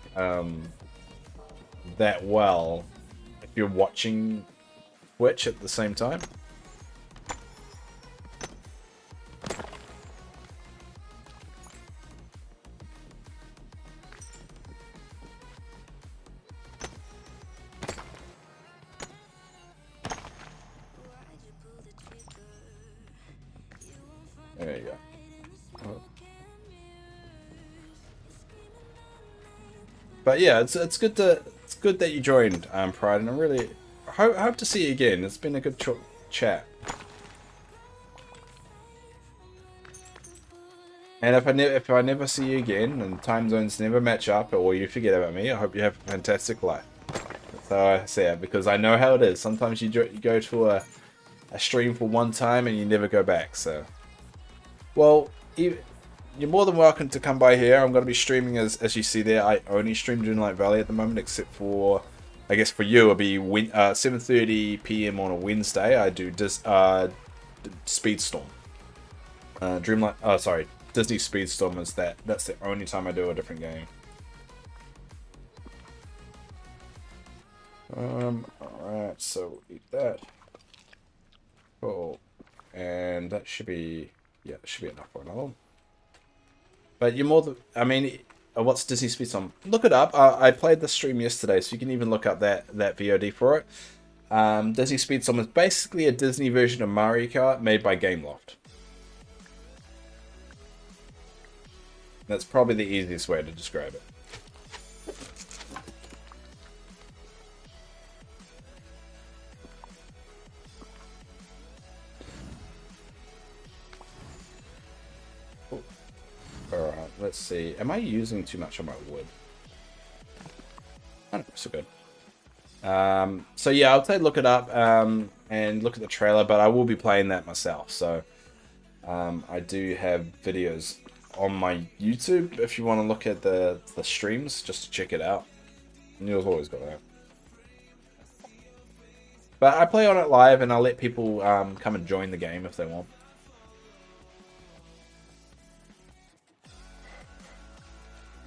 that well if you're watching Twitch at the same time. There you go. Oh. But yeah, it's good that you joined, Pride, and I really hope to see you again. It's been a good chat. And if I never see you again and time zones never match up or you forget about me, I hope you have a fantastic life. That's how I say it, because I know how it is. Sometimes you go to a stream for one time and you never go back. So. Well, you're more than welcome to come by here. I'm going to be streaming, as you see there. I only stream Dreamlight Valley at the moment, except for, I guess for you, it'll be 7:30 PM on a Wednesday. I do Speedstorm. Disney Speedstorm is that's the only time I do a different game. Alright, so we'll eat that. Cool. And that should be... Yeah, that should be enough for another one. But you're more than... I mean, what's Disney Speedstorm? Look it up. I played the stream yesterday, so you can even look up that VOD for it. Disney Speedstorm is basically a Disney version of Mario Kart made by Gameloft. That's probably the easiest way to describe it. Alright, let's see. Am I using too much on my wood? I don't know, so good. So yeah, I'll say look it up and look at the trailer, but I will be playing that myself. So I do have videos on my YouTube if you want to look at the streams just to check it out. Neil's always got that. But I play on it live and I'll let people come and join the game if they want.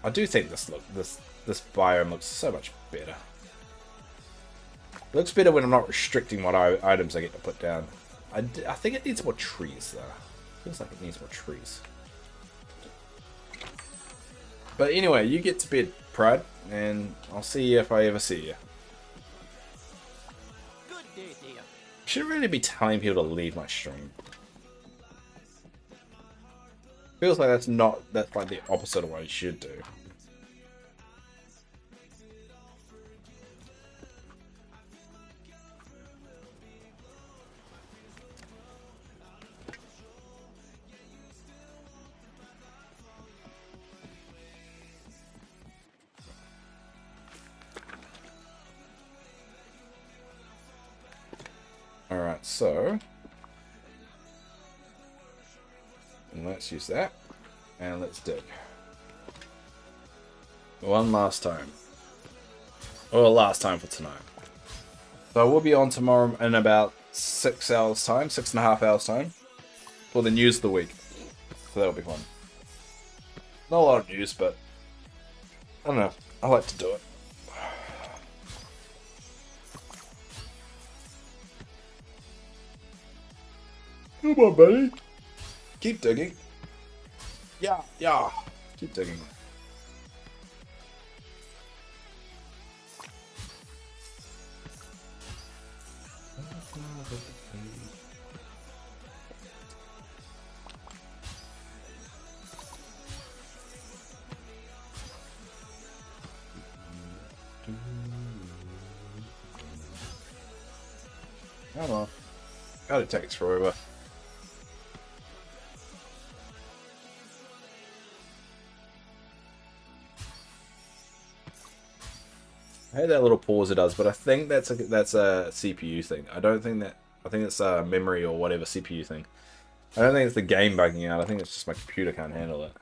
I do think this biome looks so much better. It looks better when I'm not restricting what items I get to put down. I think it needs more trees though. Feels like it needs more trees. But anyway, you get to bed, Pride, and I'll see you if I ever see you. Good day, dear. Should really be telling people to leave my stream. Feels like that's like the opposite of what I should do. Alright, so let's use that and let's dig. One last time. Or last time for tonight. So I will be on tomorrow in about 6 hours time, 6.5 hours time, for the news of the week. So that'll be fun. Not a lot of news, but I don't know. I like to do it. Come on, buddy. Keep digging. Yeah, yeah. Keep digging. Come on. God, it takes forever. I hate that little pause it does, but I think that's a CPU thing. I think it's a memory or whatever CPU thing. I don't think it's the game bugging out. I think it's just my computer can't handle it.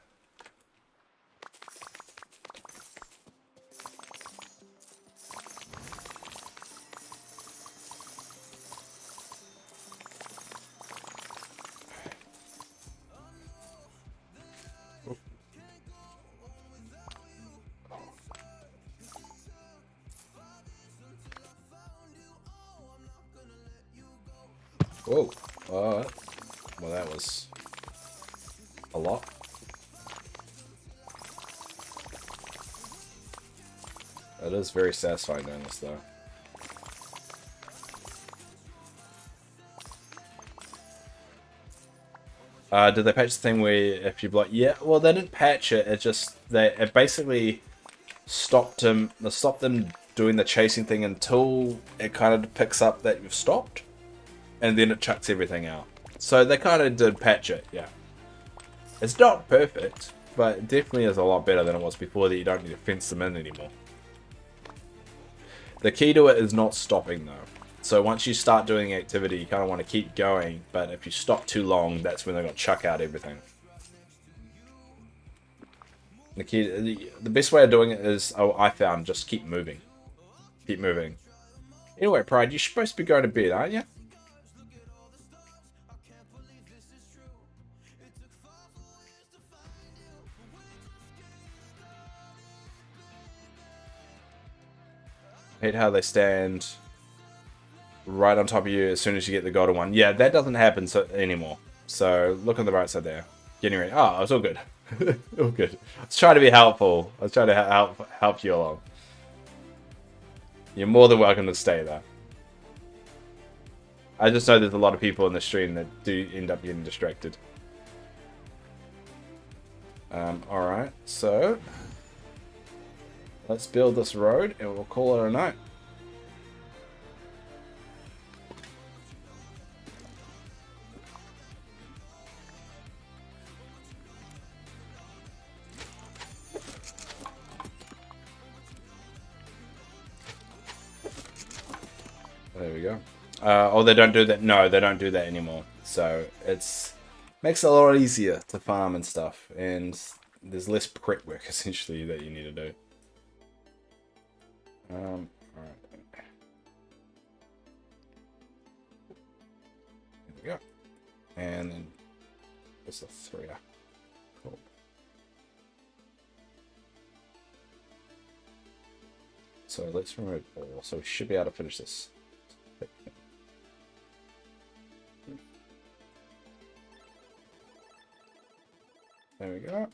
Whoa. Well, that was a lot. That is very satisfying doing this, though. Did they patch the thing where if you block? Yeah, well, they didn't patch it. It just it basically stopped them doing the chasing thing until it kind of picks up that you've stopped. And then it chucks everything out. So they kind of did patch it, yeah. It's not perfect, but it definitely is a lot better than it was before that you don't need to fence them in anymore. The key to it is not stopping though. So once you start doing activity, you kind of want to keep going, but if you stop too long, that's when they're going to chuck out everything. The key, the best way of doing it is, I found, just keep moving. Keep moving. Anyway, Pride, you're supposed to be going to bed, aren't you? I hate how they stand right on top of you as soon as you get the golden one. Yeah, that doesn't happen anymore. So look on the right side there. getting ready. Oh, it's all good. All good. I was trying to be helpful. I was trying to help you along. You're more than welcome to stay there. I just know there's a lot of people in the stream that do end up getting distracted. Alright, so let's build this road and we'll call it a night. There we go. Oh, they don't do that. No, they don't do that anymore. So it's makes it a lot easier to farm and stuff, and there's less prep work essentially that you need to do. All right. There we go. And then there's a 3. Cool. So let's remove all. So we should be able to finish this. There we go.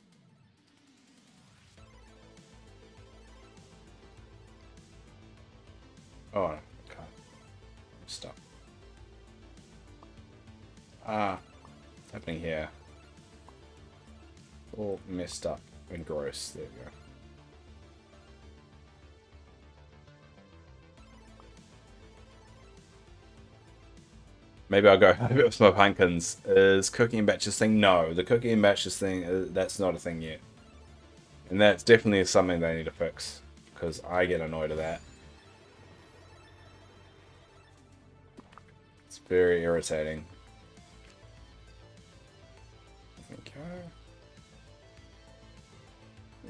Oh, no. Okay. Stop. What's happening here? All messed up and gross. There we go. Maybe I'll go a bit with my pumpkins. Is cooking in batches thing? No, the cooking in batches thing, that's not a thing yet. And that's definitely something they need to fix. Because I get annoyed at that. It's very irritating. Okay.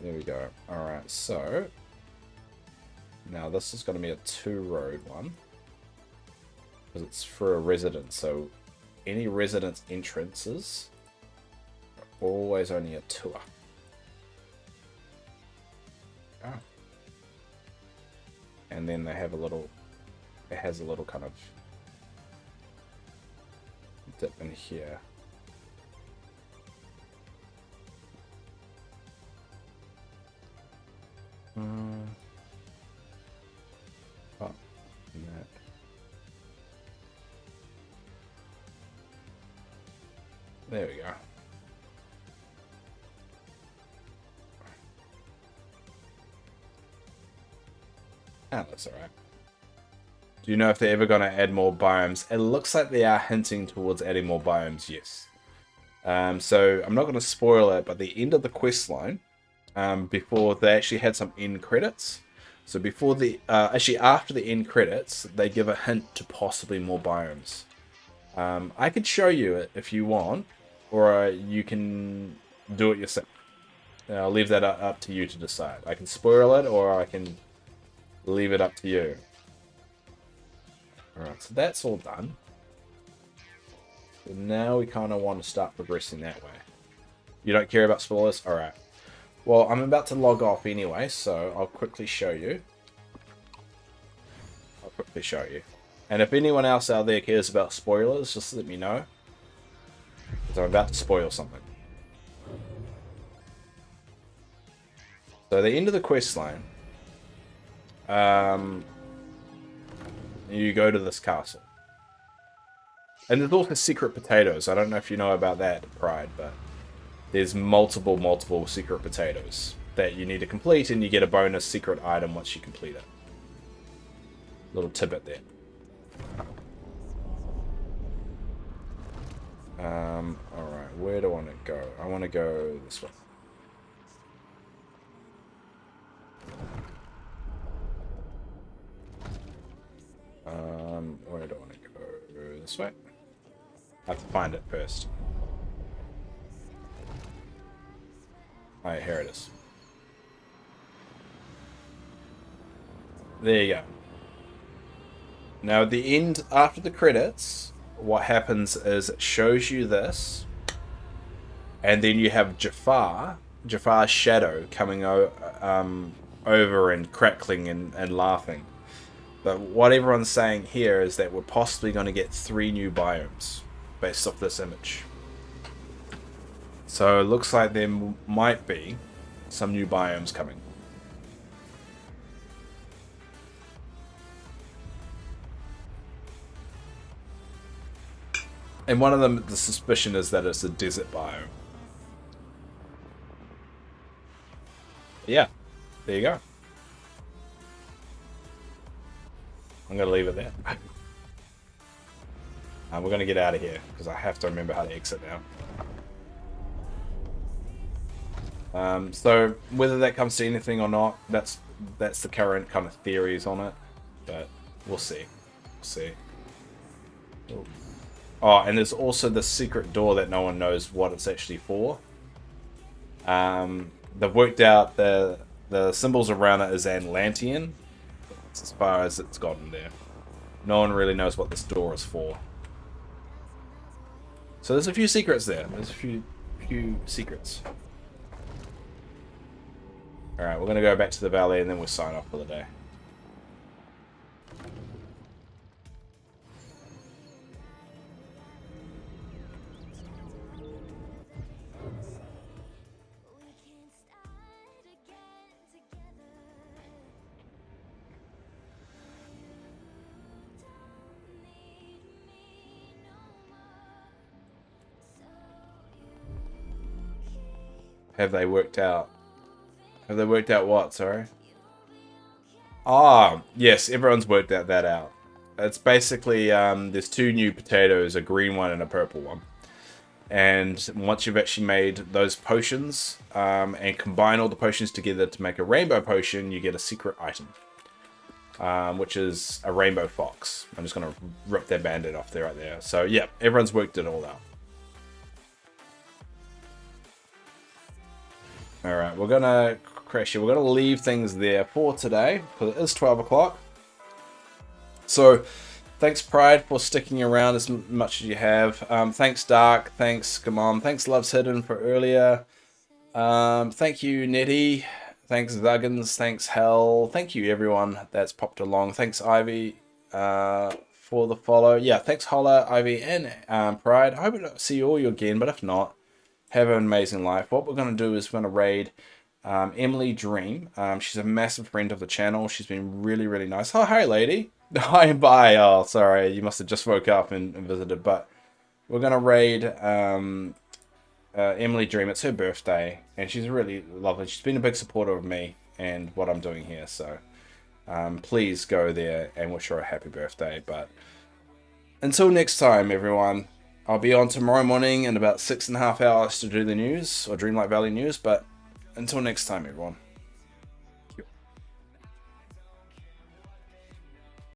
There we go. Alright, so now this is going to be a 2-road one. Because it's for a residence, so any residence entrances are always only a tour. Oh. And then they have a little, it has a little kind of dip in here. Oh, and that. There we go. Ah, that's alright. Do you know if they're ever going to add more biomes? It looks like they are hinting towards adding more biomes, yes. So I'm not going to spoil it, but the end of the quest line, before they actually had some end credits. So before the, actually after the end credits, they give a hint to possibly more biomes. I could show you it if you want, or you can do it yourself. I'll leave that up to you to decide. I can spoil it, or I can leave it up to you. Alright, so that's all done. So now we kind of want to start progressing that way. You don't care about spoilers? Alright. Well, I'm about to log off anyway, so I'll quickly show you. And if anyone else out there cares about spoilers, just let me know. Because I'm about to spoil something. So the end of the quest line. You go to this castle. And there's also secret potatoes. I don't know if you know about that, Pride, but there's multiple secret potatoes that you need to complete, and you get a bonus secret item once you complete it. Little tidbit there. Alright, where do I want to go? I want to go this way. Where do I want to go? This way? I have to find it first. Alright, here it is. There you go. Now at the end, after the credits, what happens is it shows you this, and then you have Jafar's shadow coming over and crackling and laughing. But what everyone's saying here is that we're possibly going to get 3 new biomes based off this image. So it looks like there might be some new biomes coming. And one of them, the suspicion is that it's a desert biome. Yeah, there you go. I'm going to leave it there. We're going to get out of here because I have to remember how to exit now. So whether that comes to anything or not, that's the current kind of theories on it, but we'll see. We'll see. Oh, and there's also the secret door that no one knows what it's actually for. They've worked out the symbols around it is Atlantean. That's as far as it's gotten there. No one really knows what this door is for. So there's a few secrets there. There's a few secrets. Alright, we're going to go back to the valley and then we'll sign off for the day. Have they worked out? Have they worked out what? Sorry. Ah, yes, everyone's worked that out. It's basically there's two new potatoes, a green one and a purple one. And once you've actually made those potions and combine all the potions together to make a rainbow potion, you get a secret item, which is a rainbow fox. I'm just gonna rip that bandit off there right there. So yeah, everyone's worked it all out. Alright, we're gonna crash here. We're gonna leave things there for today, because it is 12 o'clock. So, thanks Pride for sticking around as much as you have. Thanks Dark, thanks Gamon, thanks Love's Hidden for earlier. Thank you Nettie, thanks Zuggins, thanks Hell. Thank you everyone that's popped along. Thanks Ivy for the follow. Yeah, thanks Holla, Ivy, and Pride. I hope to see all you again, but if not, have an amazing life. What we're going to do is we're going to raid Emily Dream. She's a massive friend of the channel. She's been really, really nice. Oh, hi, lady. Hi, bye. Oh, sorry. You must have just woke up and visited. But we're going to raid Emily Dream. It's her birthday, and she's really lovely. She's been a big supporter of me and what I'm doing here. So please go there and wish her a happy birthday. But until next time, everyone. I'll be on tomorrow morning in about 6.5 hours to do the news, or Dreamlight Valley news, but until next time, everyone.